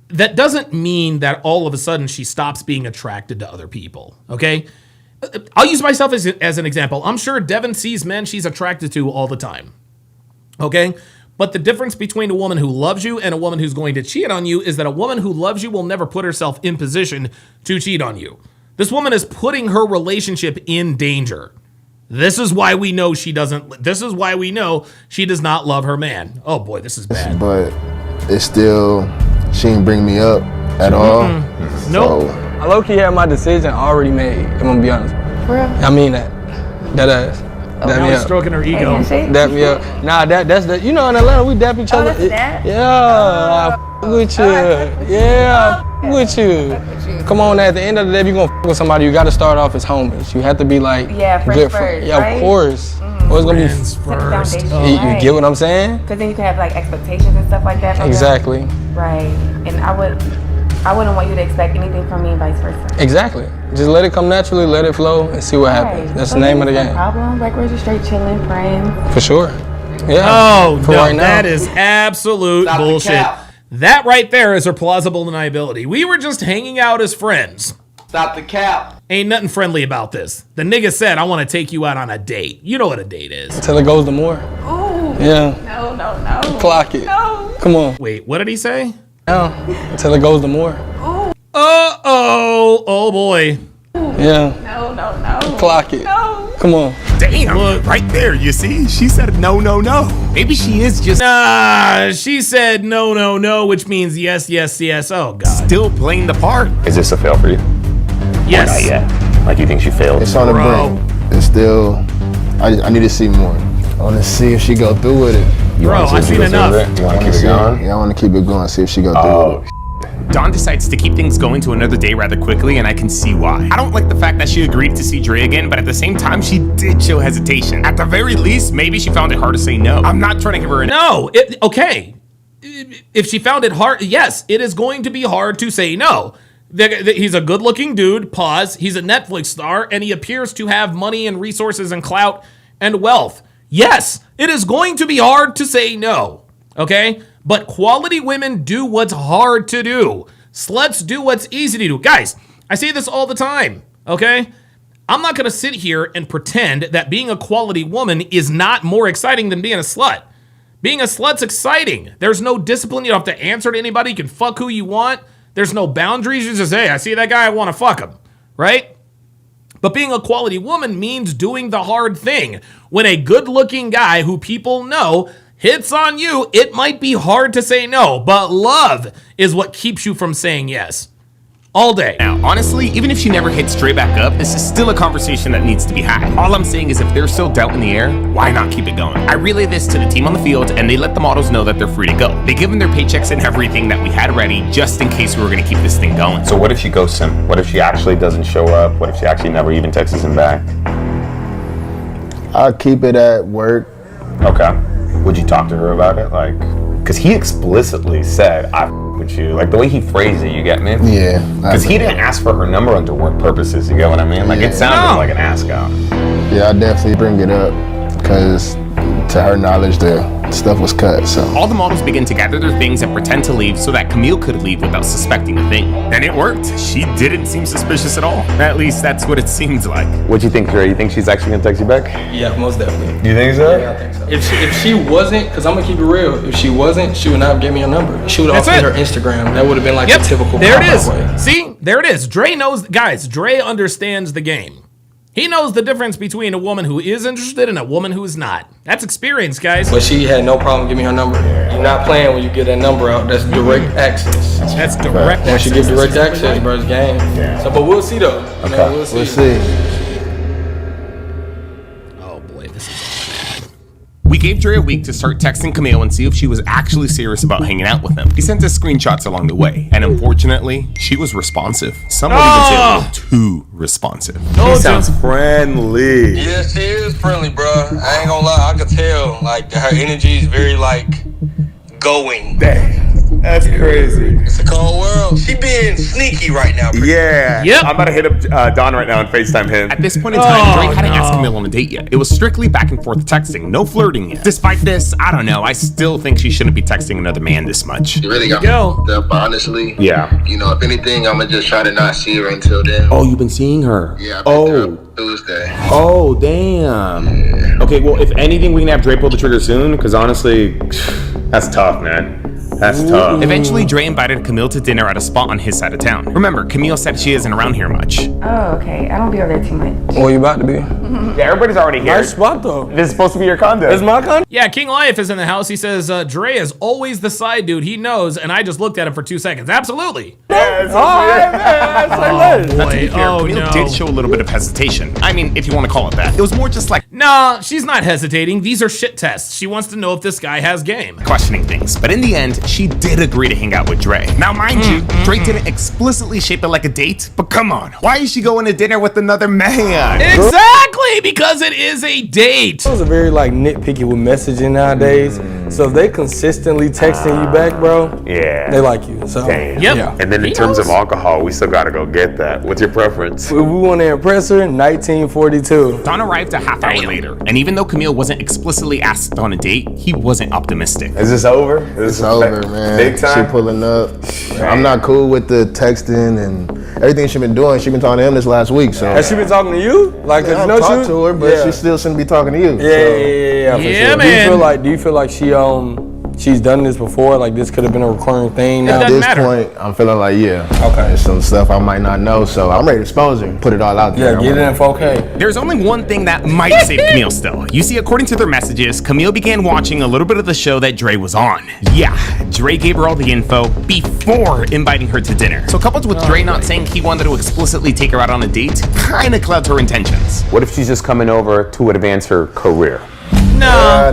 that doesn't mean that all of a sudden she stops being attracted to other people, okay? I'll use myself as an example. I'm sure Devin sees men she's attracted to all the time. Okay? But the difference between a woman who loves you and a woman who's going to cheat on you is that a woman who loves you will never put herself in position to cheat on you. This woman is putting her relationship in danger. This is why we know she doesn't. This is why we know she does not love her man. Oh boy, this is bad. But it's still, she didn't bring me up at all. Nope. I low-key had my decision already made, I'm gonna be honest. For real? I mean that. That ass. Dap Now me he's up. stroking her ego. Dap me up. Nah, that's the, you know, in Atlanta, we dap each other. that's that? Yeah, I f with you. Yeah, I f with you. Come on, at the end of the day, if you're gonna f with somebody, you gotta start off as homies. You have to be like, Yeah, friends good first, Yeah, right? of course. Or it's gonna be, Friends first. you get what I'm saying? Because then you can have like expectations and stuff like that. from them. Exactly. Right. And I wouldn't want you to expect anything from me and vice versa. Exactly. Just let it come naturally, let it flow, and see what happens. That's the name of the No game. problem. Like we're just straight chilling, friends. For sure. Yeah. Oh, For no, right now. that is absolute Stop the bullshit. cap. That right there is her plausible deniability. We were just hanging out as friends. Stop the cap. Ain't nothing friendly about this. The nigga said, I want to take you out on a date. You know what a date is. Till it goes to more. Ooh. Yeah. No. Clock it. No. Come on. Wait, what did he say? No. Until it goes to more. Uh-oh. Oh, boy. Yeah. No. Clock it. No. Come on. Damn, look, right there, you see? She said no. Maybe she is just Nah, she said no, which means yes. Oh, God. still playing the part. Is this a fail for you? Yes. Not yet. Like you think she failed? It's on the Bro. brink. It's still, I need to see more. I want to see if she go through with it. You Bro, wanna see I've if she seen goes through enough. with it? You want to keep it See, going? yeah, I want to keep it going, see if she go through Oh, with it. Dawn decides to keep things going to another day rather quickly, and I can see why. I don't like the fact that she agreed to see Dre again, but at the same time, she did show hesitation. At the very least, maybe she found it hard to say no. I'm not trying to give her an No, okay. If she found it hard, yes, it is going to be hard to say no. He's a good-looking dude, pause. He's a Netflix star, and he appears to have money and resources and clout and wealth. Yes, it is going to be hard to say no, okay? But quality women do what's hard to do. Sluts do what's easy to do. Guys, I say this all the time, okay? I'm not going to sit here and pretend that being a quality woman is not more exciting than being a slut. Being a slut's exciting. There's no discipline. You don't have to answer to anybody. You can fuck who you want. There's no boundaries. You just, hey, I see that guy, I want to fuck him, right? But being a quality woman means doing the hard thing. When a good-looking guy who people know hits on you, it might be hard to say no, but love is what keeps you from saying yes. All day. Now, honestly, even if she never hits Dre back up, this is still a conversation that needs to be had. All I'm saying is if there's still doubt in the air, why not keep it going? I relay this to the team on the field, and they let the models know that they're free to go. They give them their paychecks and everything that we had ready, just in case we were gonna keep this thing going. So what if she ghosts him? What if she actually doesn't show up? What if she actually never even texts him back? I'll keep it at work. Okay. Would you talk to her about it? Like, because he explicitly said, I with you. Like, the way he phrased it, you get me? Yeah. Because he didn't ask for her number under work purposes, you get what I mean? Like, it sounded like an ask out. Yeah, I definitely bring it up because to her knowledge, the stuff was cut, so. All the models begin to gather their things and pretend to leave so that Camille could leave without suspecting a thing. And it worked. She didn't seem suspicious at all. At least that's what it seems like. What do you think, Dre? You think she's actually gonna text you back? Yeah, most definitely. You think so? Yeah, I think so. If she wasn't, because I'm gonna keep it real, if she wasn't, she would not have given me her number. She would have offered her Instagram. That would have been like the typical There it cop-out is. way. See, there it is. Dre knows, guys, Dre understands the game. He knows the difference between a woman who is interested and a woman who is not. That's experience, guys. But she had no problem giving me her number. You're not playing when you get that number out. That's direct access. That's direct Once you give direct access, bro, it's game. So, but we'll see though. Okay. Man, we'll see. We'll see. Oh boy, this is. We gave Dre a week to start texting Camille and see if she was actually serious about hanging out with him. He sent us screenshots along the way, and unfortunately, she was responsive. Some would even say a little too responsive. She sounds friendly. Yeah, she is friendly, bro. I ain't gonna lie, I could tell. Like her energy is very like going. That's crazy. It's a cold world. She being sneaky right now. Yeah. Yep. I'm about to hit up Don right now and FaceTime him. At this point in time, Drake hadn't asked Camille on a date yet. It was strictly back and forth texting, no flirting yet. Despite this, I don't know, I still think she shouldn't be texting another man this much. You really got me fucked up, honestly. Yeah. You know, if anything, I'm gonna just try to not see her until then. Oh, you've been seeing her? Yeah, I've been there Tuesday. Oh, damn. Yeah. Okay, well, if anything, we can have Dre pull the trigger soon, because honestly, that's tough, man. That's tough. Eventually, Dre invited Camille to dinner at a spot on his side of town. Remember, Camille said she isn't around here much. Oh, okay. I don't be over there too much. Well, you about to be. Yeah, everybody's already here. Nice spot, though. This is supposed to be your condo. It's my condo? Yeah, King Life is in the house. He says, Dre is always the side dude. He knows, and I just looked at him for 2 seconds. Absolutely. All right, man. Not to be fair, Camille did show a little bit of hesitation. I mean, if you want to call it that. It was more just like, nah, she's not hesitating. These are shit tests. She wants to know if this guy has game. questioning things. But in the end, she did agree to hang out with Dre. Now, mind you, Dre didn't explicitly shape it like a date, but come on, why is she going to dinner with another man? Exactly, because it is a date. Those are very like nitpicky with messaging nadays. So if they consistently texting you back, bro, Yeah. they like you. So Damn. yeah. And then in terms of alcohol, we still gotta go get that. What's your preference? If we want to impress her, 1942. Don arrived a half hour later, and even though Camille wasn't explicitly asked on a date, he wasn't optimistic. Is this over? It's over, man. Big time? She pulling up. I'm not cool with the texting and everything she been doing. She been talking to him this last week, so. Has she been talking to you? Like, Yeah, you I've know talked to her, but she still shouldn't be talking to you. Yeah, for Yeah, sure. man. Do you feel like she's done this before? Like this could have been a recurring thing now? At this point, I'm feeling like, yeah. Okay. There's some stuff I might not know, so I'm ready to expose her. Put it all out there. Yeah, get it in 4K. There's only one thing that might save Camille still. You see, according to their messages, Camille began watching a little bit of the show that Dre was on. Yeah, Dre gave her all the info before inviting her to dinner. So coupled with Dre not saying he wanted to explicitly take her out on a date, kinda clouds her intentions. What if she's just coming over to advance her career? Nah.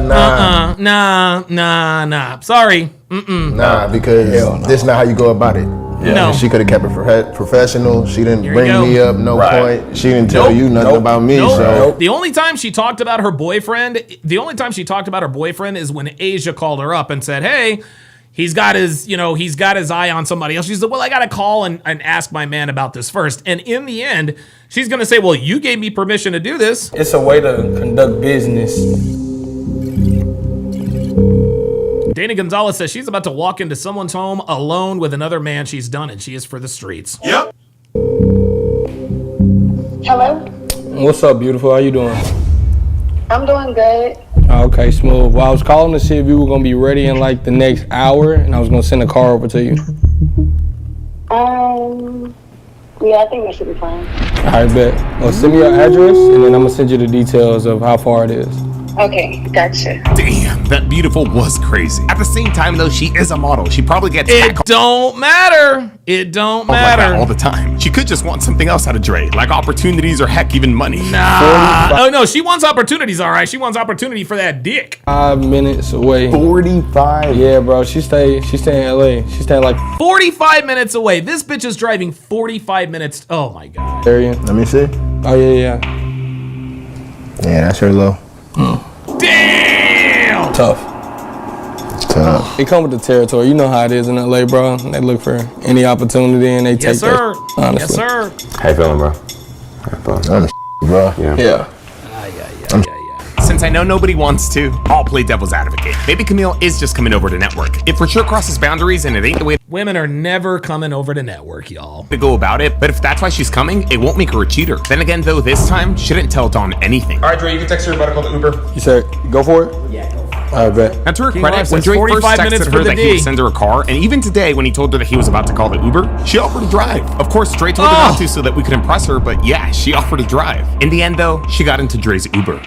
Sorry. Nah, because this is not how you go about it. Yeah. No. She could have kept it professional. She didn't Here you bring go. me up, no Right. point. She didn't tell you nothing about me, so. The only time she talked about her boyfriend, is when Asia called her up and said, hey, he's got his eye on somebody else. She said, well, I got to call and ask my man about this first. And in the end, she's going to say, well, you gave me permission to do this. It's a way to conduct business. Dana Gonzalez says she's about to walk into someone's home alone with another man. She's done and she is for the streets. Hello? What's up, beautiful? How you doing? I'm doing good. Okay, smooth. Well, I was calling to see if you were gonna be ready in like the next hour, and I was gonna send a car over to you. Yeah, I think that should be fine. All right, bet. Well, send me your address, and then I'm gonna send you the details of how far it is. Okay, gotcha. Damn, that beautiful was crazy. At the same time, though, she is a model. She probably gets It don't matter. It don't like that matter. all the time. She could just want something else out of Dre, like opportunities or heck, even money. Nah. Oh no, she wants opportunities, all right. She wants opportunity for that dick. 5 minutes away. 45? Yeah, bro. She stay in LA. She stay like 45 minutes away. This bitch is driving 45 minutes. Oh my god. area. Let me see. Oh yeah. Yeah, that's her low. Damn. Tough. Tough. It come with the territory. You know how it is in LA, bro. They look for any opportunity and they take Yes, sir. that. Honestly. Yes, sir. How you feeling, bro? I'm bro. Yeah. Since I know nobody wants to, I'll play devil's advocate. Maybe Camille is just coming over to network. It for sure crosses boundaries and it ain't the way Women are never coming over to network, y'all. to go about it, but if that's why she's coming, it won't make her a cheater. Then again, though, this time, she didn't tell Dawn anything. All right, Dre, you can text her about to call the Uber. You said go for it? Yeah, go for it. I bet. Now, to her King credit, Life when says Dre first 45 minutes texted for her the that he D. would send her a car, and even today when he told her that he was about to call the Uber, she offered to drive. Of course, Dre told her not to so that we could impress her, but yeah, she offered to drive. In the end, though, she got into Dre's Uber.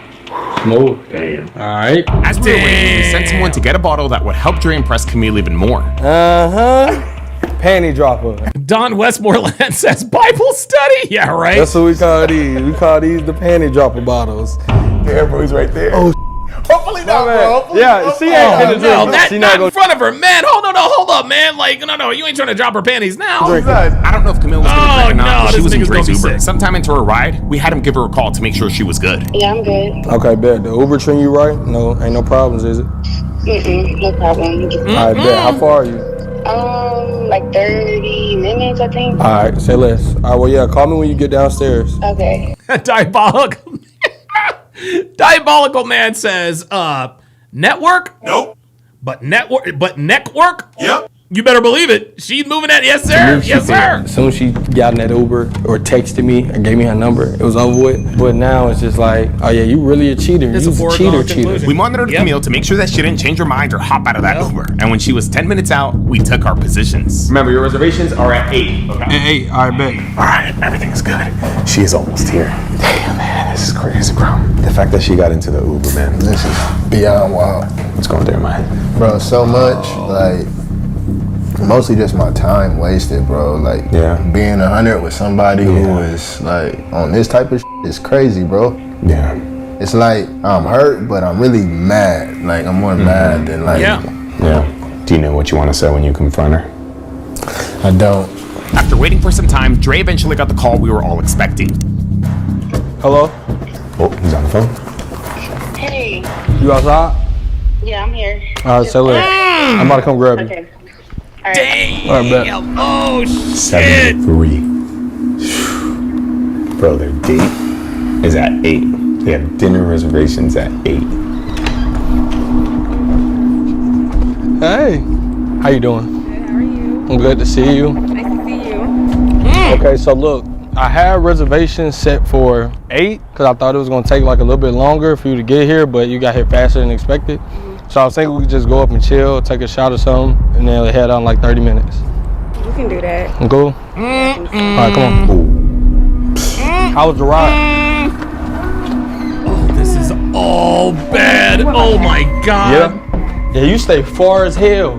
Smooth. Damn. All right. As we were waiting, we sent someone to get a bottle that would help Dre impress Camille even more. Panty dropper. Don Westmoreland says Bible study. Yeah, right. That's what we call these. We call these the panty dropper bottles. There, bro, he's right there. Oh, hopefully not, bro. Hopefully yeah, she ain't gonna drink. No, that She not not in front of her, man. Hold up, man. Like, no, you ain't trying to drop her panties now. I don't know if Camille was going to drink or not, but she this was in nigga's gonna Dre's be Uber. sick. Sometime into her ride, we had him give her a call to make sure she was good. Yeah, I'm good. Okay, bet. The Uber treating you right? No, ain't no problems, is it? No problem. I bet. How far are you? Like 30 minutes, I think. All right, say less. All right, well, yeah, call me when you get downstairs. Okay. Diabolical man says, network? Nope. But neck work? Yep. You better believe it. She's moving that. Yes, sir. Yes, sir. As soon as she got in that Uber or texted me or gave me her number, it was over with. But now it's just like, oh yeah, you really a cheater. It's a You cheater. We monitored Camille to make sure that she didn't change her mind or hop out of that Uber. And when she was 10 minutes out, we took our positions. Remember, your reservations are at 8. Okay. At 8, all right, bet. All right, everything's good. She is almost here. Damn, man, this is crazy, bro. The fact that she got into the Uber, man. This is beyond wild. What's going through your mind? Bro, so much, like, mostly just my time wasted, bro. Like, being 100 with somebody who is, like, on this type of shit is crazy, bro. Yeah. It's like, I'm hurt, but I'm really mad. Like, I'm more mad than, like... Yeah. Do you know what you want to say when you confront her? I don't. After waiting for some time, Dre eventually got the call we were all expecting. Hello? Oh, he's on the phone. Hey. You outside? Yeah, I'm here. All right, say less. I'm about to come grab you. Okay. All right. Damn. All right, bet. Oh, shit. 73. Bro, their date is at 8. They have dinner reservations at 8. Hey, how you doing? Good, how are you? I'm good to see you. Nice to see you. Okay, so look, I had reservations set for 8 because I thought it was gonna take like a little bit longer for you to get here, but you got here faster than expected. So I was thinking we could just go up and chill, take a shot or something, and then head out in like 30 minutes. You can do that. Cool? All right, come on. How was the ride? Oh, this is all bad. Oh my God. Yeah, you stay far as hell.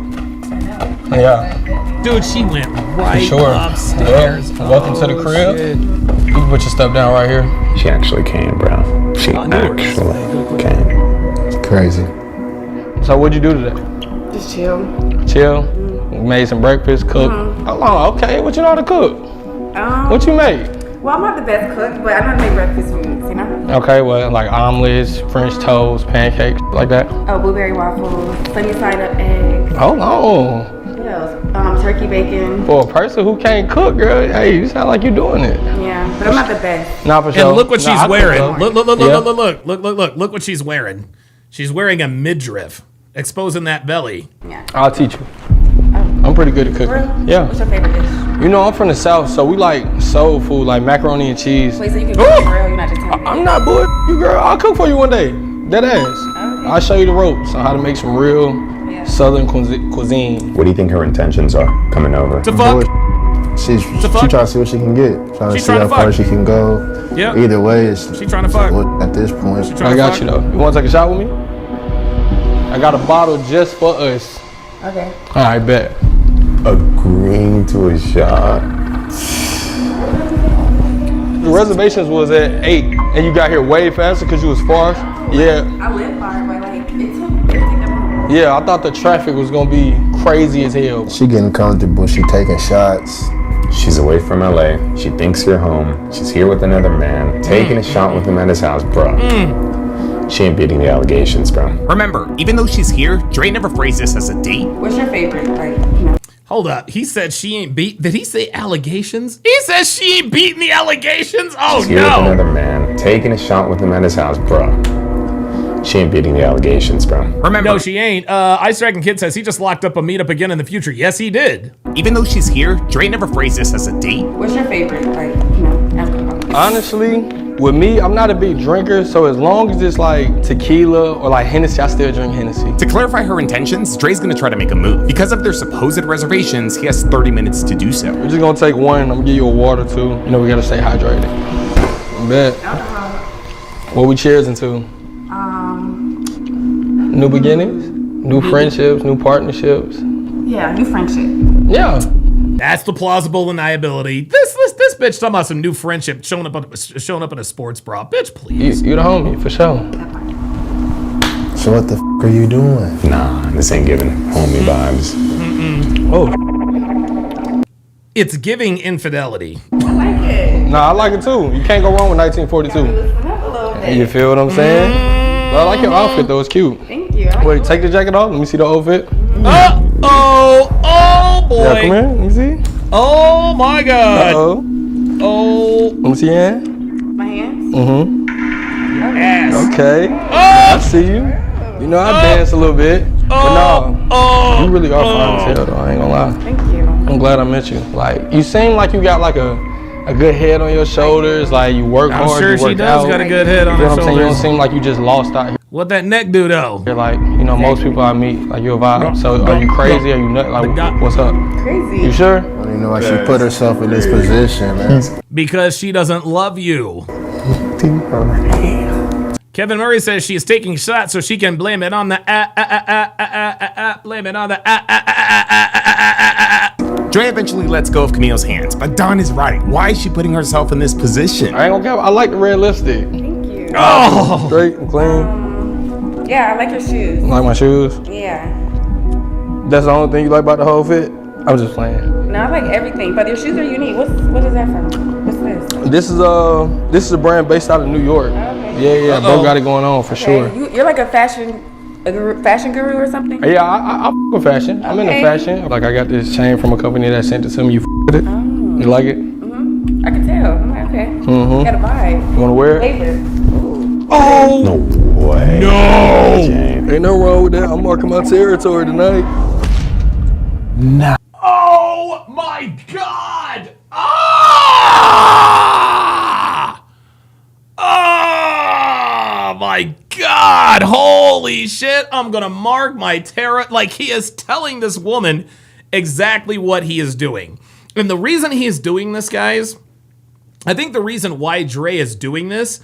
Yeah. Dude, she went right For sure. upstairs. Well, welcome to the crib. Shit. You can put your stuff down right here. She actually came, bro. She actually came. It's crazy. So what'd you do today? Just chill. Chill. Made some breakfast, cook. Oh, okay. What you know how to cook? What you made? Well, I'm not the best cook, but I know how to make breakfast foods, you know? Okay, well, like omelets, French toast, pancakes, like that. Oh, blueberry waffles, sunny side up eggs. Oh, What else? Turkey bacon. For a person who can't cook, girl, hey, you sound like you're doing it. Yeah, but I'm not the best. Nah, for sure. And look what Nah, she's I wearing. think so. Look what she's wearing. She's wearing a midriff, exposing that belly. Yeah. I'll teach you. I'm pretty good at cooking. Really? Yeah. What's your favorite dish? You know, I'm from the South, so we like soul food, like macaroni and cheese. Wait, so you can cook for real? You're not just telling me. I'm not bull, you girl. I'll cook for you one day. Dead ass. Okay. I'll show you the ropes on how to make some real Southern cuisine. What do you think her intentions are coming over? To fuck. She's trying to see what she can get. Trying to She's see trying how to far fuck. she can go. Yeah. Either way, it's She trying to fuck. at this point. Trying I to got fuck. you though. You want to take a shot with me? I got a bottle just for us. Okay. All right, bet. Agreeing to a shot. The reservations was at 8, and you got here way faster because you was far. Yeah. I live far, but like, it took that long. Yeah, I thought the traffic was gonna be crazy as hell. She getting comfortable. She taking shots. She's away from LA. She thinks you're home. She's here with another man, taking a shot with him at his house, bro. She ain't beating the allegations, bro. Remember, even though she's here, Dre never phrased this as a date. What's your favorite? Like, you know. Hold up. He said she ain't beat. Did he say allegations? He says she ain't beating the allegations? Oh, She's here with no. another man, taking a shot with him at his house, bro. She ain't beating the allegations, bro. Remember, No, she ain't. Ice Dragon Kid says he just locked up a meetup again in the future. Yes, he did. even though she's here, Dre never phrased this as a date. What's your favorite, like, you know, alcohol? Honestly, with me, I'm not a big drinker, so as long as it's like tequila or like Hennessy, I still drink Hennessy. To clarify her intentions, Dre's gonna try to make a move. Because of their supposed reservations, he has 30 minutes to do so. We're just gonna take one, I'm gonna give you a water too. You know, we gotta stay hydrated. Bet. What we cheersing to? New beginnings, new friendships, new partnerships. Yeah, new friendship. Yeah. That's the plausible deniability. This bitch talking about some new friendship showing up in a sports bra. Bitch, please. You the homie, for sure. So what the are you doing? Nah, this ain't giving homie vibes. Oh. It's giving infidelity. I like it. Nah, I like it too. You can't go wrong with 1942. Listen up a little bit. You feel what I'm saying? But I like your outfit though, it's cute. Thank you. I like Wait, take the jacket off, let me see the outfit. Oh boy. Yeah, come here. Let me see. Oh my God. Uh-oh. Oh. Let me see your hand. My hands? Mm-hmm. Yes. Okay. Oh. I see you. You know, I dance a little bit. But no, you really are fine as hell, though. I ain't gonna lie. Thank you. I'm glad I met you. Like, you seem like you got like a good head on your shoulders. Like, you work I'm hard. sure you she work does out. got a good head on You know her what I'm saying? You don't shoulders. seem like you just lost out here. What that neck do though? You're like, you know, most people I meet, like, you're a vibe. So, are you crazy? Are you nuts? Like, what's up? Crazy. You sure? I don't even know why she put herself in this position, man. Because she doesn't love you. Kevin Murray says she is taking shots so she can blame it on the blame it on the Dre eventually lets go of Camille's hands, but Don is right. Why is she putting herself in this position? I ain't gonna care. I like the red lipstick. Thank you. Oh! Straight and clean. Yeah, I like your shoes. Like my shoes? Yeah. That's the only thing you like about the whole fit? I'm just playing. No, I like everything, but your shoes are unique. What is that from? What's this? This is a brand based out of New York. Yeah, bro got it going on for sure. You're like a fashion guru or something? Yeah, I f with fashion. I'm into fashion. Like, I got this chain from a company that sent it to me. You f with it? Oh. You like it? I can tell. I'm like, okay. Mm-hmm. Got a vibe. You wanna wear it? Flavor. Oh! No way. No! Ain't no wrong with that. I'm marking my territory tonight. Nah. Oh my God! Ah! Oh my God! Holy shit! I'm gonna mark my terror. Like, he is telling this woman exactly what he is doing. And the reason he is doing this, guys, I think the reason why Dre is doing this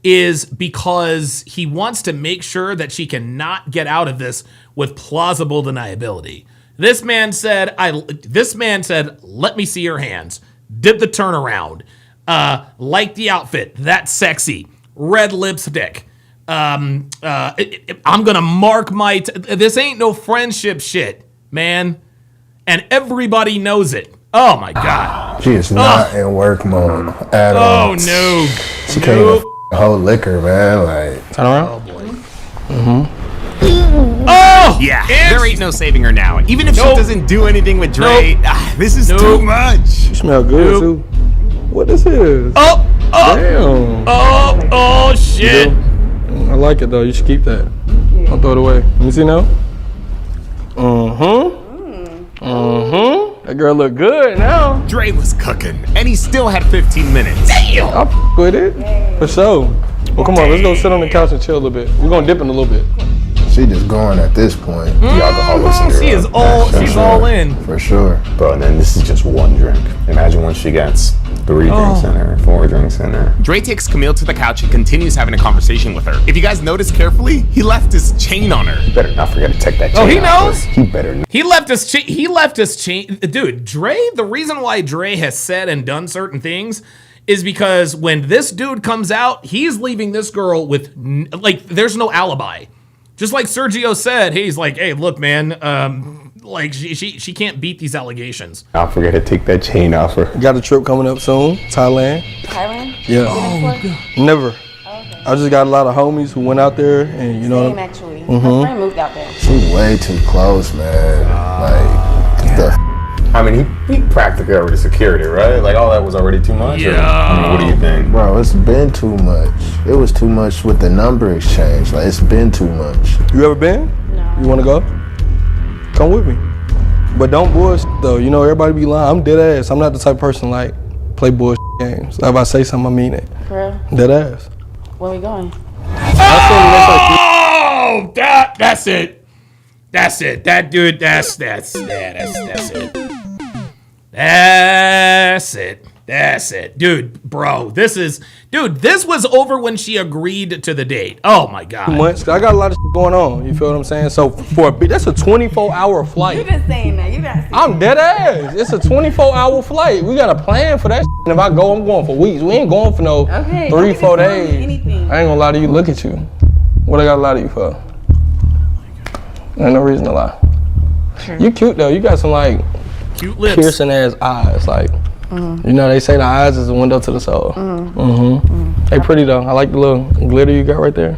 is because he wants to make sure that she cannot get out of this with plausible deniability. This man said, let me see your hands. Did the turnaround. Like the outfit. That's sexy. Red lipstick. I'm gonna mark my... this ain't no friendship shit, man. And everybody knows it. Oh my God. She is not in work mode at all. Oh no. She can't even hold liquor, man. Like, turn around. Oh boy. Mm-hmm. Oh! Yeah, there ain't no saving her now. Even if she doesn't do anything with Dre, this is too much. You smell good, too. What this is? Oh! Damn. Oh, shit. I like it, though. You should keep that. Don't throw it away. Let me see now. That girl look good now. Dre was cooking, and he still had 15 minutes. Damn! I'll f with it. For sure. Well, come on. Let's go sit on the couch and chill a little bit. We're going to dip in a little bit. she just going at this point. The alcoholics in her She is all, she's all in. For sure. Bro, and then this is just one drink. Imagine when she gets 3 drinks in her, 4 drinks in her. Dre takes Camille to the couch and continues having a conversation with her. If you guys notice carefully, he left his chain on her. You better not forget to take that chain Oh, he off knows? her. He better not. He left his chain. Dude, Dre, the reason why Dre has said and done certain things is because when this dude comes out, he's leaving this girl with, like, there's no alibi. Just like Sergio said, he's like, hey, look, man, like, she can't beat these allegations. I'll forget to take that chain off her. Got a trip coming up soon, Thailand. Thailand? Yeah. Never. I just got a lot of homies who went out there, and you know. Same, actually. My friend moved out there. She way too close, man. Like, the I mean, he practically already secured it, right? Like, all that was already too much? Yeah. Or, I mean, what do you think? Bro, it's been too much. It was too much with the number exchange. Like, it's been too much. You ever been? No. You want to go? Come with me. But don't bullshit, though. You know, everybody be lying. I'm dead ass. I'm not the type of person, like, play bullshit games. If I say something, I mean it. For real? Dead ass. Where we going? Oh, that's it. That's it. That dude, that's it. That's it. Dude, bro, this was over when she agreed to the date. Oh my God. 2 months. I got a lot of shit going on. You feel what I'm saying? So that's a 24-hour flight. You just saying that. You gotta see. I'm dead ass. It's a 24-hour flight. We got a plan for that shit. And if I go, I'm going for weeks. We ain't going for no 3-4 days. Anything. I ain't gonna lie to you. Look at you. What I gotta lie to you for? Ain't no reason to lie. Sure. You cute though. You got some like cute lips, piercing ass eyes. Like you know they say the eyes is the window to the soul. Hey, pretty though. I like the little glitter you got right there.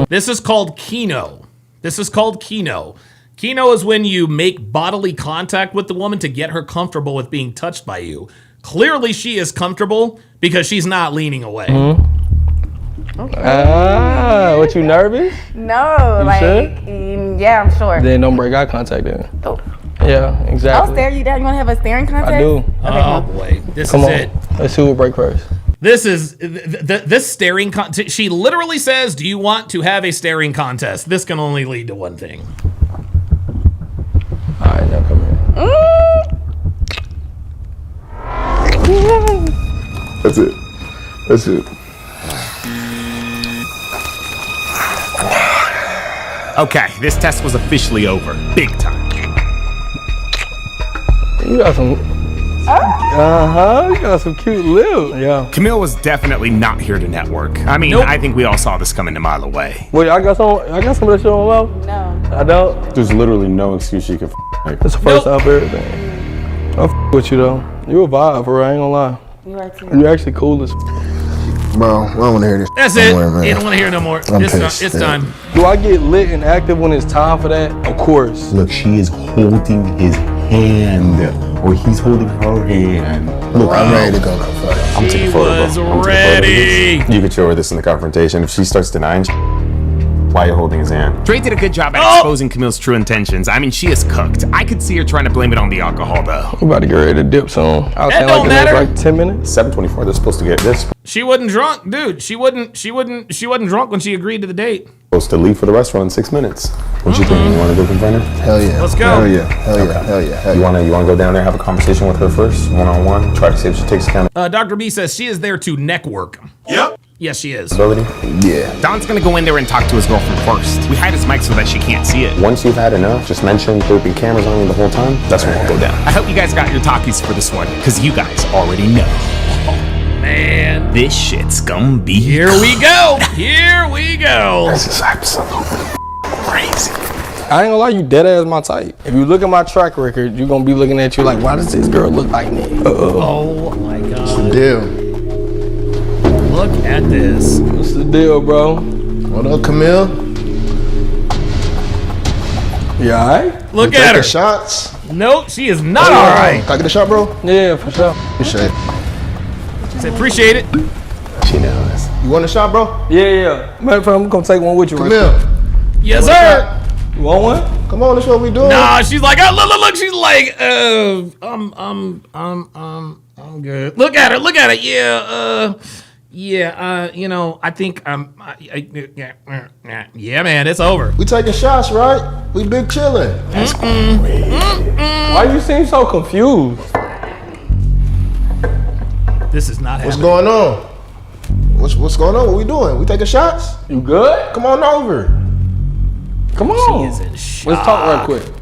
This is called Kino. Kino is when you make bodily contact with the woman to get her comfortable with being touched by you. Clearly, she is comfortable because she's not leaning away. Okay. What, you nervous? No, You like, sure? yeah, I'm sure. Then don't break eye contact then. Oh. Yeah, exactly. I'll stare you down. You want to have a staring contest? I do. Oh boy, this Come is on. it. Let's see who will break first. This is this staring contest. She literally says, "Do you want to have a staring contest?" This can only lead to one thing. All right, now come here. That's it. That's it. Okay, this test was officially over. Big time. You got some. You got some cute lips. Yeah. Camille was definitely not here to network. I mean, I think we all saw this coming a mile away. Wait, I got some of that shit on low? No. I don't? There's literally no excuse she could like. It's the first time for everything. I'm with you though. You a vibe, for real, I ain't gonna lie. You are too. You actually cool as Bro, I don't want to hear this. That's no it. more, man. You don't want to hear no more. I'm It's pissed, it's yeah. time. Do I get lit and active when it's time for that? Of course. Look, she is holding his hand, or he's holding her hand. Look, I'm ready to go. I'm taking a photo. was bro. I'm taking a photo of ready. this. You could show her this in the confrontation. If she starts denying, why you're holding his hand? Dre did a good job at exposing Camille's true intentions. I mean, she is cooked. I could see her trying to blame it on the alcohol, though. We about to get ready to dip soon. I'll That say don't like matter. like 10 minutes. 7:24. They're supposed to get this. She wasn't drunk, dude. She wasn't drunk when she agreed to the date. Supposed to leave for the restaurant in 6 minutes. What you think? You want to go confront her? Hell yeah. Let's go. Hell yeah. Hell yeah. Hell yeah. Hell You yeah. wanna go down there, have a conversation with her first, one-on-one, try to see if she takes accountability. Dr. B says she is there to neck work. Yep. Yes, she is. Yeah. Don's gonna go in there and talk to his girlfriend first. We hide his mic so that she can't see it. Once you've had enough, just mention there'll be cameras on you the whole time. That's when we'll go down. I hope you guys got your talkies for this one, because you guys already know. Man. This shit's gonna be Here we go. Here we go. This is absolutely crazy. I ain't gonna lie, you dead ass my type. If you look at my track record, you gonna be looking at you like, why does this girl look like me? Oh my god. Deal. Look at this. What's the deal, bro? What up, Camille? You alright? Look You at taking her. shots? Nope, she is not Oh, all right. Can I get a shot, bro? Yeah, for sure. Appreciate it. She said, appreciate it. She knows. You want a shot, bro? Yeah. Matter of fact, I'm gonna take one with you. Camille. Yes, sir. You want one? Come on, that's what we doing. Nah, she's like, oh, look. She's like, I'm good. Look at her. Yeah, you know, I think, yeah, man, it's over. We taking shots, right? We big chilling. Why you seem so confused? This is not What's happening. going on? What's going on? What we doing? We taking shots? You good? Come on over. Come on. She is in shock. Let's talk real quick.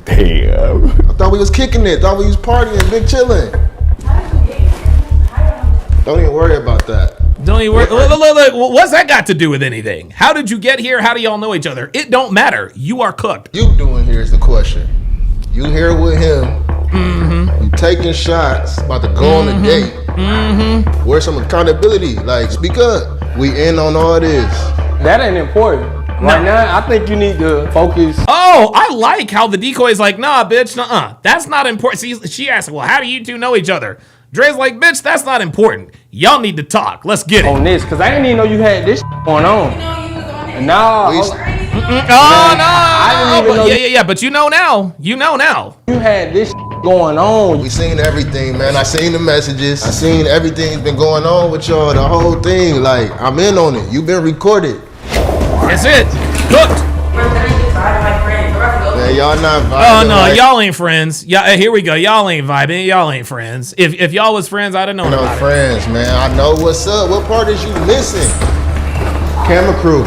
Damn. I thought we was kicking it. Thought we was partying, big chilling. Don't even worry about that. Don't even worry. Look, what's that got to do with anything? How did you get here? How do y'all know each other? It don't matter. You are cooked. You doing here is the question. You here with him. You taking shots. About to go on a date. Where's some accountability? Like, speak up. We in on all this. That ain't important. Right now, I think you need to focus. Oh, I like how the decoy is like, nah, bitch, nuh-uh. That's not important. See, she asked, well, how do you two know each other? Dre's like, bitch, that's not important. Y'all need to talk. Let's get it. On this, because I didn't even know you had this going on. No. Oh, no. I didn't even know Yeah, but you know now. You know now. you had this going on. We seen everything, man. I seen the messages. I seen everything's been going on with y'all. The whole thing. Like, I'm in on it. You've been recorded. That's it. Cooked. Man, y'all not vibing. Oh, no, like, y'all ain't friends. Yeah, here we go. Y'all ain't vibing. Y'all ain't friends. If y'all was friends, I'd have known no about friends, man. I know what's up. What part is you missing? Camera crew.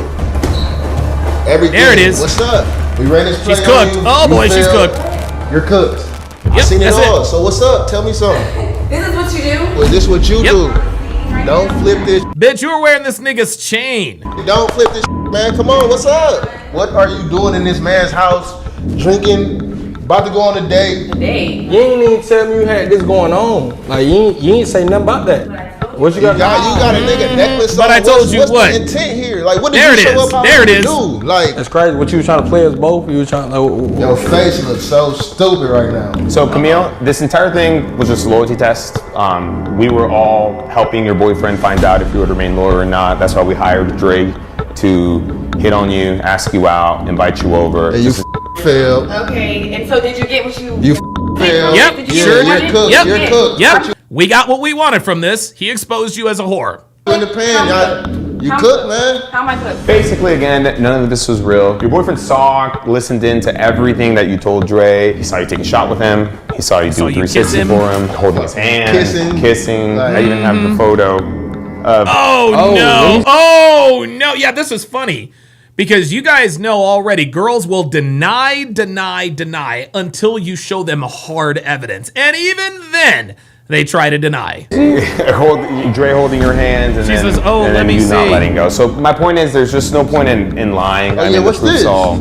Everything. There it is. What's up? We ready to play She's on cooked. you? Oh, You boy, she's feel? cooked. You're cooked. I Yep, seen it that's all. it. So what's up? Tell me something. This is what you do? Was this what you do? Don't flip this. Bitch, you were wearing this nigga's chain. Don't flip this, man. Come on, what's up? What are you doing in this man's house? Drinking, about to go on a date. You ain't even tell me you had this going on. Like, you ain't say nothing about that. What you got? You got a nigga necklace But on. I told What's you what's what? the intent here? here? Like, what did There you it show is. up There it to is. do? Like, That's crazy. What you was trying to play as both? You was trying to. your face looks so stupid right now. So Camille, this entire thing was just a loyalty test. We were all helping your boyfriend find out if you would remain loyal or not. That's why we hired Drake to hit on you, ask you out, invite you over. And you failed. Okay, and so did you get what you? You failed. Yep, Did you sure get did. what Yep, You're cooked. yep. We got what we wanted from this. He exposed you as a whore. In the pan, you cooked, man. How am I cooked? Basically, again, none of this was real. Your boyfriend saw, listened in to everything that you told Dre. He saw you take a shot with him. He saw you do a 360 for him, holding his hand, kissing. I even have the photo of. Oh no! Oh no! Yeah, this is funny. Because you guys know already, girls will deny until you show them hard evidence. And even then, they try to deny. Dre holding your hands and She then, says, "Oh, and let then me you not see." letting go. So my point is, there's just no point in lying. Oh, I yeah, mean, what's the proof's this? all.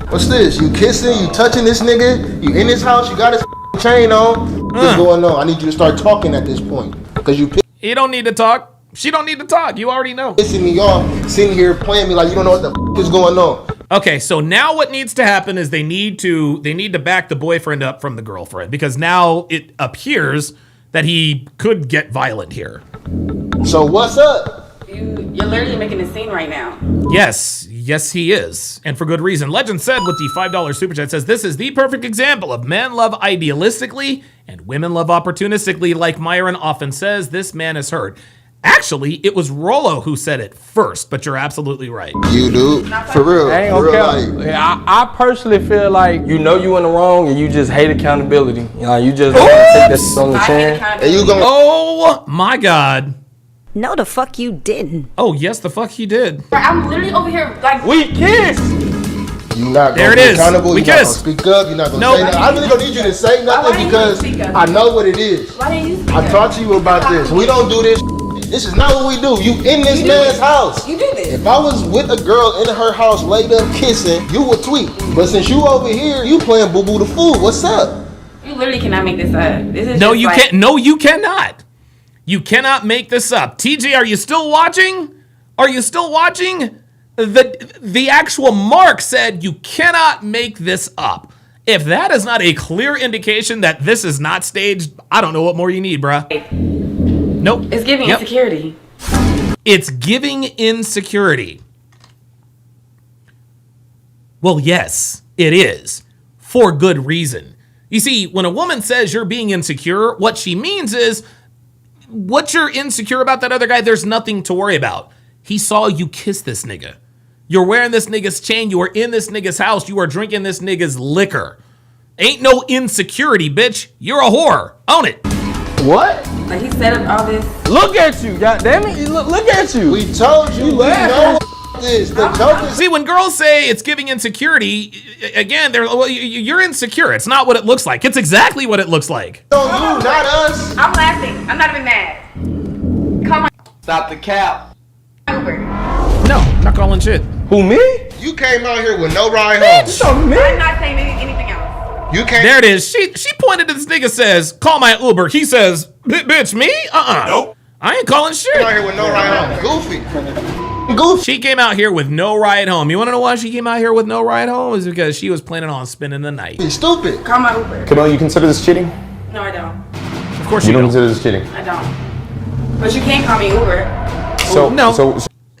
What's this? You kissing? You touching this nigga? You in his house? You got his chain on? What's going on? I need you to start talking at this point. Because you He don't need to talk. She don't need to talk. You already know. pissing me off, sitting here playing me like you don't know what the is going on. Okay, so now what needs to happen is they need to back the boyfriend up from the girlfriend, because now it appears that he could get violent here. So what's up? You're literally making a scene right now. Yes, he is. And for good reason. Legend said with the $5 super chat says, "This is the perfect example of men love idealistically and women love opportunistically. Like Myron often says, this man is hurt." Actually, it was Rollo who said it first, but you're absolutely right. You do? For real. I ain't For gonna real, care. I personally feel like you know you in the wrong and you just hate accountability. You know, you just want to take this on the chin. And you gonna Oh my God. No, the fuck you didn't. Oh, yes, the fuck he did. I'm literally over here like we kiss. You not There gonna it be is. accountable. We You're not gonna kiss. speak up. You're not gonna No. say nothing. I really don't need you to say nothing because I know what it is. Why didn't you speak I up? talked to you about this. We don't do this. This is not what we do. You in this man's house. You do this. If I was with a girl in her house laid up kissing, you would tweet. But since you over here, you playing boo boo the fool. What's up? You literally cannot make this up. This is No, just you like, can't. No, you cannot. You cannot make this up. TJ, are you still watching? Are you still watching? The actual Mark said you cannot make this up. If that is not a clear indication that this is not staged, I don't know what more you need, bruh. Nope. It's giving insecurity. It's giving insecurity. Well, yes, it is. For good reason. You see, when a woman says you're being insecure, what she means is, what you're insecure about that other guy, there's nothing to worry about. He saw you kiss this nigga. You're wearing this nigga's chain. You are in this nigga's house. You are drinking this nigga's liquor. Ain't no insecurity, bitch. You're a whore. Own it. What? Like he set up all this. Look at you, goddamn it! Look at you. We told you. We know this. The joke is. See, when girls say it's giving insecurity, again, you're insecure. It's not what it looks like. It's exactly what it looks like. On you, not us. I'm laughing. I'm not even mad. Come on. Stop the cap. Uber. No, I'm not calling shit. Who, me? You came out here with no ride home. I'm not saying anything else. You came. There it is. She pointed to this nigga, says, "Call my Uber." He says, "Bitch, me? Nope. I ain't calling shit." Came out here with no ride home. Goofy. She came out here with no ride home. You want to know why she came out here with no ride home? Is because she was planning on spending the night. You're stupid. Call my Uber. Camille, you consider this cheating? No, I don't. Of course You you don't don't. consider this cheating? I don't. But you can't call me Uber. So No. So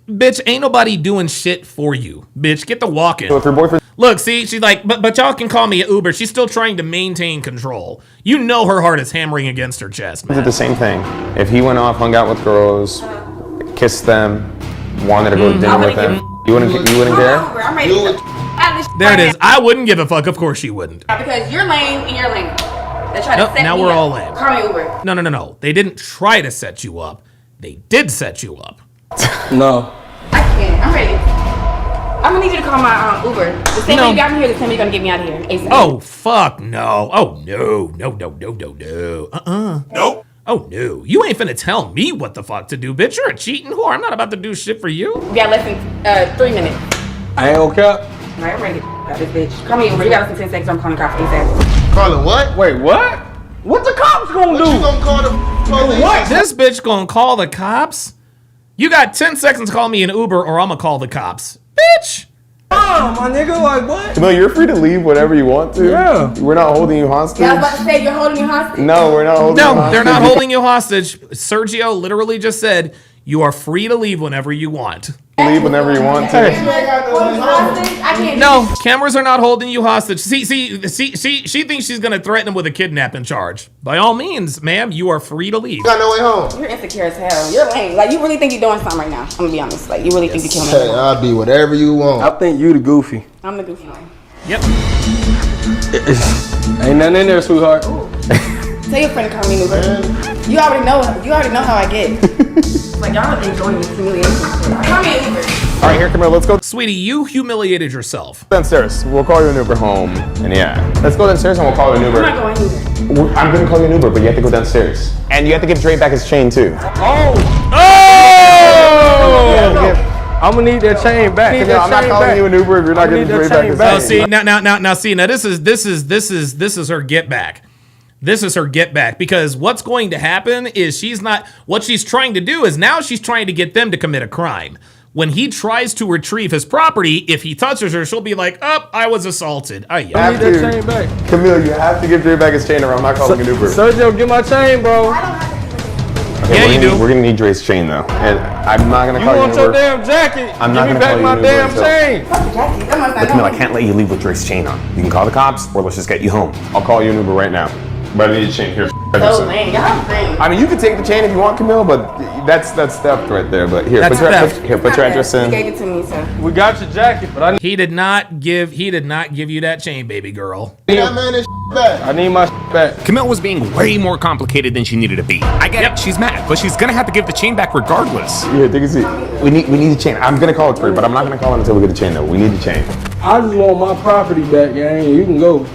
Bitch, ain't nobody doing shit for you. Bitch, get the walk in. if your boyfriend. Look, see, she's like, but y'all can call me an Uber. She's still trying to maintain control. You know her heart is hammering against her chest, Did man. the same thing. If he went off, hung out with girls, kissed them, wanted to go to dinner with them, you wouldn't care? Uber. I'm ready to at this There it right is. I wouldn't give a fuck. Of course she wouldn't. now. Because you're lame and you're lame. They try Nope, to set now me we're up. all lame. Call me Uber. No. They didn't try to set you up. They did set you up. No. I can't. I'm ready. I'm gonna need you to call my Uber. The same way you got me here, the same way you're gonna get me out of here. ASAP. Oh, fuck no. Oh, no. Nope. Oh, no. You ain't finna tell me what the fuck to do, bitch. You're a cheating whore. I'm not about to do shit for you. We got less than 3 minutes. I ain't gonna cap. All right, I'm ready to get out of this bitch. Call me Uber. You got less than 10 seconds. I'm calling the cops ASAP. Calling what? Wait, what? What the cops gonna What do? you gonna call the police? What? This bitch gonna call the cops? You got 10 seconds to call me an Uber or I'm gonna call the cops. Bitch! Oh, my nigga, like what? Camille, you're free to leave whenever you want to. Yeah. We're not holding you hostage. Yeah, I was about to say, you're holding me hostage? No, we're not holding you hostage. No, they're not holding you hostage. Sergio literally just said, you are free to leave whenever you want. Leave whenever you want to. No, cameras are not holding you hostage. See, she thinks she's gonna threaten him with a kidnapping charge. By all means, ma'am, you are free to leave. Got no way home. You're insecure as hell. You're lame. Like, you really think you're doing something right now. I'm gonna be honest. Like, you really think you're killing Hey, me. I'll be whatever you want. I think you the goofy. I'm the goofy one. Yep. Ain't nothing in there, sweetheart. Tell your friend to call me Uber. You already know how I get. Like, y'all enjoy this humiliation. Call me an Uber. All right, here, Camille, let's go Sweetie, you humiliated yourself. downstairs. We'll call you an Uber home. And yeah, let's go downstairs and we'll call you an Uber. I'm not going anywhere. I'm gonna call you an Uber, but you have to go downstairs. And you have to give Dre back his chain too. Oh! I'm gonna need that chain back. Camille, I'm not calling you an Uber if you're not giving Dre back his chain. Oh, see, now this is her get back. This is her get back, because what's going to happen is what she's trying to do is now she's trying to get them to commit a crime. When he tries to retrieve his property, if he touches her, she'll be like, "Oh, I was assaulted." I need that chain back. Camille, you have to give Dre back his chain or I'm not calling an Uber. Sergio, get my chain, bro. Okay, you do. We're gonna need Dre's chain though. And I'm not gonna call you an You Uber. want your damn jacket? I'm not Give me gonna back call my you an Uber damn until- chain. But Camille, I can't let you leave with Dre's chain on. You can call the cops or let's just get you home. I'll call you an Uber right now. But I need a chain here. So lame. Y'all lame. I mean, you can take the chain if you want, Camille, but that's theft right there. But here, That's put theft. your address He in. gave it to me, so. We got your jacket, but I need He did not give you that chain, baby girl. That man is back. I need my back. Camille was being way more complicated than she needed to be. I get it, she's mad, but she's gonna have to give the chain back regardless. Here, take a seat. We need the chain. I'm gonna call it for you, but I'm not gonna call it until we get the chain though. We need the chain. I just want my property back, gang. You can go.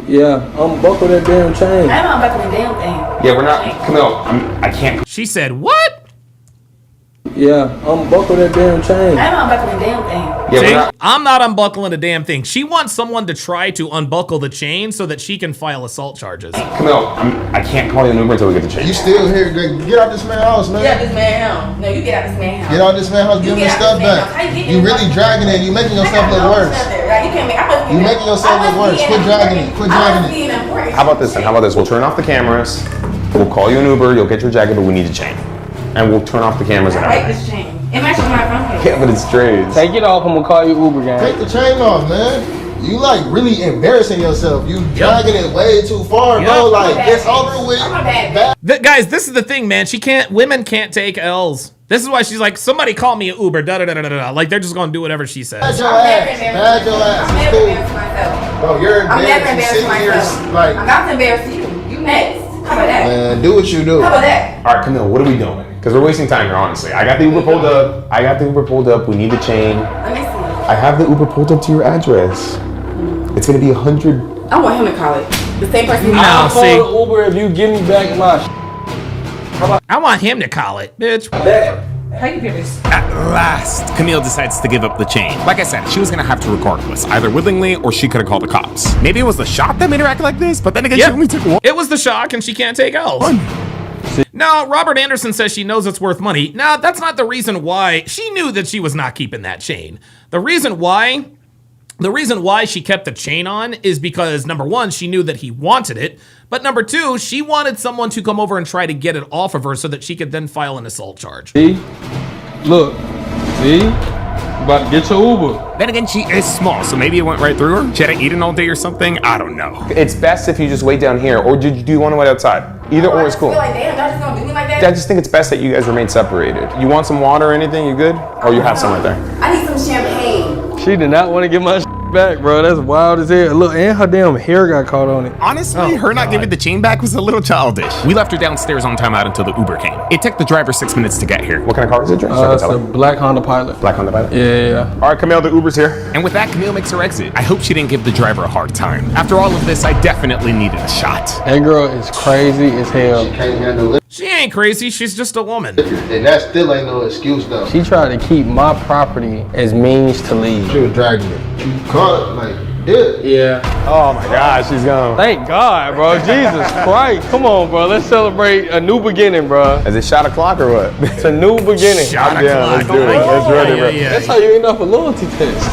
Yeah, I'm buckle that damn chain. I'm not about to the damn thing. Yeah, we're not. Camille, I can't. She said, "What?" Yeah, I'm buckle that damn chain. I'm not about to the damn thing. Yeah, See, we're not. I'm not unbuckling a damn thing. She wants someone to try to unbuckle the chain so that she can file assault charges. Camille, I can't call you an Uber until we get the chain. You still here? Get out this man's house, man. Get out this man's house. No, you get out this man's house. Get out this man's house. Give him his stuff back. You really dragging it. You making yourself look worse. You making yourself look worse. Quit dragging it. Quit dragging it. How about this then? How about this? We'll turn off the cameras. We'll call you an Uber. You'll get your jacket, but we need a chain. And we'll turn off the cameras and I like everything. this chain. It matches my phone case. Yeah, but it's Dre's. Take it off. I'm gonna call you Uber, gang. Take the chain off, man. You like really embarrassing yourself. You dragging it way too far, bro. Like it's over with. Guys, this is the thing, man. Women can't take L's. This is why she's like, somebody call me an Uber, da-da-da-da-da. Like, they're just gonna do whatever she says. Bad your ass. Bad your ass. It's cool. Bro, you're I'm never embarrassed. You embarrassed sitting here myself. like, I'm about to embarrass you. You next. How about that? man, do what you do. How about that? All right, Camille, what are we doing? Because we're wasting time here, honestly. I got the Uber pulled up. We need the chain. Let me see. I have the Uber pulled up to your address. It's gonna be 100. I want him to call it. The same person. I'll call the Uber if you give me back my I want him to call it, bitch. How you do this? At last, Camille decides to give up the chain. Like I said, she was gonna have to regardless, either willingly or she could have called the cops. Maybe it was the shock that made her act like this, but then again, she only took one. It was the shock and she can't take L's. No, Robert Anderson says she knows it's worth money. No, that's not the reason why. She knew that she was not keeping that chain. The reason why she kept the chain on is because, number one, she knew that he wanted it. But number two, she wanted someone to come over and try to get it off of her so that she could then file an assault charge. See? Look. See? About to get your Uber. Then again, she is small, so maybe it went right through her. She had to eat it all day or something. I don't know. It's best if you just wait down here, or do you want to wait outside? Either or is cool. I feel like, damn, y'all just gonna do me like that? I just think it's best that you guys remain separated. You want some water or anything? You good? Or you have some right there? I need some champagne. She did not want to get my back, bro. That's wild as hell. Look, and her damn hair got caught on it. Honestly, her not giving the chain back was a little childish. We left her downstairs on timeout until the Uber came. It took the driver 6 minutes to get here. What kind of car is it, Dre? It's a black Honda Pilot. Black Honda Pilot? Yeah. All right, Camille, the Uber's here. And with that, Camille makes her exit. I hope she didn't give the driver a hard time. After all of this, I definitely needed a shot. That girl is crazy as hell. She can't handle it. She ain't crazy, she's just a woman. And that still ain't no excuse though. She tried to keep my property as means to leave. She was dragging it. You caught it, like, dip. Yeah. Oh my gosh, she's gone. Thank God, bro. Jesus Christ. Come on, bro. Let's celebrate a new beginning, bro. Is it shot o'clock or what? It's a new beginning. Shot I'm down. Let's do it. Let's run it, bro. That's how you end up a loyalty test.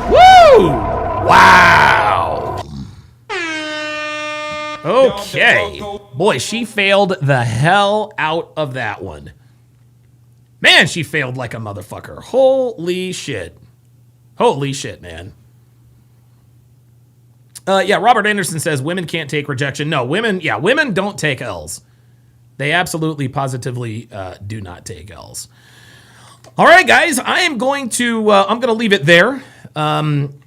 Woo! Wow. Okay. Boy, she failed the hell out of that one. Man, she failed like a motherfucker. Holy shit. Holy shit, man. Yeah, Robert Anderson says women can't take rejection. No, women don't take L's. They absolutely, positively do not take L's. All right, guys, I'm going to leave it there. I'm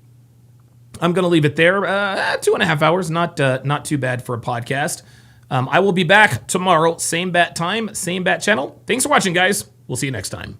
going to leave it there. 2.5 hours, not too bad for a podcast. I will be back tomorrow, same bat time, same bat channel. Thanks for watching, guys. We'll see you next time.